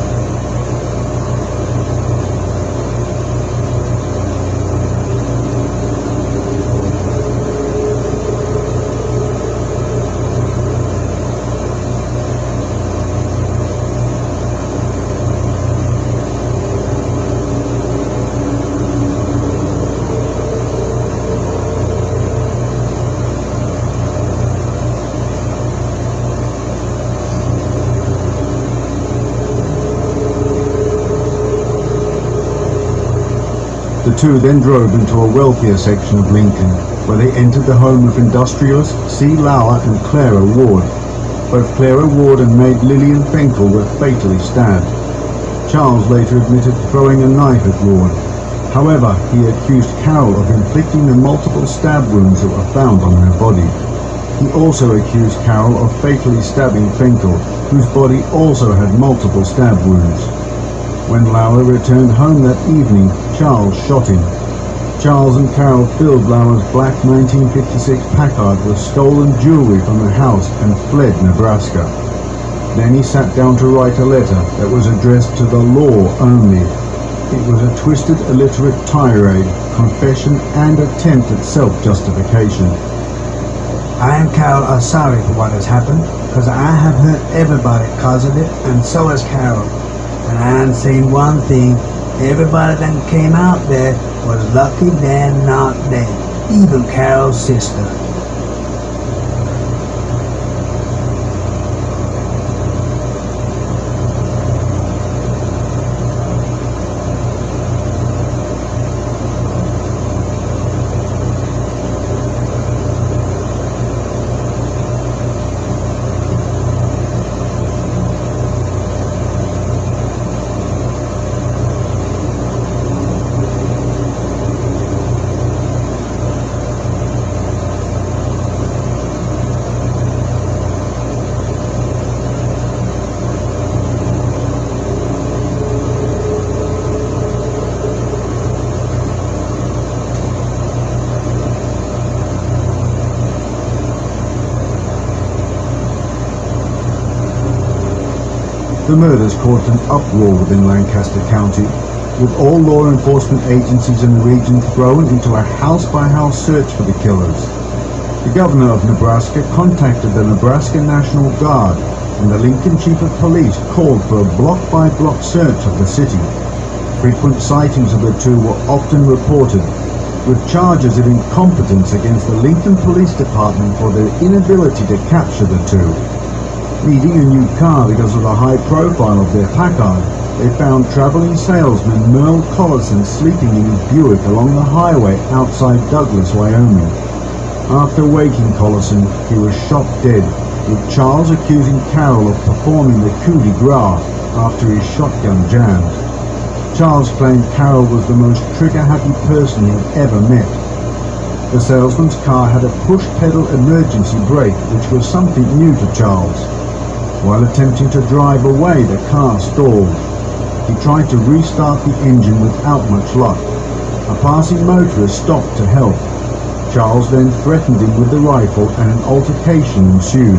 The two then drove into a wealthier section of Lincoln, where they entered the home of industrialist C. Lauer and Clara Ward. Both Clara Ward and maid Lillian Finkel were fatally stabbed. Charles later admitted throwing a knife at Ward. However, he accused Carol of inflicting the multiple stab wounds that were found on her body. He also accused Carol of fatally stabbing Finkel, whose body also had multiple stab wounds. When Lauer returned home that evening, Charles shot him. Charles and Carol filled Lauer's black 1956 Packard with stolen jewelry from the house and fled Nebraska. Then he sat down to write a letter that was addressed to the law only. It was a twisted, illiterate tirade, confession, and attempt at self-justification. I and Carol are sorry for what has happened, because I have hurt everybody because of it, and so has Carol. And I ain't seen one thing. Everybody that came out there was lucky they're not dead. Even Carol's sister. The murders caused an uproar within Lancaster County, with all law enforcement agencies in the region thrown into a house-by-house search for the killers. The governor of Nebraska contacted the Nebraska National Guard, and the Lincoln Chief of Police called for a block-by-block search of the city. Frequent sightings of the two were often reported, with charges of incompetence against the Lincoln Police Department for their inability to capture the two. Needing a new car because of the high profile of their Packard, they found traveling salesman Merle Collison sleeping in his Buick along the highway outside Douglas, Wyoming. After waking Collison, he was shot dead, with Charles accusing Carol of performing the coup de grace after his shotgun jammed. Charles claimed Carol was the most trigger-happy person he had ever met. The salesman's car had a push-pedal emergency brake, which was something new to Charles. While attempting to drive away, the car stalled. He tried to restart the engine without much luck. A passing motorist stopped to help. Charles then threatened him with the rifle and an altercation ensued.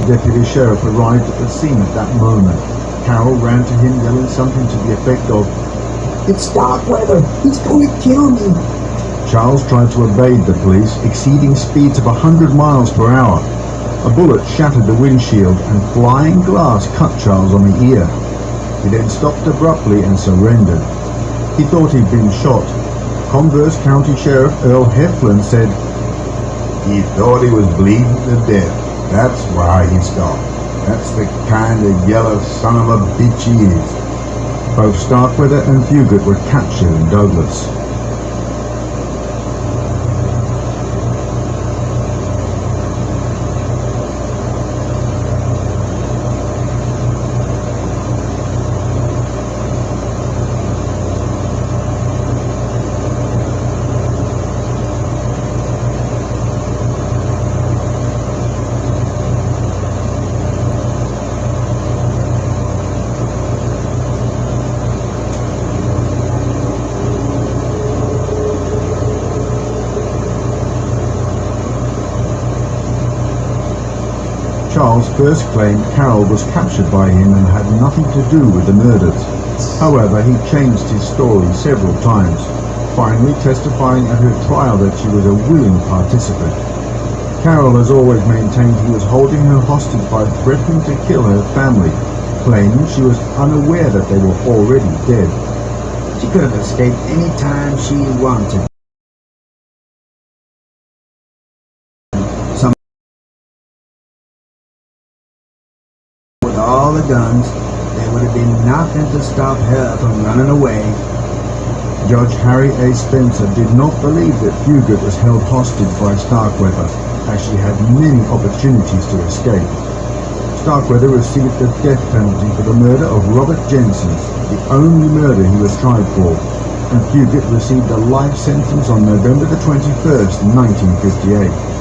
Deputy Sheriff arrived at the scene at that moment. Carol ran to him yelling something to the effect of, It's Starkweather! He's going to kill me! Charles tried to evade the police, exceeding speeds of 100 miles per hour. A bullet shattered the windshield and flying glass cut Charles on the ear. He then stopped abruptly and surrendered. He thought he'd been shot. Converse County Sheriff Earl Heflin said, He thought he was bleeding to death. That's why he stopped. That's the kind of yellow son of a bitch he is. Both Starkweather and Fugit were captured in Douglas. Charles first claimed Carol was captured by him and had nothing to do with the murders. However, he changed his story several times, finally testifying at her trial that she was a willing participant. Carol has always maintained he was holding her hostage by threatening to kill her family, claiming she was unaware that they were already dead. She could have escaped any time she wanted. With all the guns, there would have been nothing to stop her from running away. Judge Harry A. Spencer did not believe that Fugit was held hostage by Starkweather, as she had many opportunities to escape. Starkweather received the death penalty for the murder of Robert Jensen, the only murder he was tried for, and Fugit received a life sentence on November the 21st, 1958.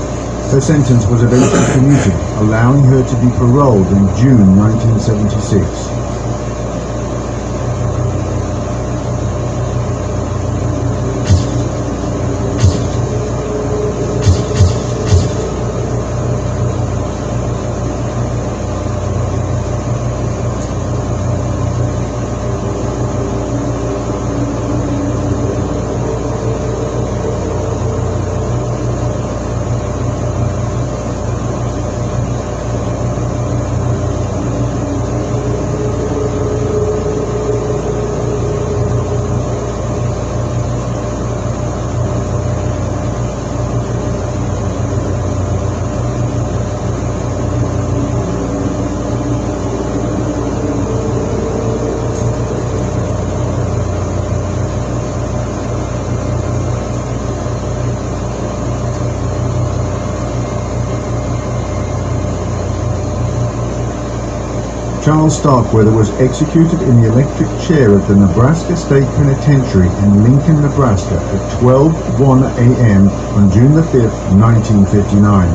Her sentence was eventually commuted, allowing her to be paroled in June 1976. Charles Starkweather was executed in the electric chair at the Nebraska State Penitentiary in Lincoln, Nebraska at 12:01 a.m. on June the 5th, 1959.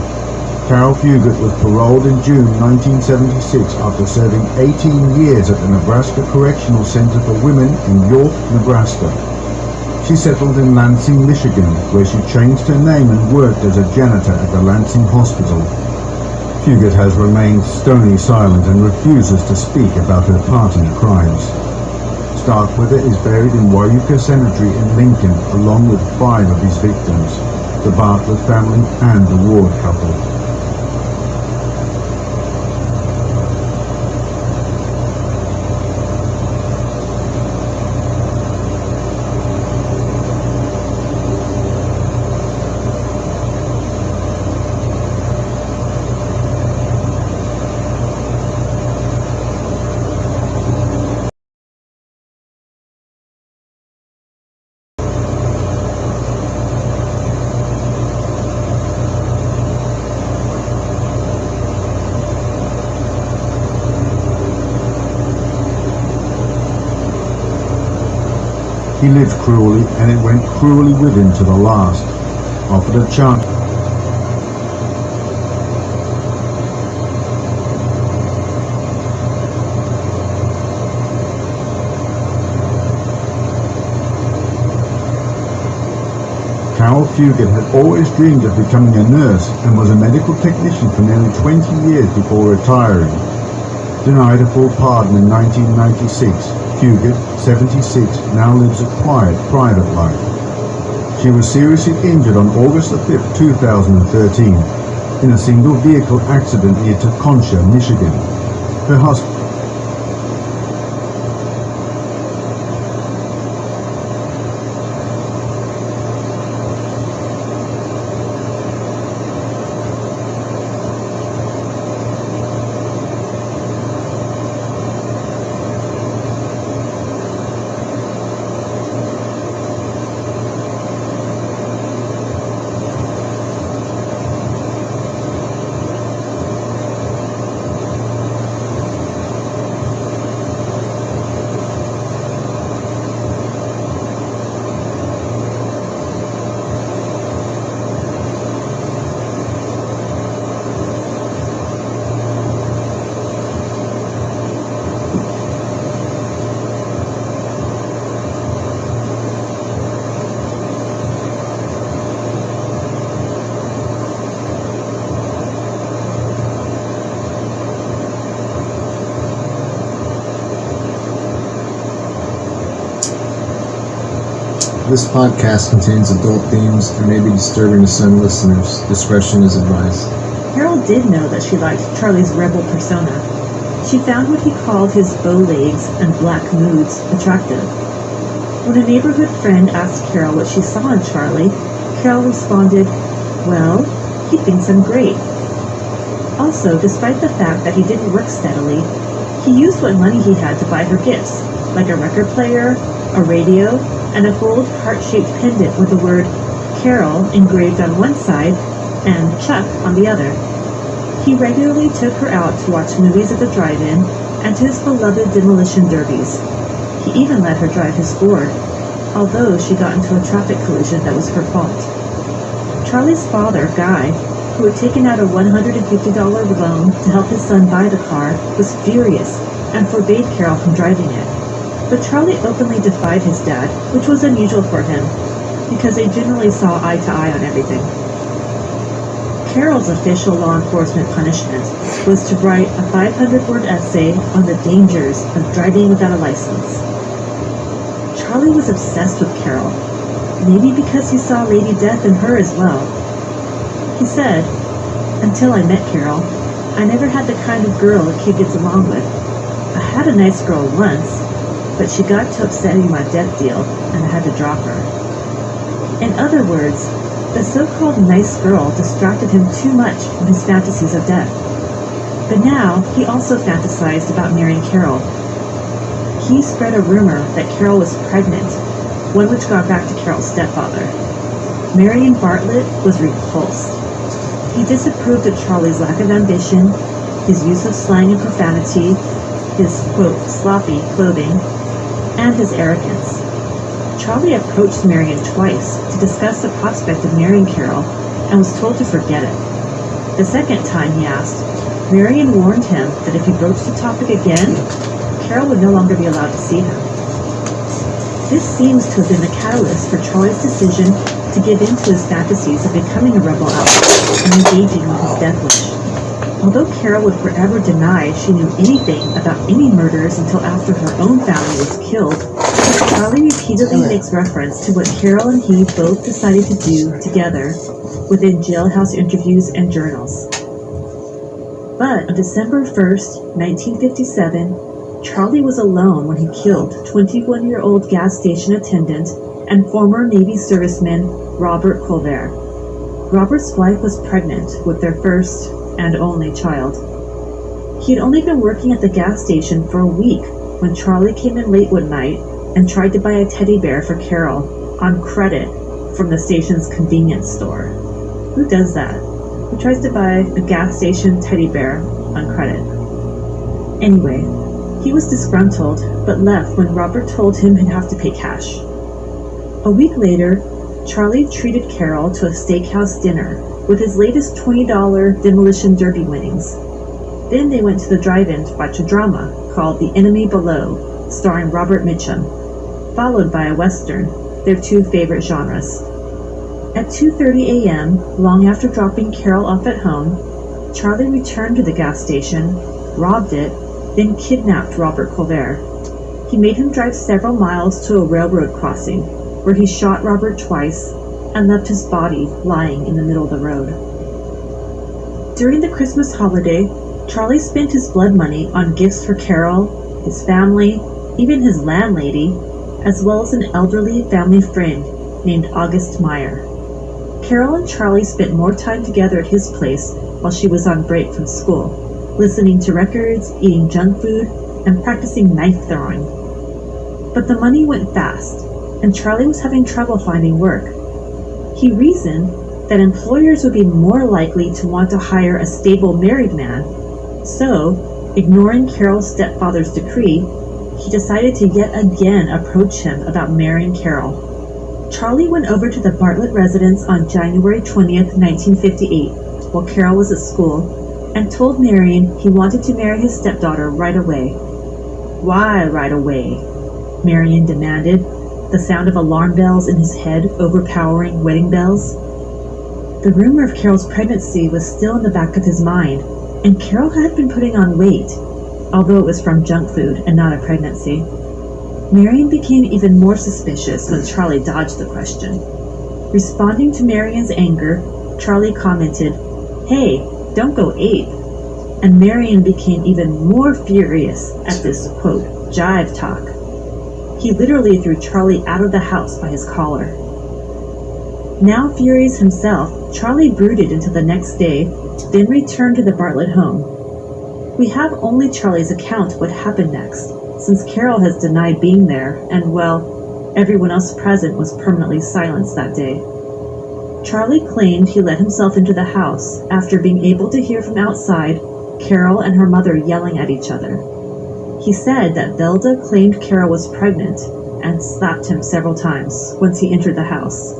Carol Fugit was paroled in June 1976 after serving 18 years at the Nebraska Correctional Center for Women in York, Nebraska. She settled in Lansing, Michigan, where she changed her name and worked as a janitor at the Lansing Hospital. Fugit has remained stony silent and refuses to speak about her part in the crimes. Starkweather is buried in Wyuka Cemetery in Lincoln along with 5 of his victims, the Bartlett family and the Ward couple. He lived cruelly, and it went cruelly with him to the last. Offered a chance. Carol Fugit had always dreamed of becoming a nurse and was a medical technician for nearly 20 years before retiring. Denied a full pardon in 1996, Fugit, 76, now lives a quiet, private life. She was seriously injured on August 5, 2013, in a single vehicle accident near Tecumseh, Michigan. Her husband This podcast contains adult themes and may be disturbing to some listeners. Discretion is advised. Carol did know that she liked Charlie's rebel persona. She found what he called his bow legs and black moods attractive. When a neighborhood friend asked Carol what she saw in Charlie, Carol responded, "Well, he thinks I'm great." Also, despite the fact that he didn't work steadily, he used what money he had to buy her gifts, like a record player, a radio, and a gold heart-shaped pendant with the word Carol engraved on one side and Chuck on the other. He regularly took her out to watch movies at the drive-in and to his beloved demolition derbies. He even let her drive his Ford, although she got into a traffic collision that was her fault. Charlie's father, Guy, who had taken out a $150 loan to help his son buy the car, was furious and forbade Carol from driving it. But Charlie openly defied his dad, which was unusual for him, because they generally saw eye to eye on everything. Carol's official law enforcement punishment was to write a 500-word essay on the dangers of driving without a license. Charlie was obsessed with Carol, maybe because he saw Lady Death in her as well. He said, "Until I met Carol, I never had the kind of girl a kid gets along with. I had a nice girl once, but she got to upsetting my death deal, and I had to drop her." In other words, the so-called nice girl distracted him too much from his fantasies of death. But now, he also fantasized about marrying Carol. He spread a rumor that Carol was pregnant, one which got back to Carol's stepfather. Marion Bartlett was repulsed. He disapproved of Charlie's lack of ambition, his use of slang and profanity, his, quote, sloppy clothing, and his arrogance. Charlie approached Marion twice to discuss the prospect of marrying Carol and was told to forget it. The second time he asked, Marion warned him that if he broached the topic again, Carol would no longer be allowed to see him. This seems to have been the catalyst for Charlie's decision to give in to his fantasies of becoming a rebel outlaw and engaging with his death wish. Although Carol would forever deny she knew anything about any murders until after her own family was killed, Charlie repeatedly makes reference to what Carol and he both decided to do together within jailhouse interviews and journals. But on December 1st, 1957, Charlie was alone when he killed 21-year-old gas station attendant and former Navy serviceman Robert Colbert. Robert's wife was pregnant with their first and only child. He had only been working at the gas station for a week when Charlie came in late one night and tried to buy a teddy bear for Carol on credit from the station's convenience store. Who does that? Who tries to buy a gas station teddy bear on credit? Anyway, he was disgruntled but left when Robert told him he'd have to pay cash. A week later, Charlie treated Carol to a steakhouse dinner with his latest $20 demolition derby winnings. Then they went to the drive-in to watch a drama called The Enemy Below, starring Robert Mitchum, followed by a western, their two favorite genres. At 2:30 a.m., long after dropping Carol off at home, Charlie returned to the gas station, robbed it, then kidnapped Robert Colbert. He made him drive several miles to a railroad crossing, where he shot Robert twice and left his body lying in the middle of the road. During the Christmas holiday, Charlie spent his blood money on gifts for Carol, his family, even his landlady, as well as an elderly family friend named August Meyer. Carol and Charlie spent more time together at his place while she was on break from school, listening to records, eating junk food, and practicing knife throwing. But the money went fast, and Charlie was having trouble finding work. He reasoned that employers would be more likely to want to hire a stable married man, so, ignoring Carol's stepfather's decree, he decided to yet again approach him about marrying Carol. Charlie went over to the Bartlett residence on January 20th, 1958, while Carol was at school, and told Marion he wanted to marry his stepdaughter right away. "Why right away?" Marion demanded, the sound of alarm bells in his head overpowering wedding bells. The rumor of Carol's pregnancy was still in the back of his mind, and Carol had been putting on weight, although it was from junk food and not a pregnancy. Marion became even more suspicious when Charlie dodged the question. Responding to Marion's anger, Charlie commented, "Hey, don't go ape." And Marion became even more furious at this, quote, jive talk. He literally threw Charlie out of the house by his collar. Now furious himself, Charlie brooded until the next day, then returned to the Bartlett home. We have only Charlie's account of what happened next, since Carol has denied being there, and, well, everyone else present was permanently silenced that day. Charlie claimed he let himself into the house after being able to hear from outside Carol and her mother yelling at each other. He said that Velda claimed Carol was pregnant and slapped him several times once he entered the house.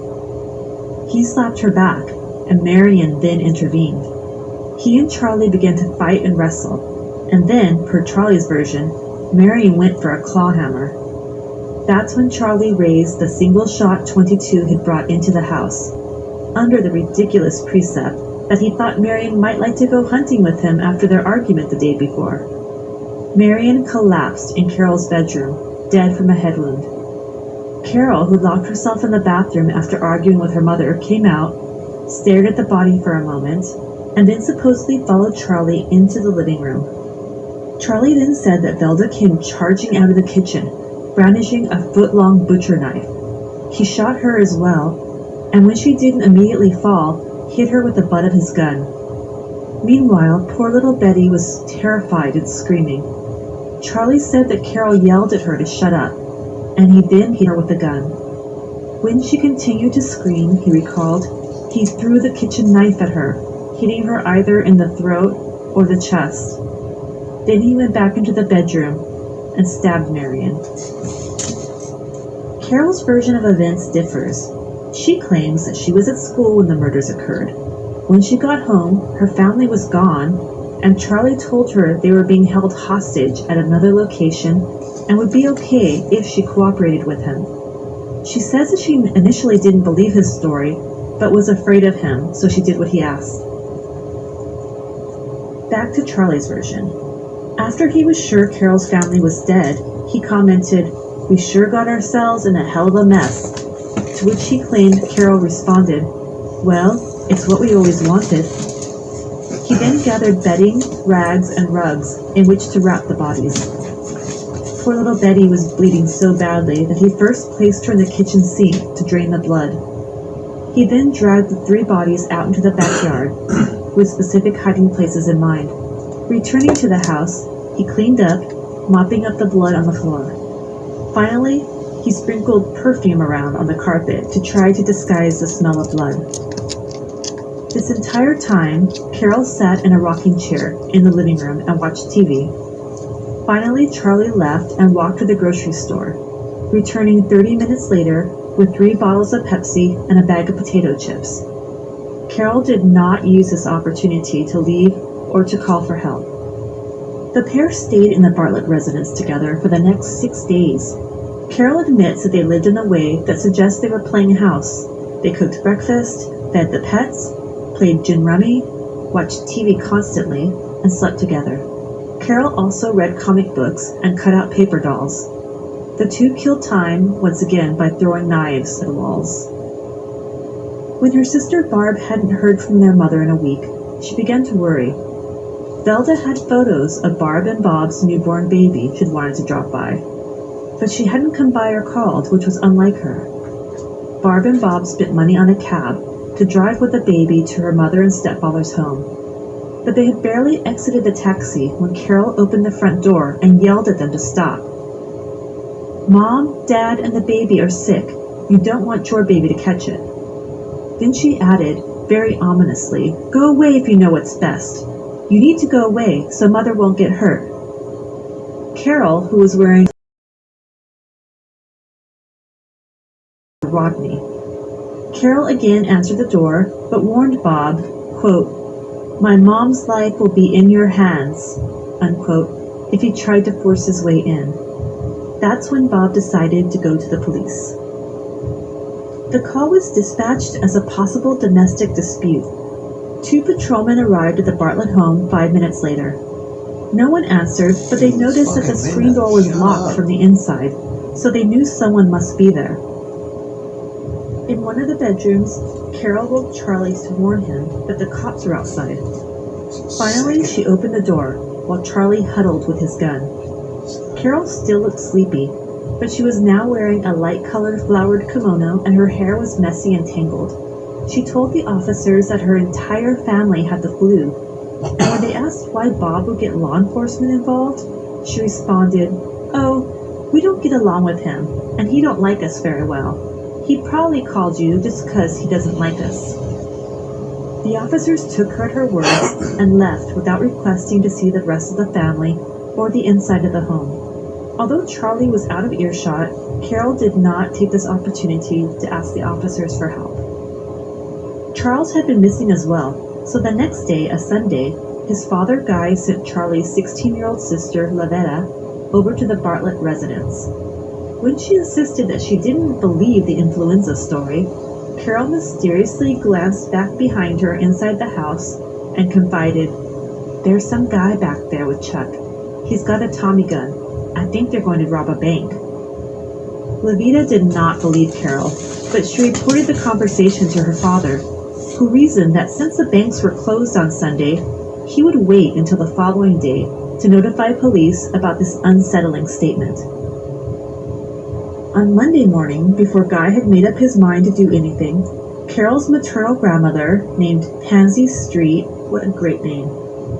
He slapped her back, and Marion then intervened. He and Charlie began to fight and wrestle, and then, per Charlie's version, Marion went for a claw hammer. That's when Charlie raised the single-shot .22 he'd brought into the house, under the ridiculous precept that he thought Marion might like to go hunting with him after their argument the day before. Marion collapsed in Carol's bedroom, dead from a head wound. Carol, who locked herself in the bathroom after arguing with her mother, came out, stared at the body for a moment, and then supposedly followed Charlie into the living room. Charlie then said that Velda came charging out of the kitchen, brandishing a foot-long butcher knife. He shot her as well, and when she didn't immediately fall, hit her with the butt of his gun. Meanwhile, poor little Betty was terrified and screaming. Charlie said that Carol yelled at her to shut up, and he then hit her with the gun. When she continued to scream, he recalled, he threw the kitchen knife at her, hitting her either in the throat or the chest. Then he went back into the bedroom and stabbed Marion. Carol's version of events differs. She claims that she was at school when the murders occurred. When she got home, her family was gone, and Charlie told her they were being held hostage at another location and would be okay if she cooperated with him. She says that she initially didn't believe his story, but was afraid of him, so she did what he asked. Back to Charlie's version. After he was sure Carol's family was dead, he commented, "We sure got ourselves in a hell of a mess," to which he claimed Carol responded, "Well, it's what we always wanted." He then gathered bedding, rags, and rugs in which to wrap the bodies. Poor little Betty was bleeding so badly that he first placed her in the kitchen sink to drain the blood. He then dragged the 3 bodies out into the backyard, with specific hiding places in mind. Returning to the house, he cleaned up, mopping up the blood on the floor. Finally, he sprinkled perfume around on the carpet to try to disguise the smell of blood. This entire time, Carol sat in a rocking chair in the living room and watched TV. Finally, Charlie left and walked to the grocery store, returning 30 minutes later with 3 bottles of Pepsi and a bag of potato chips. Carol did not use this opportunity to leave or to call for help. The pair stayed in the Bartlett residence together for the next 6 days. Carol admits that they lived in a way that suggests they were playing house, They cooked breakfast, fed the pets, played gin rummy, watched TV constantly, and slept together. Carol also read comic books and cut out paper dolls. The two killed time once again by throwing knives at the walls. When her sister Barb hadn't heard from their mother in a week, she began to worry. Velda had photos of Barb and Bob's newborn baby she'd wanted to drop by, but she hadn't come by or called, which was unlike her. Barb and Bob spent money on a cab to drive with the baby to her mother and stepfather's home, but they had barely exited the taxi when Carol opened the front door and yelled at them to stop. "Mom, Dad, and the baby are sick. You don't want your baby to catch it." Then she added, very ominously, "Go away if you know what's best. You need to go away so Mother won't get hurt." Carol, who was wearing Rodney. Carol again answered the door, but warned Bob, quote, "My mom's life will be in your hands," unquote, if he tried to force his way in. That's when Bob decided to go to the police. The call was dispatched as a possible domestic dispute. 2 patrolmen arrived at the Bartlett home 5 minutes later. No one answered, but they noticed that the screen door was locked from the inside, so they knew someone must be there. In one of the bedrooms, Carol woke Charlie to warn him that the cops were outside. Finally, she opened the door, while Charlie huddled with his gun. Carol still looked sleepy, but she was now wearing a light-colored flowered kimono and her hair was messy and tangled. She told the officers that her entire family had the flu, and when they asked why Bob would get law enforcement involved, she responded, "Oh, we don't get along with him, and he don't like us very well. He probably called you just 'cause he doesn't like us." The officers took her at her words and left without requesting to see the rest of the family or the inside of the home. Although Charlie was out of earshot, Carol did not take this opportunity to ask the officers for help. Charles had been missing as well, so the next day, a Sunday, his father Guy sent Charlie's 16-year-old sister, Lavetta, over to the Bartlett residence. When she insisted that she didn't believe the influenza story, Carol mysteriously glanced back behind her inside the house and confided, "There's some guy back there with Chuck. He's got a Tommy gun. I think they're going to rob a bank." Lavita did not believe Carol, but she reported the conversation to her father, who reasoned that since the banks were closed on Sunday, he would wait until the following day to notify police about this unsettling statement. On Monday morning, before Guy had made up his mind to do anything, Carol's maternal grandmother, named Pansy Street, what a great name,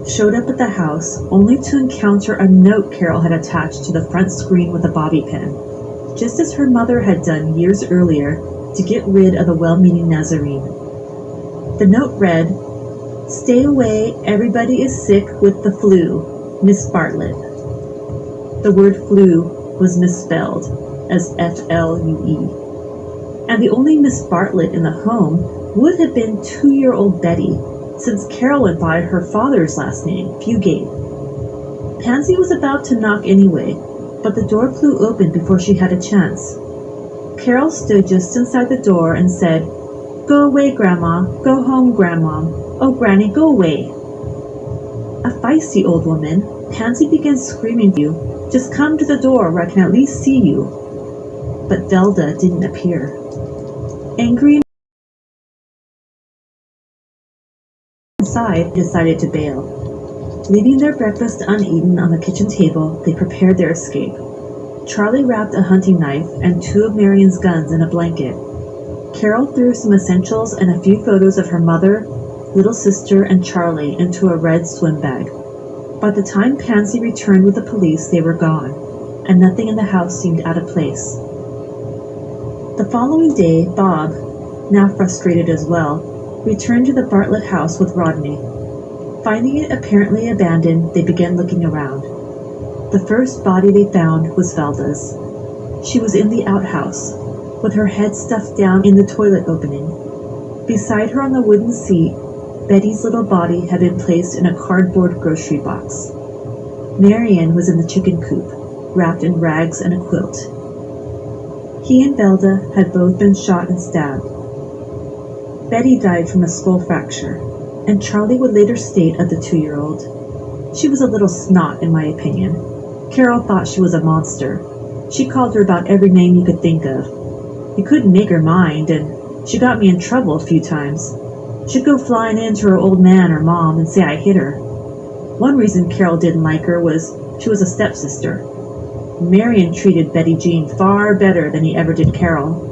showed up at the house only to encounter a note Carol had attached to the front screen with a bobby pin, just as her mother had done years earlier to get rid of the well-meaning Nazarene. The note read, "Stay away, everybody is sick with the flu, Miss Bartlett." The word flu was misspelled as F-L-U-E. And the only Miss Bartlett in the home would have been 2-year-old Betty, since Carol went by her father's last name, Fugate. Pansy was about to knock anyway, but the door flew open before she had a chance. Carol stood just inside the door and said, "Go away, Grandma. Go home, Grandma. Oh, Granny, go away." A feisty old woman, Pansy began screaming to you, "Just come to the door where I can at least see you." But Velda didn't appear. Angry inside, decided to bail. Leaving their breakfast uneaten on the kitchen table, they prepared their escape. Charlie wrapped a hunting knife and 2 of Marion's guns in a blanket. Carol threw some essentials and a few photos of her mother, little sister, and Charlie into a red swim bag. By the time Pansy returned with the police, they were gone, and nothing in the house seemed out of place. The following day, Bob, now frustrated as well, returned to the Bartlett house with Rodney. Finding it apparently abandoned, they began looking around. The first body they found was Velda's. She was in the outhouse, with her head stuffed down in the toilet opening. Beside her on the wooden seat, Betty's little body had been placed in a cardboard grocery box. Marion was in the chicken coop, wrapped in rags and a quilt. He and Velda had both been shot and stabbed. Betty died from a skull fracture, and Charlie would later state of the 2-year-old, "She was a little snot, in my opinion. Carol thought she was a monster. She called her about every name you could think of. You couldn't make her mind, and she got me in trouble a few times. She'd go flying into her old man or mom and say I hit her. One reason Carol didn't like her was she was a stepsister. Marion treated Betty Jean far better than he ever did Carol."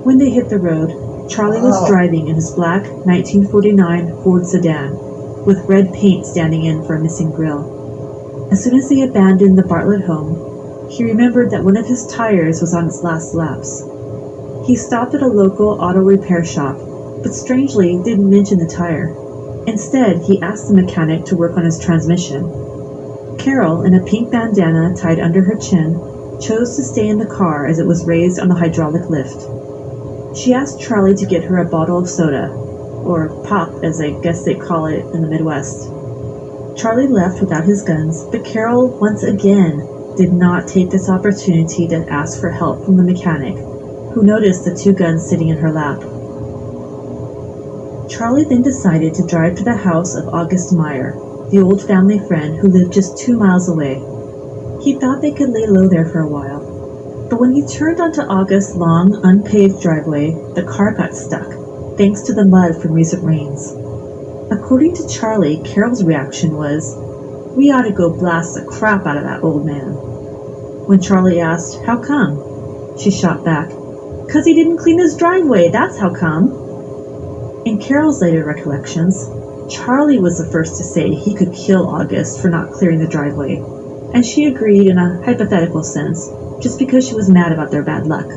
When they hit the road, Charlie was driving in his black 1949 Ford sedan, with red paint standing in for a missing grille. As soon as they abandoned the Bartlett home, he remembered that one of his tires was on its last laps. He stopped at a local auto repair shop, but strangely didn't mention the tire. Instead, he asked the mechanic to work on his transmission. Carol, in a pink bandana tied under her chin, chose to stay in the car as it was raised on the hydraulic lift. She asked Charlie to get her a bottle of soda, or pop as I guess they call it in the Midwest. Charlie left without his guns, but Carol once again did not take this opportunity to ask for help from the mechanic, who noticed the 2 guns sitting in her lap. Charlie then decided to drive to the house of August Meyer, the old family friend who lived just 2 miles away. He thought they could lay low there for a while, but when he turned onto August's long, unpaved driveway, the car got stuck, thanks to the mud from recent rains. According to Charlie, Carol's reaction was, "We ought to go blast the crap out of that old man." When Charlie asked, "How come?" she shot back, "'Cause he didn't clean his driveway, that's how come." In Carol's later recollections, Charlie was the first to say he could kill August for not clearing the driveway, and she agreed in a hypothetical sense, just because she was mad about their bad luck.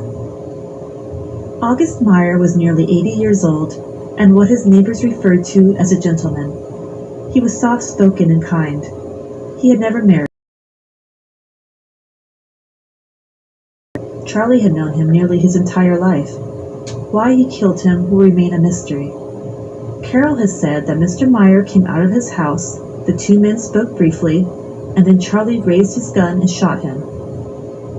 August Meyer was nearly 80 years old, and what his neighbors referred to as a gentleman. He was soft-spoken and kind. He had never married. Charlie had known him nearly his entire life. Why he killed him will remain a mystery. Carol has said that Mr. Meyer came out of his house, the 2 men spoke briefly, and then Charlie raised his gun and shot him.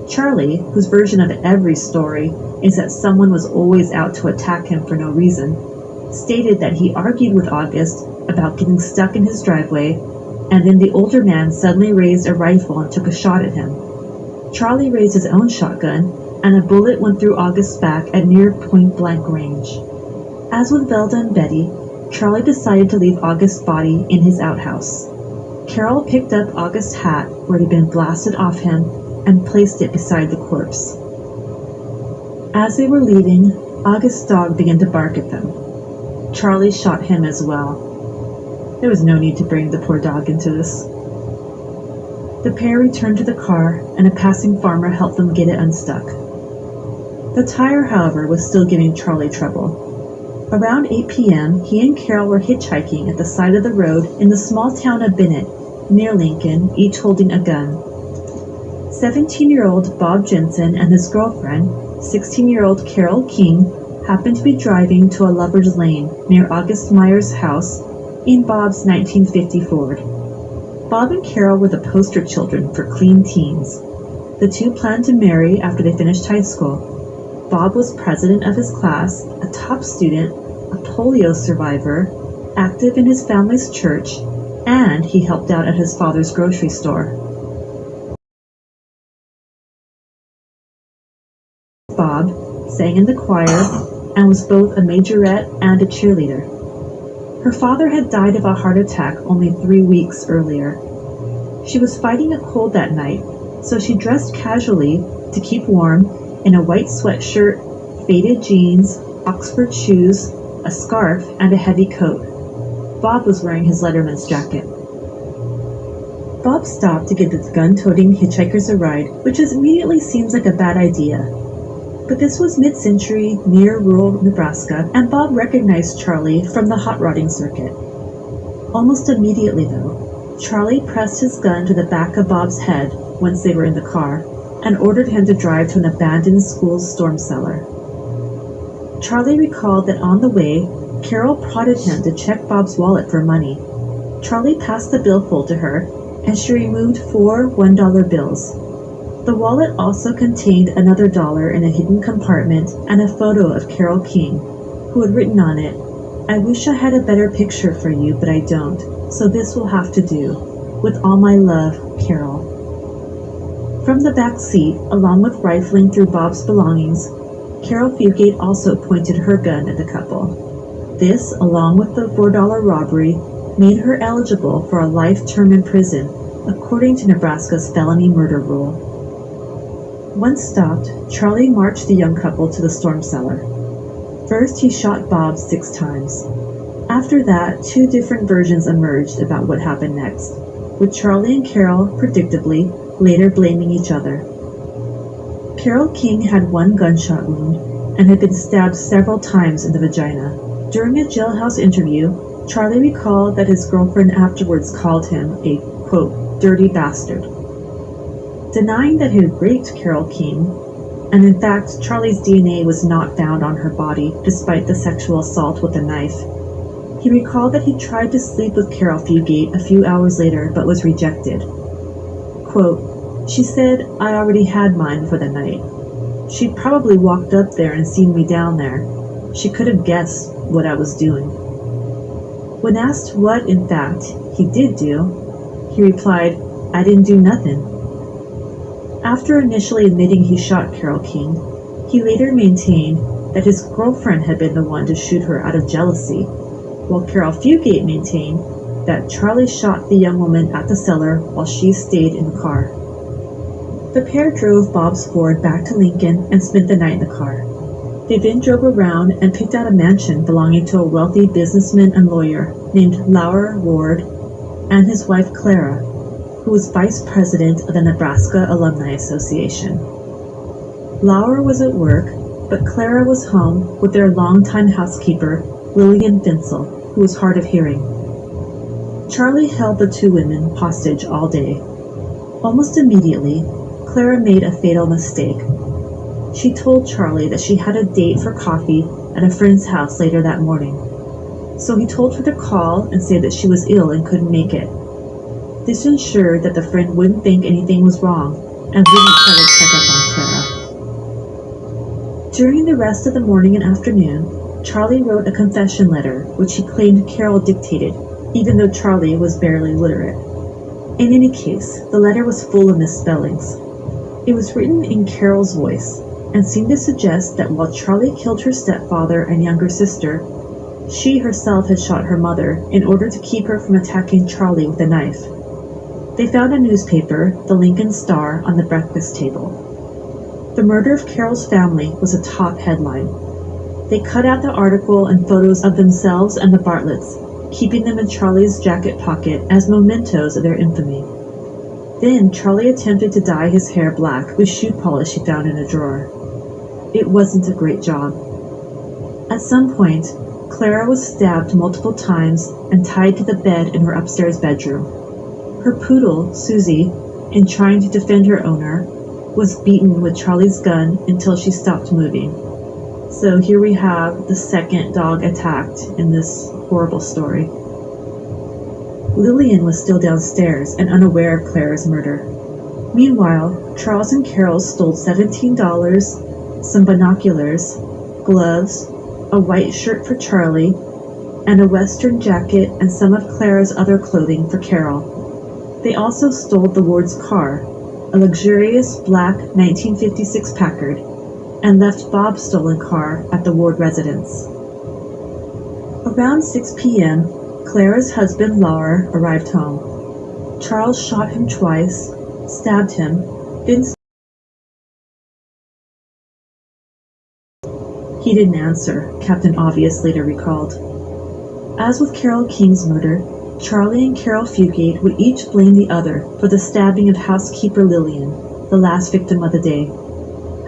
Charlie, whose version of every story is that someone was always out to attack him for no reason, stated that he argued with August about getting stuck in his driveway, and then the older man suddenly raised a rifle and took a shot at him. Charlie raised his own shotgun, and a bullet went through August's back at near point-blank range. As with Velda and Betty, Charlie decided to leave August's body in his outhouse. Carol picked up August's hat where it had been blasted off him and placed it beside the corpse. As they were leaving, August's dog began to bark at them. Charlie shot him as well. There was no need to bring the poor dog into this. The pair returned to the car, and a passing farmer helped them get it unstuck. The tire, however, was still giving Charlie trouble. Around 8 p.m., he and Carol were hitchhiking at the side of the road in the small town of Bennett, near Lincoln, each holding a gun. 17-year-old Bob Jensen and his girlfriend, 16-year-old Carol King, happened to be driving to a lover's lane near August Meyer's house in Bob's 1950 Ford. Bob and Carol were the poster children for clean teens. The 2 planned to marry after they finished high school. Bob was president of his class, a top student, a polio survivor, active in his family's church, and he helped out at his father's grocery store. Bob sang in the choir and was both a majorette and a cheerleader. Her father had died of a heart attack only 3 weeks earlier. She was fighting a cold that night, so she dressed casually to keep warm in a white sweatshirt, faded jeans, Oxford shoes, a scarf, and a heavy coat. Bob was wearing his Letterman's jacket. Bob stopped to give the gun-toting hitchhikers a ride, which just immediately seems like a bad idea. But this was mid-century, near rural Nebraska, and Bob recognized Charlie from the hot rodding circuit. Almost immediately, though, Charlie pressed his gun to the back of Bob's head once they were in the car, and ordered him to drive to an abandoned school's storm cellar. Charlie recalled that on the way, Carol prodded him to check Bob's wallet for money. Charlie passed the billfold to her, and she removed 4 $1 bills. The wallet also contained another dollar in a hidden compartment and a photo of Carol King, who had written on it, "I wish I had a better picture for you, but I don't, so this will have to do. With all my love, Carol." From the back seat, along with rifling through Bob's belongings, Carol Fugate also pointed her gun at the couple. This, along with the $4 robbery, made her eligible for a life term in prison, according to Nebraska's felony murder rule. Once stopped, Charlie marched the young couple to the storm cellar. First, he shot Bob 6 times. After that, 2 different versions emerged about what happened next, with Charlie and Carol, predictably, later blaming each other. Carol King had 1 gunshot wound and had been stabbed several times in the vagina. During a jailhouse interview, Charlie recalled that his girlfriend afterwards called him a, quote, dirty bastard. Denying that he had raped Carol King, and in fact, Charlie's DNA was not found on her body despite the sexual assault with a knife, he recalled that he tried to sleep with Carol Fugate a few hours later but was rejected. Quote, "She said I already had mine for the night. She'd probably walked up there and seen me down there. She could have guessed what I was doing." When asked what, in fact, he did do, he replied, "I didn't do nothing." After initially admitting he shot Carol King, he later maintained that his girlfriend had been the one to shoot her out of jealousy, while Carol Fugate maintained that Charlie shot the young woman at the cellar while she stayed in the car. The pair drove Bob's Ford back to Lincoln and spent the night in the car. They then drove around and picked out a mansion belonging to a wealthy businessman and lawyer named Lauer Ward and his wife Clara, who was vice president of the Nebraska Alumni Association. Lauer was at work, but Clara was home with their longtime housekeeper, Lillian Finsel, who was hard of hearing. Charlie held the 2 women hostage all day. Almost immediately, Clara made a fatal mistake. She told Charlie that she had a date for coffee at a friend's house later that morning, so he told her to call and say that she was ill and couldn't make it. This ensured that the friend wouldn't think anything was wrong and wouldn't try to check up on Clara. During the rest of the morning and afternoon, Charlie wrote a confession letter which he claimed Carol dictated, even though Charlie was barely literate. In any case, the letter was full of misspellings. It was written in Carol's voice and seemed to suggest that while Charlie killed her stepfather and younger sister, she herself had shot her mother in order to keep her from attacking Charlie with a knife. They found a newspaper, the Lincoln Star, on the breakfast table. The murder of Carol's family was a top headline. They cut out the article and photos of themselves and the Bartletts, keeping them in Charlie's jacket pocket as mementos of their infamy. Then Charlie attempted to dye his hair black with shoe polish he found in a drawer. It wasn't a great job. At some point, Clara was stabbed multiple times and tied to the bed in her upstairs bedroom. Her poodle, Susie, in trying to defend her owner, was beaten with Charlie's gun until she stopped moving. So here we have the second dog attacked in this horrible story. Lillian was still downstairs and unaware of Clara's murder. Meanwhile, Charles and Carol stole $17, some binoculars, gloves, a white shirt for Charlie, and a western jacket and some of Clara's other clothing for Carol. They also stole the Ward's car, a luxurious black 1956 Packard, and left Bob's stolen car at the Ward residence. Around 6 p.m., Clara's husband Lauer arrived home. Charles shot him twice, stabbed him, then he didn't answer, Captain Obvious later recalled. As with Carol King's murder, Charlie and Carol Fugate would each blame the other for the stabbing of housekeeper Lillian, the last victim of the day.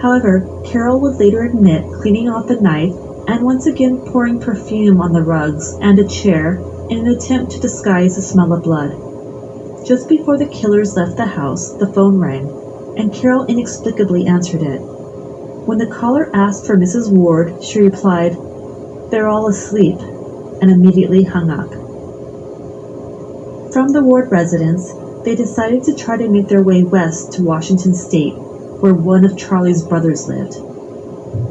However, Carol would later admit cleaning off the knife and once again pouring perfume on the rugs and a chair in an attempt to disguise the smell of blood. Just before the killers left the house, the phone rang, and Carol inexplicably answered it. When the caller asked for Mrs. Ward, she replied, "They're all asleep," and immediately hung up. From the Ward residence, they decided to try to make their way west to Washington State, where one of Charlie's brothers lived.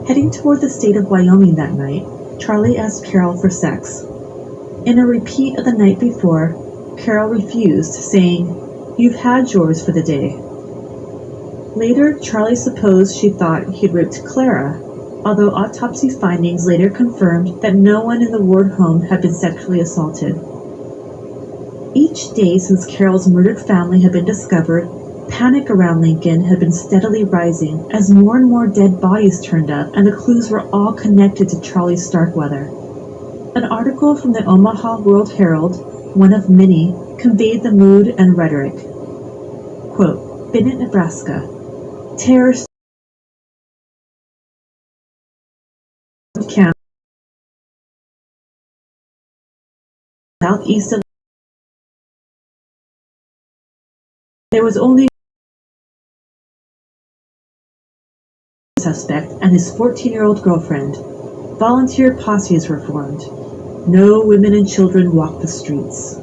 Heading toward the state of Wyoming that night, Charlie asked Carol for sex. In a repeat of the night before, Carol refused, saying, "You've had yours for the day." Later, Charlie supposed she thought he'd raped Clara, although autopsy findings later confirmed that no one in the ward home had been sexually assaulted. Each day since Carol's murdered family had been discovered, panic around Lincoln had been steadily rising as more and more dead bodies turned up and the clues were all connected to Charlie Starkweather. An article from the Omaha World Herald, one of many, conveyed the mood and rhetoric. Quote, Bennett, Nebraska. Terror camp southeast of. There was only suspect and his 14-year-old girlfriend. Volunteer posses were formed. No women and children walked the streets.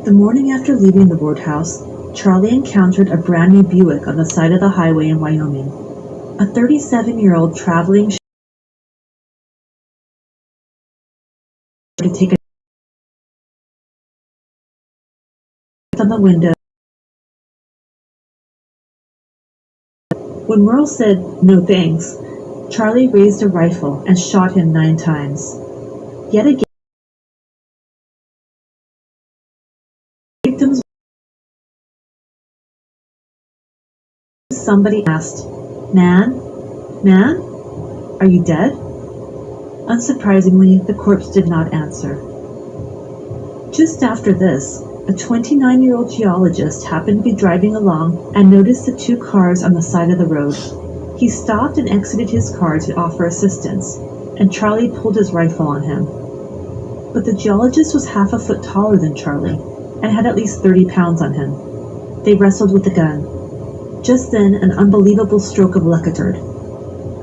The morning after leaving the ward house, Charlie encountered a brand new Buick on the side of the highway in Wyoming. A 37-year-old traveling to take a on the window. When Merle said, "No thanks," Charlie raised a rifle and shot him 9 times. Yet again, victims. Somebody asked, Man, are you dead?" Unsurprisingly, the corpse did not answer. Just after this, a 29-year-old geologist happened to be driving along and noticed the 2 cars on the side of the road. He stopped and exited his car to offer assistance, and Charlie pulled his rifle on him. But the geologist was half a foot taller than Charlie, and had at least 30 pounds on him. They wrestled with the gun. Just then, an unbelievable stroke of luck occurred.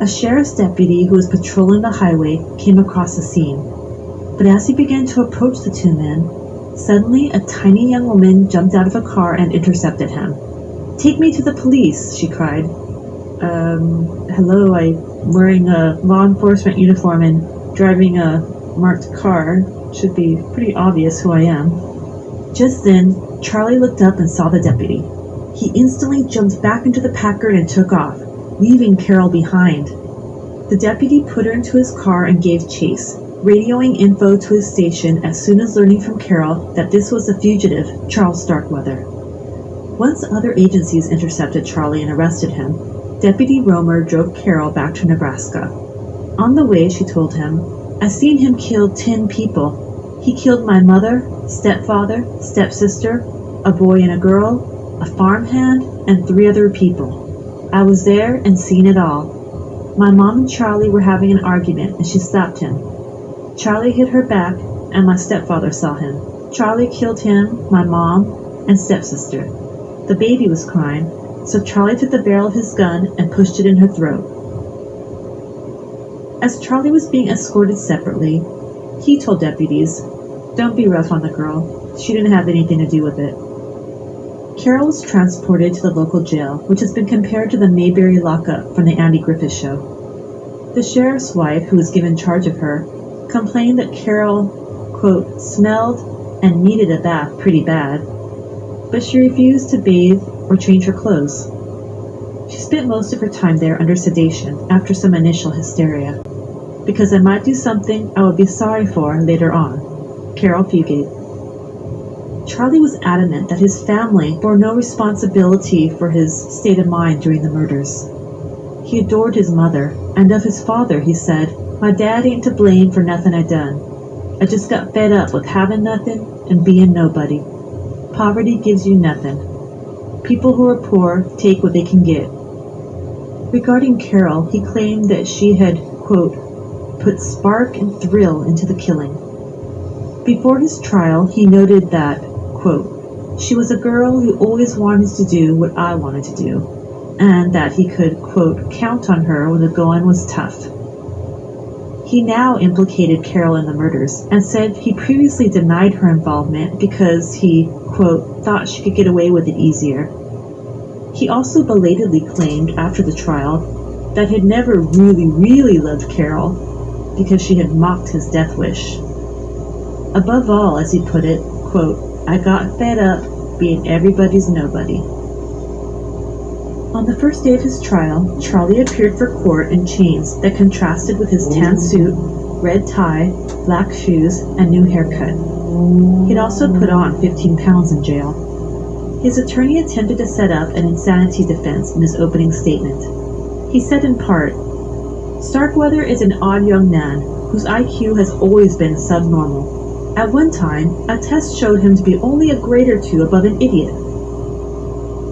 A sheriff's deputy who was patrolling the highway came across the scene. But as he began to approach the 2 men, suddenly a tiny young woman jumped out of a car and intercepted him. "Take me to the police," she cried. Hello, I'm wearing a law enforcement uniform and driving a marked car. Should be pretty obvious who I am. Just then, Charlie looked up and saw the deputy. He instantly jumped back into the Packard and took off, leaving Carol behind. The deputy put her into his car and gave chase, radioing info to his station as soon as learning from Carol that this was the fugitive, Charles Starkweather. Once other agencies intercepted Charlie and arrested him, Deputy Romer drove Carol back to Nebraska. On the way, she told him, "I seen him kill 10 people. He killed my mother, stepfather, stepsister, a boy and a girl, a farmhand, and 3 other people. I was there and seen it all. My mom and Charlie were having an argument and she slapped him. Charlie hit her back and my stepfather saw him. Charlie killed him, my mom, and stepsister. The baby was crying, so Charlie took the barrel of his gun and pushed it in her throat." As Charlie was being escorted separately, he told deputies, "Don't be rough on the girl. She didn't have anything to do with it." Carol was transported to the local jail, which has been compared to the Mayberry lockup from the Andy Griffith Show. The sheriff's wife, who was given charge of her, complained that Carol, quote, smelled and needed a bath pretty bad, but she refused to bathe or change her clothes. She spent most of her time there under sedation after some initial hysteria. "Because I might do something I would be sorry for later on." Carol Fugate. Charlie was adamant that his family bore no responsibility for his state of mind during the murders. He adored his mother, and of his father he said, "My dad ain't to blame for nothing I done. I just got fed up with having nothing and being nobody. Poverty gives you nothing. People who are poor take what they can get." Regarding Carol, he claimed that she had, quote, put spark and thrill into the killing. Before his trial, he noted that, quote, "she was a girl who always wanted to do what I wanted to do, and that he could, quote, count on her when the going was tough." He now implicated Carol in the murders and said he previously denied her involvement because he, quote, thought she could get away with it easier. He also belatedly claimed after the trial that he'd never really loved Carol, because she had mocked his death wish. Above all, as he put it, quote, I got fed up being everybody's nobody. On the first day of his trial, Charlie appeared for court in chains that contrasted with his tan suit, red tie, black shoes, and new haircut. He'd also put on 15 pounds in jail. His attorney attempted to set up an insanity defense in his opening statement. He said in part, Starkweather is an odd young man whose IQ has always been subnormal. At one time, a test showed him to be only a grade or two above an idiot.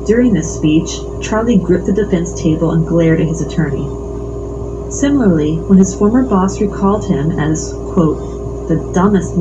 During this speech, Charlie gripped the defense table and glared at his attorney. Similarly, when his former boss recalled him as, quote, the dumbest